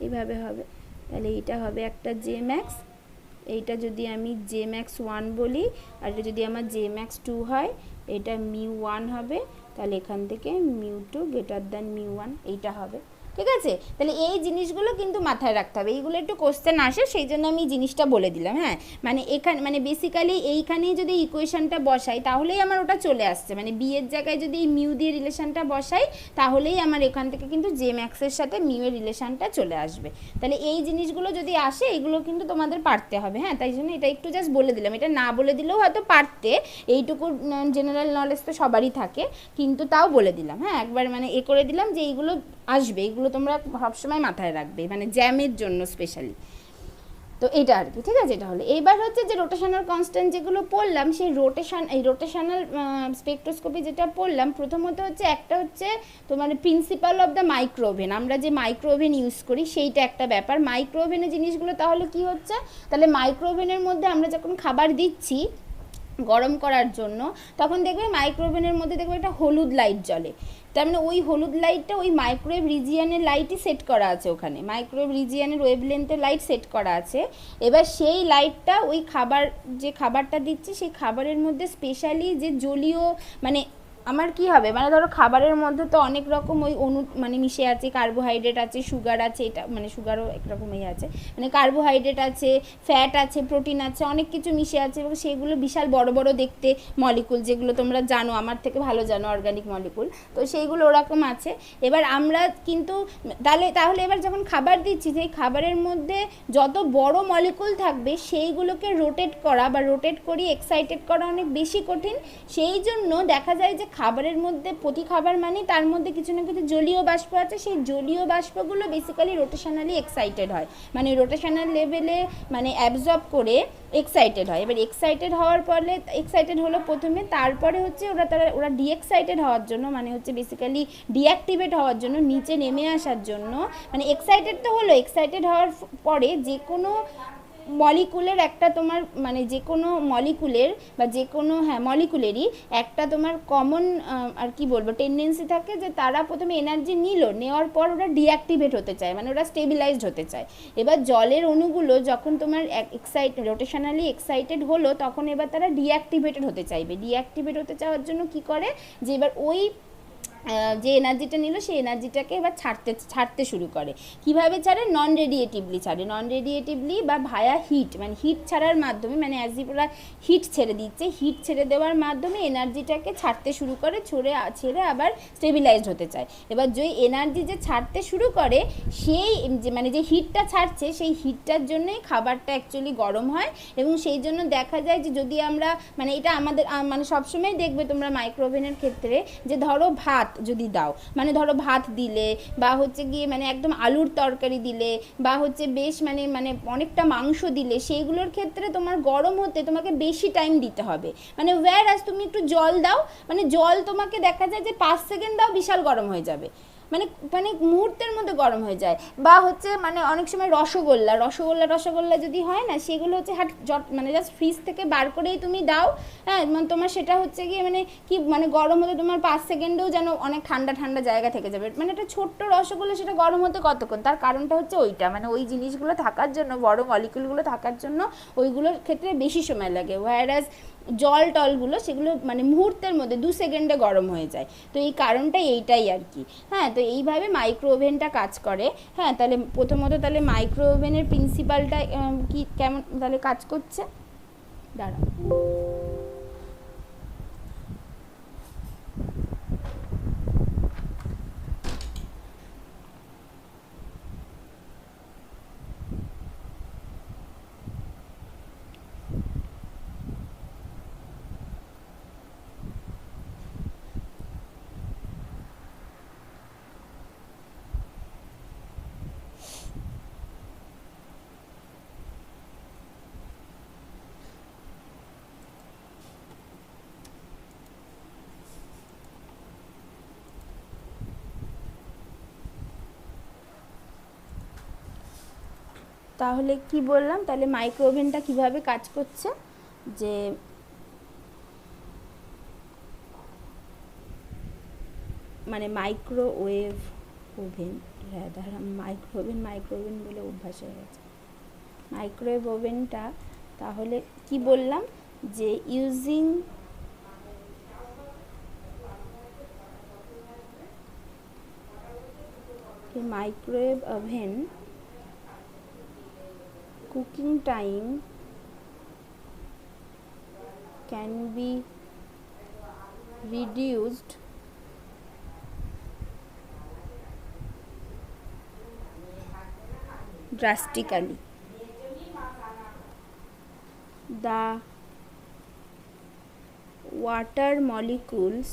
এইভাবে হবে। তাহলে এইটা হবে একটা জে ম্যাক্স, এইটা যদি আমি জে ম্যাক্স ওয়ান বলি, আর এটা যদি আমার জে ম্যাক্স টু হয়, এটা মিউ ওয়ান হবে, তাহলে এখান থেকে mu two greater than mu one এইটা হবে। ঠিক আছে, তাহলে এই জিনিসগুলো কিন্তু মাথায় রাখতে হবে, এইগুলো একটু কোশ্চেন আসে, সেই জন্য আমি জিনিসটা বলে দিলাম। হ্যাঁ, মানে এখানে মানে বেসিক্যালি এইখানেই যদি ইকুয়েশনটা বসাই, তাহলেই আমার ওটা চলে আসছে, মানে বি এর জায়গায় যদি এই মিউ দিয়ে রিলেশনটা বসাই, তাহলেই আমার এখান থেকে কিন্তু জে ম্যাক্সের সাথে মিউ এর রিলেশনটা চলে আসবে। তাহলে এই জিনিসগুলো যদি আসে, এগুলো কিন্তু তোমাদের পারতে হবে। হ্যাঁ, তাই জন্য এটা একটু জাস্ট বলে দিলাম, এটা না বলে দিলেও হয়তো পারতে, এইটুকু জেনারেল নলেজ তো সবারই থাকে, কিন্তু তাও বলে দিলাম। হ্যাঁ, একবার মানে করে দিলাম যে এইগুলো আসবে, এইগুলো তোমরা সবসময় মাথায় রাখবে, মানে জ্যামের জন্য স্পেশালি। তো এটা আর কি, ঠিক আছে। এটা হলো এইবার হচ্ছে যে রোটেশনাল কনস্ট্যান্ট যেগুলো পড়লাম, সেই রোটেশনাল স্পেকট্রোস্কোপি যেটা পড়লাম, প্রথমত হচ্ছে একটা হচ্ছে তোমার principal of the micro oven, আমরা যে মাইক্রো ওভেন ইউজ করি সেইটা একটা ব্যাপার। মাইক্রো ওভেনের জিনিসগুলো তাহলে কি হচ্ছে, তাহলে মাইক্রো ওভেনের মধ্যে আমরা যখন খাবার দিচ্ছি গরম করার জন্য, তখন দেখবে মাইক্রো ওভেনের মধ্যে দেখবে একটা হলুদ লাইট জ্বলে, তার মানে ওই হলুদ লাইটটা ওই মাইক্রোওয়েভ রিজিয়ানের লাইটই সেট করা আছে, ওখানে মাইক্রোওয়েভ রিজিয়ানের ওয়েভলেন্থের লাইট সেট করা আছে। এবার সেই লাইটটা ওই যে খাবারটা দিচ্ছি সেই খাবারের মধ্যে স্পেশালি যে জলীয় মানে আমার কি হবে, মানে ধরো খাবারের মধ্যে তো অনেক রকম ওই মানে মিশে আছে, কার্বোহাইড্রেট আছে, সুগার আছে, এটা মানে সুগারও একরকমই আছে, মানে কার্বোহাইড্রেট আছে, ফ্যাট আছে, প্রোটিন আছে, অনেক কিছু মিশে আছে, এবং সেগুলো বিশাল বড় বড় দেখতে মলিকুল, যেগুলো তোমরা জানো, আমার থেকে ভালো জানো অর্গানিক মলিকুল, তো সেইগুলো ওরকম আছে। এবার আমরা কিন্তু তাহলে এবার যখন খাবার দিচ্ছি, সেই খাবারের মধ্যে যত বড় মলিকুল থাকবে সেইগুলোকে রোটেট করা বা রোটেট করিয়ে এক্সাইটেড করা অনেক বেশি কঠিন। সেই জন্য দেখা যায় যে খাবারের মধ্যে প্রতি খাবার মানে তার মধ্যে কিছু না কিছু জলীয় বাষ্প আছে, সেই জলীয় বাষ্পগুলো বেসিক্যালি রোটেশনালি এক্সাইটেড হয়, মানে রোটেশনাল লেভেলে মানে অ্যাবজর্ব করে এক্সাইটেড হয়। এবার এক্সাইটেড হওয়ার পরে এক্সাইটেড হলো প্রথমে, তারপরে হচ্ছে ওরা ডিএক্সাইটেড হওয়ার জন্য, মানে হচ্ছে বেসিক্যালি ডিঅ্যাক্টিভেট হওয়ার জন্য, নিচে নেমে আসার জন্য, মানে এক্সাইটেড তো হলো, এক্সাইটেড হওয়ার পরে যে কোনো মলিকুলের একটা তোমার মানে যে কোনো মলিকুলের বা যে কোনো মলিকুলেরই একটা তোমার কমন আর কি বলবো টেন্ডেন্সি থাকে যে তারা প্রথমে এনার্জি নেওয়ার পর ওরা ডিঅ্যাক্টিভেট হতে চায়, মানে ওরা স্টেবিলাইজড হতে চায়। এবার জলের অণুগুলো যখন তোমার রোটেশনালি এক্সাইটেড হলো, তখন এবার তারা ডিঅ্যাক্টিভেটেড হতে চাইবে। ডিঅ্যাক্টিভেট হতে চাওয়ার জন্য কি করে, যে এবার ওই যে এনার্জিটা নিল সেই এনার্জিটাকে এবার ছাড়তে শুরু করে। কিভাবে ছাড়ে, নন রেডিয়েটিভলি ছাড়ে, নন রেডিয়েটিভলি বা ভায়া হিট, মানে হিট ছাড়ার মাধ্যমে, মানে অ্যাজ ইফ ওরা হিট ছেড়ে দিচ্ছে, হিট ছেড়ে দেওয়ার মাধ্যমে এনার্জিটাকে ছাড়তে শুরু করে, ছেড়ে আবার স্টেবিলাইজড হতে চায়। এবার যে এনার্জি যে ছাড়তে শুরু করে, সেই যে মানে যে হিটটা ছাড়ছে, সেই হিটটার জন্যই খাবারটা অ্যাকচুয়ালি গরম হয়। এবং সেই জন্য দেখা যায় যে যদি আমরা মানে এটা আমাদের মানে সবসময় দেখবে তোমরা মাইক্রোওভেনের ক্ষেত্রে, যে ধরো ভাত যদি দাও, মানে ধরো ভাত দিলে বা হচ্ছে গিয়ে মানে একদম আলুর তরকারি দিলে বা হচ্ছে বেশ মানে অনেকটা মাংস দিলে, সেইগুলোর ক্ষেত্রে তোমার গরম হতে তোমাকে বেশি টাইম দিতে হবে। মানে ওয়্যারঅ্যাজ তুমি একটু জল দাও, মানে জল তোমাকে দেখা যায় যে 5 সেকেন্ড দাও বিশাল গরম হয়ে যাবে, মানে মুহূর্তের মধ্যে গরম হয়ে যায়। বা হচ্ছে মানে অনেক সময় রসগোল্লা যদি হয় না, সেগুলো হচ্ছে মানে জাস্ট ফ্রিজ থেকে বার করেই তুমি দাও, হ্যাঁ, মানে তোমার সেটা হচ্ছে গিয়ে মানে কি মানে গরম হতে তোমার 5 সেকেন্ডেও যেন অনেক ঠান্ডা ঠান্ডা জায়গা থেকে যাবে। মানে একটা ছোট্ট রসগোল্লা, সেটা গরম হতে কতক্ষণ, তার কারণটা হচ্ছে ওইটা, মানে ওই জিনিসগুলো থাকার জন্য, বড় মলিকুলগুলো থাকার জন্য ওইগুলোর ক্ষেত্রে বেশি সময় লাগে। ওয়্যারঅ্যাজ জল টলগুলো সেগুলো মানে মুহূর্তের মধ্যে 2 সেকেন্ডে গরম হয়ে যায়। তো এই কারণটাই এইটাই আর কি। হ্যাঁ, তো এইভাবে মাইক্রো ওভেনটা কাজ করে। হ্যাঁ, তাহলে প্রথমত তাহলে মাইক্রো ওভেনের প্রিন্সিপালটা কি কেমন তাহলে কাজ করছে, দাঁড়াও। তাহলে কি বললাম, তাহলে মাইক্রো ওভেনটা কীভাবে কাজ করছে, যে মানে মাইক্রোওয়েভ ওভেন, মাইক্রো ওভেন বলে অভ্যাস হয়ে গেছে, মাইক্রোওয়েভ ওভেনটা তাহলে কি বললাম, যে using microwave oven cooking time can be reduced drastically. The water molecules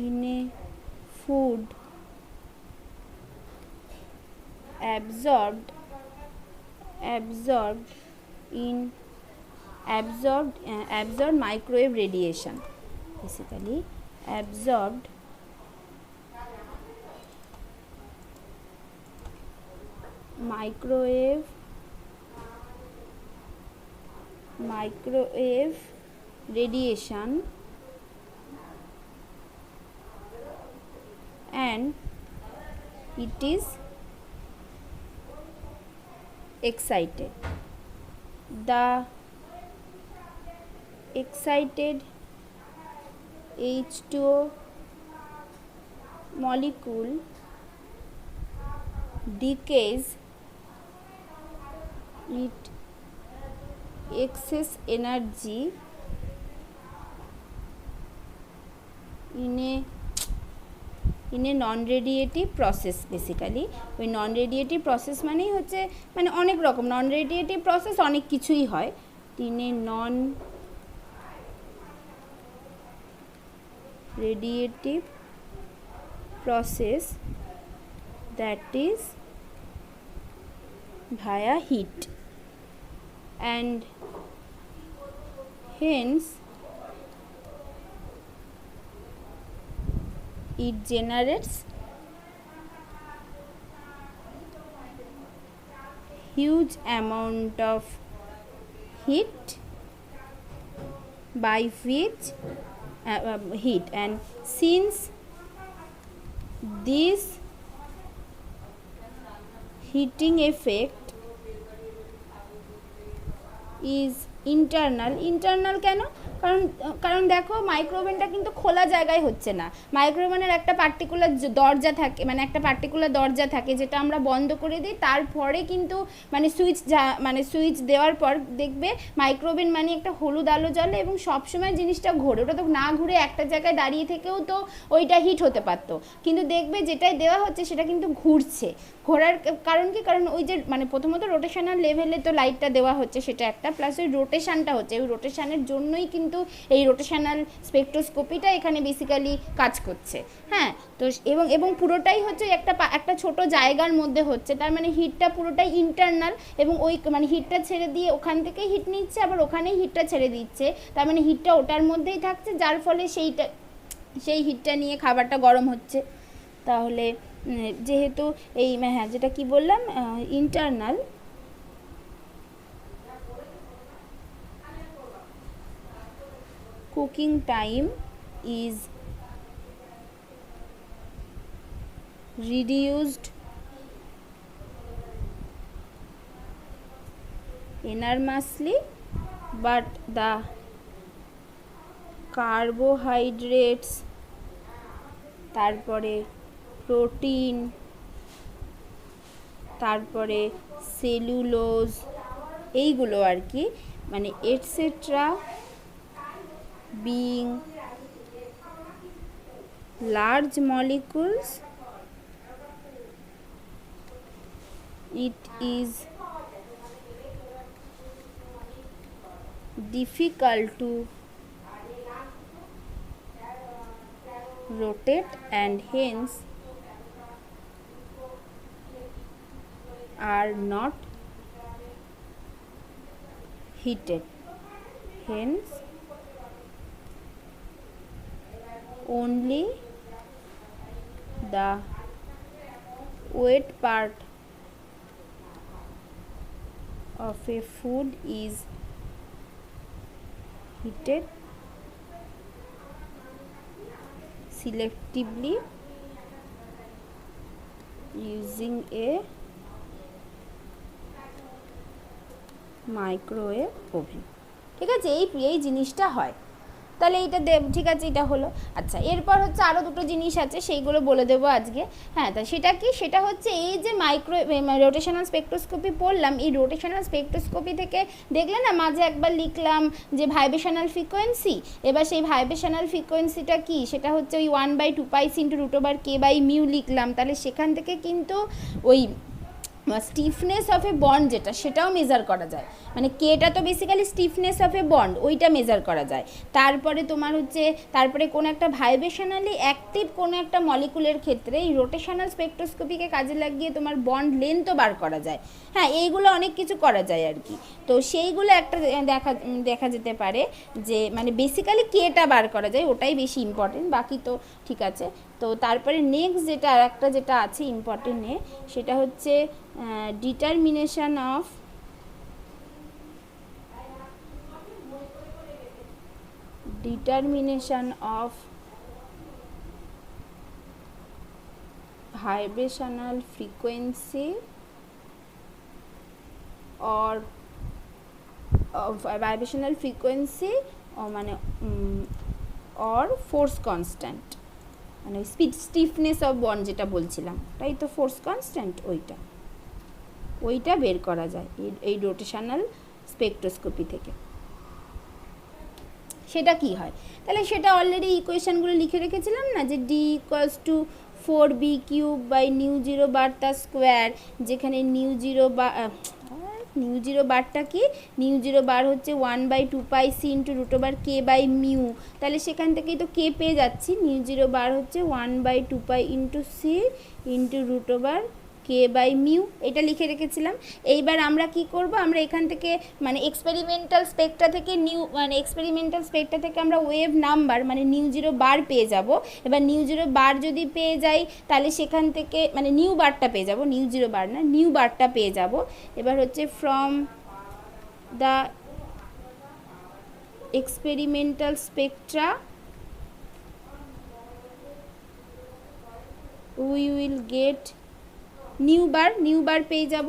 in a food absorbed microwave radiation, basically absorbed microwave radiation and it is excited. The excited H2O molecule decays it excess energy in a non radiative process. Basically ওই নন radiative process মানেই হচ্ছে মানে অনেক রকম নন radiative process, অনেক কিছুই হয়। Non radiative process that is via heat and hence it generates huge amount of heat by which heat, and since this heating effect is internal কেন, কারণ দেখো মাইক্রোওভেনটা কিন্তু খোলা জায়গায় হচ্ছে না। মাইক্রোওভেনের একটা পার্টিকুলার দরজা থাকে, মানে একটা পার্টিকুলার দরজা থাকে যেটা আমরা বন্ধ করে দিই, তারপরে কিন্তু মানে সুইচ দেওয়ার পর দেখবে মাইক্রোওভেন মানে একটা হলুদ আলো জ্বলে এবং সবসময় জিনিসটা ঘোরে। ওটা তো না ঘুরে একটা জায়গায় দাঁড়িয়ে থেকেও তো ওইটা হিট হতে পারতো, কিন্তু দেখবে যেটাই দেওয়া হচ্ছে সেটা কিন্তু ঘুরছে। ঘোরার কারণ কি, কারণ ওই যে মানে প্রথমত রোটেশনাল লেভেলে তো লাইটটা দেওয়া হচ্ছে, সেটা একটা, প্লাস ওই রোটেশনটা হচ্ছে, ওই রোটেশনের জন্যই কিন্তু এই রোটেশনাল স্পেকট্রোস্কোপিটা এখানে বেসিক্যালি কাজ করছে। হ্যাঁ, তো এবং পুরোটাই হচ্ছে একটা ছোট জায়গার মধ্যে হচ্ছে, তার মানে হিটটা পুরোটাই ইন্টারনাল, এবং ওই মানে হিটটা ছেড়ে দিয়ে ওখান থেকেই হিট নিচ্ছে, আবার ওখানেই হিটটা ছেড়ে দিচ্ছে, তার মানে হিটটা ওটার মধ্যেই থাকছে, যার ফলে সেই হিটটা নিয়ে খাবারটা গরম হচ্ছে। তাহলে যেহেতু এই হ্যাঁ যেটা কি বললাম internal, cooking time is reduced enormously, but the carbohydrates, তারপরে প্রোটিন, তারপরে সেলুলোজ, এইগুলো আর কি, মানে etcetera being large molecules, it is difficult to rotate and hence are not heated. Hence only the wet part of a food is heated selectively using a microwave oven. ঠিক আছে, এই জিনিসটা হয়। তাহলে এইটা ঠিক আছে, এটা হলো। আচ্ছা, এরপর হচ্ছে আরও দুটো জিনিস আছে, সেইগুলো বলে দেবো আজকে। হ্যাঁ, তা সেটা কি, সেটা হচ্ছে এই যে রোটেশনাল স্পেকট্রোস্কোপি পড়লাম, এই রোটেশনাল স্পেকট্রোস্কোপি থেকে দেখলে না মাঝে একবার লিখলাম যে ভাইব্রেশনাল ফ্রিকোয়েন্সি। এবার সেই ভাইব্রেশনাল ফ্রিকোয়েন্সিটা কি, সেটা হচ্ছে ওই 1/2πc × √k/μ লিখলাম। তাহলে সেখান থেকে কিন্তু ওই স্টিফনেস অফ এ বন্ড যেটা, সেটাও মেজার করা যায়। মানে কেটা তো basically stiffness of A bond, ওইটা মেজার করা যায়। তারপরে তোমার হচ্ছে, তারপরে কোনো একটা ভাইব্রেশনালি অ্যাক্টিভ কোনো একটা মলিকুলের ক্ষেত্রে এই রোটেশনাল স্পেকট্রোস্কোপিকে কাজে লাগিয়ে তোমার বন্ড লেন্থও বার করা যায়। হ্যাঁ, এইগুলো অনেক কিছু করা যায় আর কি। তো সেইগুলো একটা দেখা যেতে পারে যে মানে বেসিক্যালি কেটা বার করা যায়, ওটাই বেশি ইম্পর্টেন্ট, বাকি তো ঠিক আছে। তো তারপরে নেক্সট যেটা আর একটা যেটা আছে ইম্পর্টেন্ট সেটা হচ্ছে determination of vibrational frequency or vibrational frequency মানে or force constant, মানে স্টিফনেস অফ বন্ড যেটা বলছিলাম, তাই তো ফোর্স কনস্ট্যান্ট, ওইটা বের করা যায় এই রোটেশনাল স্পেকট্রোস্কোপি থেকে। সেটা কি হয়, তাহলে সেটা অলরেডি ইকুয়েশনগুলো লিখে রেখেছিলাম না, যে D = 4b³ μ0 তার স্কোয়ার, যেখানে μ0 বারটা কি, μ0 হচ্ছে 1/2πc × √k/μ। তাহলে সেখান থেকেই তো কে পেয়ে যাচ্ছি, μ0 হচ্ছে 1/2π × c × √k/μ, এটা লিখে রেখেছিলাম। এইবার আমরা কি করব, আমরা এখান থেকে মানে এক্সপেরিমেন্টাল স্পেকট্রা থেকে আমরা ওয়েভ নাম্বার মানে μ0 পেয়ে যাব। এবার μ0 যদি পেয়ে যাই, তাহলে সেখান থেকে মানে নিউ পেয়ে যাব, μ0 না, নিউ পেয়ে যাব। এবার হচ্ছে from the experimental spectra we will get nu bar পেয়ে যাব।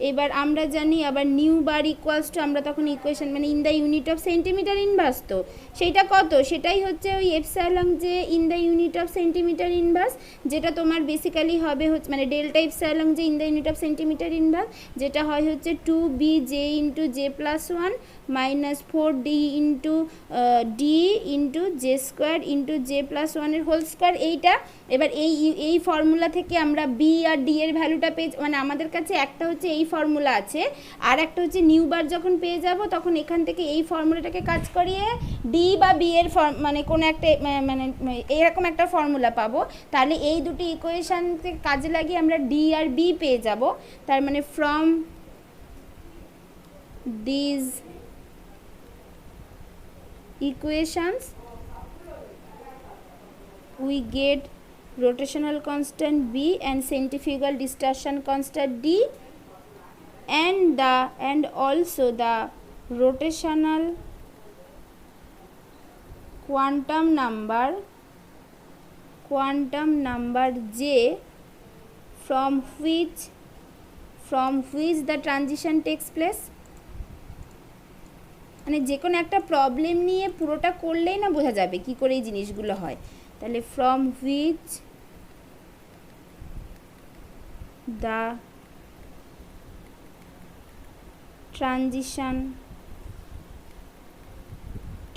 এবার আমরা জানি আবার = আমরা তখন ইকুয়েশন মানে in the unit of centimetre inverse, তো সেইটা কত, সেটাই হচ্ছে ওই এপসাইলন যে in the unit of centimetre inverse, যেটা তোমার বেসিক্যালি হবে হচ্ছে মানে ডেল্টা এপসাইলন যে in the unit of centimetre inverse, যেটা হয় হচ্ছে 2bj × j+1 - 4d × d × j² × j+1 এর হোল স্কোয়ার, এইটা। এবার এই ফর্মুলা থেকে আমরা বি আর ডি এর ভ্যালুটা পেয়ে, মানে আমাদের কাছে একটা হচ্ছে এই ফর্মুলা আছে, আর একটা হচ্ছে নিউ যখন পেয়ে যাব, তখন এখান থেকে এই ফর্মুলাটাকে কাজ করিয়ে ডি বা বি এর মানে কোনো একটা মানে এরকম একটা ফর্মুলা পাবো। তাহলে এই দুটি ইকুয়েশনকে কাজে লাগিয়ে আমরা ডি আর বি পেয়ে যাব। তার মানে from these equations we get rotational constant B and centrifugal distortion constant D, and also the rotational quantum number J from which the transition takes place। মানে যে কোনো একটা প্রবলেম নিয়ে পুরোটা করলেই না বোঝা যাবে কি করে এই জিনিসগুলো হয়। তাহলে from which the transition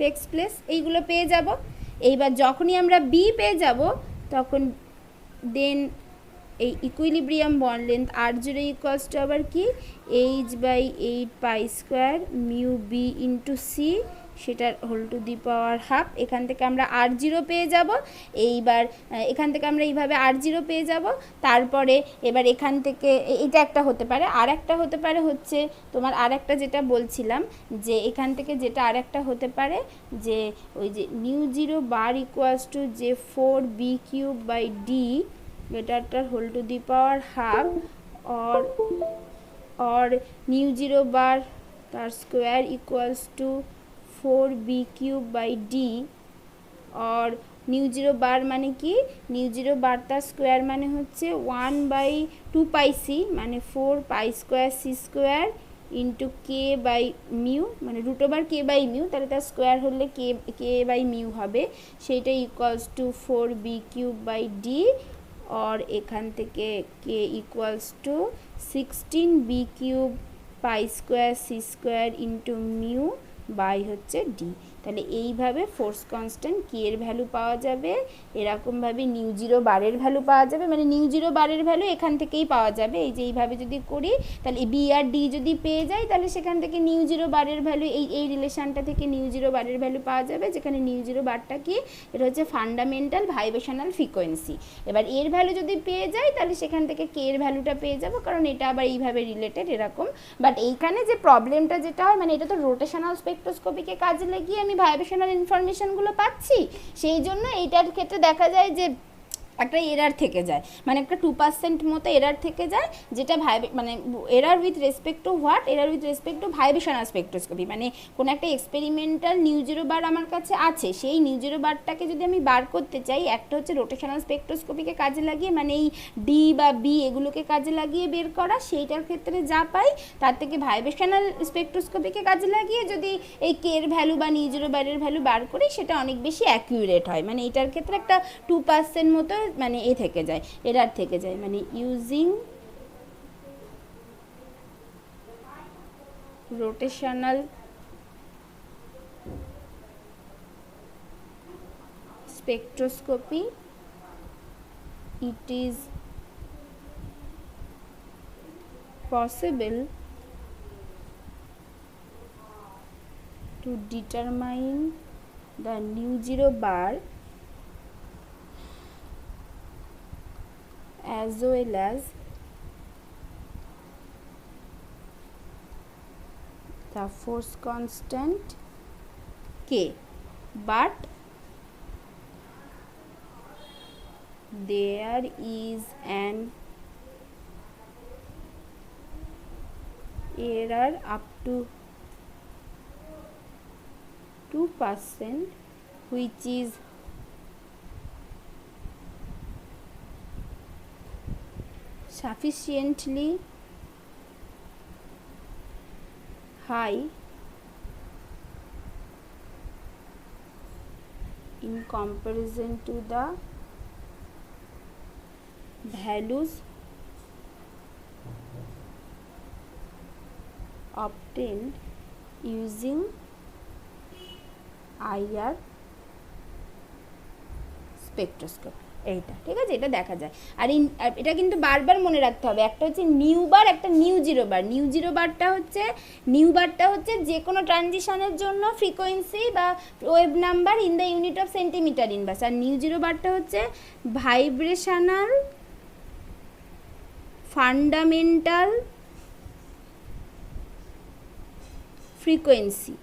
takes place, এইগুলো পেয়ে যাব। এইবার যখনই আমরা বি পেয়ে যাব, তখন দেন এই ইকুইলিব্রিয়াম বন্ড লেন্থ r0 = আবার কি h/8π² μb × c, সেটার হোল টু দি পাওয়ার ½ এখান থেকে আমরা r0 পেয়ে যাব। এইবার এখান থেকে আমরা এইভাবে r0 পেয়ে যাব। তারপরে এবার এখান থেকে এটা একটা হতে পারে, আর একটা হতে পারে হচ্ছে তোমার আর একটা যেটা বলছিলাম, যে এখান থেকে যেটা আর একটা হতে পারে যে ওই যে μ0 = যে 4b³ / d এটারটার whole to the power half or nu 0 bar তার square equals to 4b cube by d और নিউ জিরো বার মানে কি, নিউ জিরো বার তার স্কোয়ার মানে হচ্ছে 1/2 পাই সি মানে 4 pi square c square into k by mu মানে root over k by mu, তাহলে তার স্কোয়ার হলে কে বাই মিউ হবে, সেইটা equals to 4b cube by d और এখান থেকে k equals to 16b cube pi square c square into mu by হচ্ছে ডি। তাহলে এইভাবে ফোর্স কনস্ট্যান্ট কে এর ভ্যালু পাওয়া যাবে, এরকমভাবে নিউ জিরো বারের ভ্যালু পাওয়া যাবে, মানে নিউ জিরো বারের ভ্যালু এখান থেকেই পাওয়া যাবে। এই যে এইভাবে যদি করি তাহলে বি আর ডি যদি পেয়ে যাই তাহলে সেখান থেকে নিউ জিরো বারের ভ্যালু এই রিলেশানটা থেকে নিউ জিরো বারের ভ্যালু পাওয়া যাবে, যেখানে নিউ জিরো বারটা কি, এটা হচ্ছে ফান্ডামেন্টাল ভাইব্রেশনাল ফ্রিকোয়েন্সি। এবার এর ভ্যালু যদি পেয়ে যাই তাহলে সেখান থেকে কে এর ভ্যালুটা পেয়ে যাবো, কারণ এটা আবার এইভাবে রিলেটেড এরকম। বাট এইখানে যে প্রবলেমটা যেটা হয়, মানে এটা তো রোটেশনাল স্পেকট্রোস্কোপিকে কাজে লাগিয়ে আমি ভাইব্রেশনাল ইনফরমেশনগুলো পাচ্ছি, সেই জন্য এইটার ক্ষেত্রে দেখা যায় যে একটা এরার থেকে যায়, মানে একটা 2% মতো এরার থেকে যায়, যেটা মানে error with respect to what, error with respect to vibrational spectroscopy. মানে কোনো একটা এক্সপেরিমেন্টাল নিউ জিরো বার আমার কাছে আছে, সেই নিউ জিরো বারটাকে যদি আমি বার করতে চাই, একটা হচ্ছে রোটেশনাল স্পেকট্রোস্কোপিকে কাজে লাগিয়ে, মানে এই ডি বা বি এগুলোকে কাজে লাগিয়ে বের করা, সেইটার ক্ষেত্রে যা পাই তার থেকে ভাইব্রেশনাল স্পেকট্রোস্কোপিকে কাজে লাগিয়ে যদি এই কে এর ভ্যালু বা নিউ জিরো বারের ভ্যালু বার করি, সেটা অনেক বেশি অ্যাকিউরেট হয়। মানে এটার ক্ষেত্রে একটা 2% মতো মানে এ থেকে যায়, এরার থেকে যায়। মানে using rotational spectroscopy it is possible to determine the nu zero bar as well as the force constant K, but there is an error up to 2% which is sufficiently high in comparison to the values obtained using IR spectroscopy। এইটা ঠিক আছে, এটা দেখা যায়। আর এটা কিন্তু বারবার মনে রাখতে হবে, একটা হচ্ছে নিউ বার, একটা nu zero bar. Nu zero বারটা হচ্ছে যে কোনো ট্রানজিশনের জন্য ফ্রিকোয়েন্সি বা wave number in the unit of centimetre inverse, আর নিউ জিরো বারটা হচ্ছে ভাইব্রেশনাল ফান্ডামেন্টাল ফ্রিকোয়েন্সি,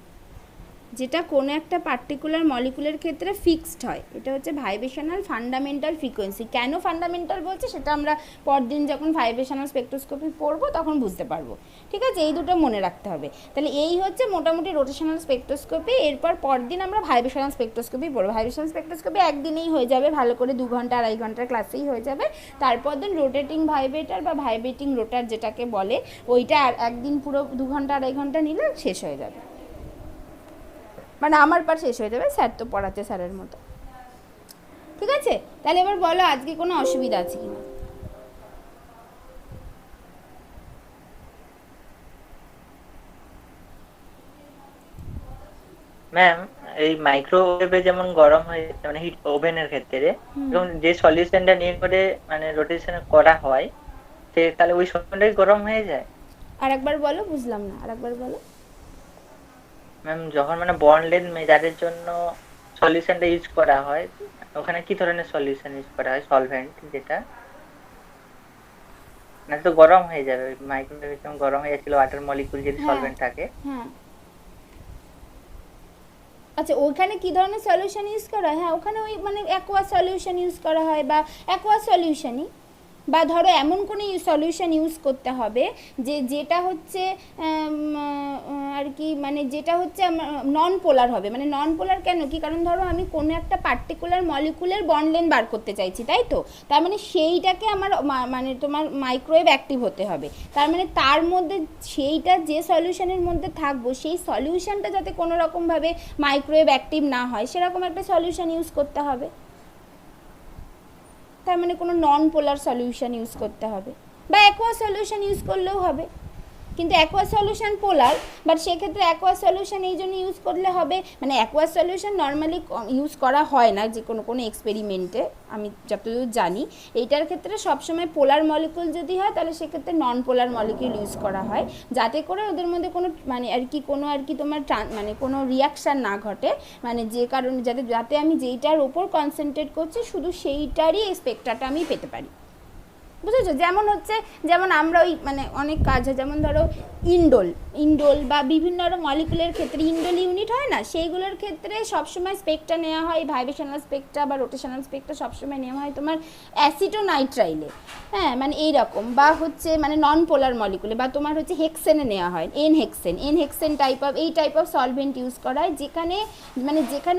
যেটা কোনো একটা পার্টিকুলার মলিকুলের ক্ষেত্রে ফিক্সড হয়। এটা হচ্ছে ভাইব্রেশনাল ফান্ডামেন্টাল ফ্রিকোয়েন্সি। কেন ফান্ডামেন্টাল বলছে সেটা আমরা পরদিন যখন ভাইব্রেশনাল স্পেকট্রোস্কোপি পড়বো তখন বুঝতে পারবো, ঠিক আছে? এই দুটো মনে রাখতে হবে। তাহলে এই হচ্ছে মোটামুটি রোটেশনাল স্পেকট্রোস্কোপি। এরপর পরদিন আমরা ভাইব্রেশনাল স্পেকট্রোস্কোপি পড়বো। ভাইব্রেশনাল স্পেকট্রোস্কোপি একদিনেই হয়ে যাবে, ভালো করে 2 ঘন্টা 2.5 ঘন্টার ক্লাসেই হয়ে যাবে। তারপর দিন রোটেটিং ভাইব্রেটার বা ভাইব্রেটিং রোটার যেটাকে বলে, ওইটা আর একদিন পুরো 2 ঘন্টা 2.5 ঘন্টা নিলে শেষ হয়ে যাবে, মানে আমার পার শেষ হয়ে যাবে। স্যার তো পড়াচ্ছে স্যারের মতো, ঠিক আছে? তাহলে এবার বলো আজকে কোনো অসুবিধা আছে কিনা? ম্যাম, এই মাইক্রোওয়েভে যেমন গরম হয়ে মানে হিট ওভেনের ক্ষেত্রে এবং যে সলিউশনটা নিয়ে করে মানে রোটেশন করা হয়, সে তাহলে ওই সলিউশনটাই গরম হয়ে যায়। আরেকবার বলো, বুঝলাম না, আরেকবার বলো। ম্যাম, যখন মানে বন্ডলেস মেজারের জন্য সলিউশনটা ইউজ করা হয়, ওখানে কি ধরনের সলিউশন ইউজ করা হয়? সলভেন্ট যেটা, না তো গরম হয়ে যাবে। মাইক্রোওয়েভ যেমন গরম হয়ে যাচ্ছিল ওয়াটার মলিকুল যদি সলভেন্ট থাকে, হ্যাঁ, আচ্ছা, ওখানে কি ধরনের সলিউশন ইউজ করা হয়? হ্যাঁ, ওখানে ওই মানে অ্যাকোয়া সলিউশন ইউজ করা হয়, বা অ্যাকোয়া সলিউশনই, বা ধরো এমন কোনো সলিউশন ইউজ করতে হবে যেটা হচ্ছে আর কি, মানে যেটা হচ্ছে নন পোলার হবে। মানে নন পোলার কেন কি, কারণ ধরো আমি কোনো একটা পার্টিকুলার মলিকুলের বন্ড লেন্থ বার করতে চাইছি, তাই তো? তার মানে সেইটাকে আমার মানে তোমার মাইক্রোওয়েভ অ্যাক্টিভ হতে হবে। তার মানে তার মধ্যে সেইটা যে সলিউশনের মধ্যে থাকবো, সেই সলিউশনটা যাতে কোনো রকমভাবে মাইক্রোওয়েভ অ্যাক্টিভ না হয়, সেরকম একটা সলিউশন ইউজ করতে হবে। তার মানে কোনো নন পোলার সলিউশন ইউজ করতে হবে, বা অ্যাকোয়া সলিউশন ইউজ করলেও হবে। কিন্তু অ্যাকোয়া সলিউশন পোলার, বাট সেক্ষেত্রে অ্যাকোয়া সলিউশন এই জন্য ইউজ করলে হবে, মানে অ্যাকোয়া সলিউশন নর্মালি ইউজ করা হয় না যে কোনো এক্সপেরিমেন্টে, আমি যতদূর জানি। এইটার ক্ষেত্রে সবসময় পোলার মলিকুল যদি হয়, তাহলে সেক্ষেত্রে নন পোলার মলিকুল ইউজ করা হয়, যাতে করে ওদের মধ্যে কোনো মানে আর কি তোমার মানে কোনো রিয়াকশান না ঘটে, মানে যে কারণে যাতে আমি যেইটার ওপর কনসেন্ট্রেট করছি শুধু সেইটারই এই স্পেকট্রাটা আমি পেতে পারি। বুঝেছো? যেমন আমরা ওই মানে অনেক কাজ হয়, যেমন ধরো ইন্ডোল বা বিভিন্ন আরও মলিকুলের ক্ষেত্রে ইন্ডোল ইউনিট হয় না, সেইগুলোর ক্ষেত্রে সবসময় স্পেকট্রা নেওয়া হয়, ভাইব্রেশনাল স্পেকট্রা বা রোটেশনাল স্পেকট্রা সবসময় নেওয়া হয় তোমার অ্যাসিটোনাইট্রাইলে। হ্যাঁ, মানে এইরকম, বা হচ্ছে মানে নন পোলার মলিকুলে, বা তোমার হচ্ছে হেক্সেনে নেওয়া হয়, N hexane type of solvent use করা হয়, যেখানে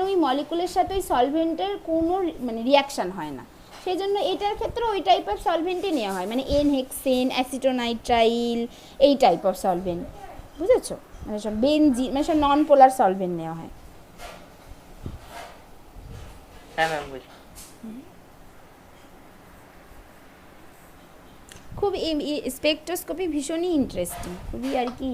ওই মলিকুলের সাথে ওই সলভেন্টের কোনো মানে রিয়াকশান হয় না। সেই জন্য এটার ক্ষেত্রে ওই টাইপ অফ সলভেন্টই নেওয়া হয়, মানে এন হেক্সেন, অ্যাসিটোনাইট্রাইল, এই টাইপ অফ সলভেন্ট। বুঝেছো? মানে সব বেনজিন, মানে সব নন পোলার সলভেন্ট নেওয়া হয়। হ্যাঁ ম্যাম, বুঝি। খুব স্পেকট্রোস্কোপি ভীষণই ইন্টারেস্টিং, খুবই আর কি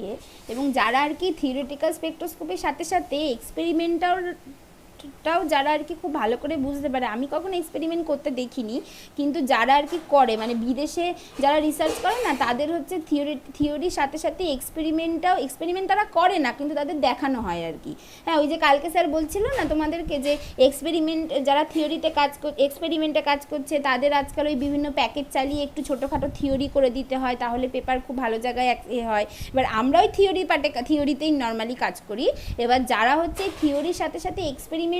এবং যারা আর কি থিওরিটিক্যাল স্পেকট্রোস্কোপির সাথে সাথে এক্সপেরিমেন্টালটাও যারা আর কি খুব ভালো করে বুঝতে পারে, আমি কখনো এক্সপেরিমেন্ট করতে দেখিনি, কিন্তু যারা আর কি করে, মানে বিদেশে যারা রিসার্চ করে না, তাদের হচ্ছে থিওরির সাথে সাথে এক্সপেরিমেন্ট তারা করে না, কিন্তু তাদের দেখানো হয় আর কি। হ্যাঁ, ওই যে কালকে স্যার বলছিল না তোমাদেরকে যে যারা এক্সপেরিমেন্টে কাজ করছে, তাদের আজকাল ওই বিভিন্ন প্যাকেজ চালিয়ে একটু ছোটোখাটো থিওরি করে দিতে হয়, তাহলে পেপার খুব ভালো জায়গায় হয়। এবার আমরা ওই থিওরিতেই নর্মালি কাজ করি। এবার যারা হচ্ছে থিওরির সাথে সাথে এক্সপেরিমেন্টাল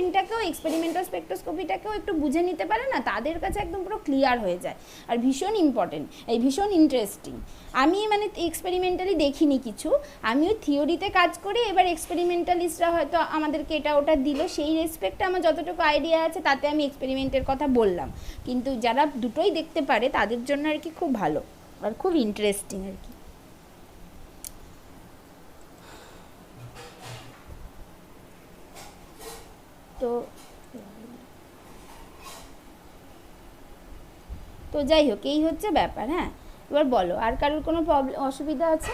স্পেকট্রোস্কোপিটাকেও একটু বুঝে নিতে পারে না, তাদের কাছে একদম পুরো ক্লিয়ার হয়ে যায়, আর ভীষণ ইম্পর্টেন্ট, ভীষণ ইন্টারেস্টিং। আমি মানে এক্সপেরিমেন্টালি দেখিনি কিছু, আমি ওই থিওরিতে কাজ করি, এবার এক্সপেরিমেন্টালিস্টরা হয়তো আমাদেরকে এটা ওটা দিল, সেই রেসপেক্টে আমার যতটুকু আইডিয়া আছে তাতে আমি এক্সপেরিমেন্টের কথা বললাম। কিন্তু যারা দুটোই দেখতে পারে তাদের জন্য আর কি খুব ভালো আর খুব ইন্টারেস্টিং আর কি। তো যাই হোক, এই হচ্ছে ব্যাপার। হ্যাঁ, এবার বলো, আর কারোর কোনো অসুবিধা আছে?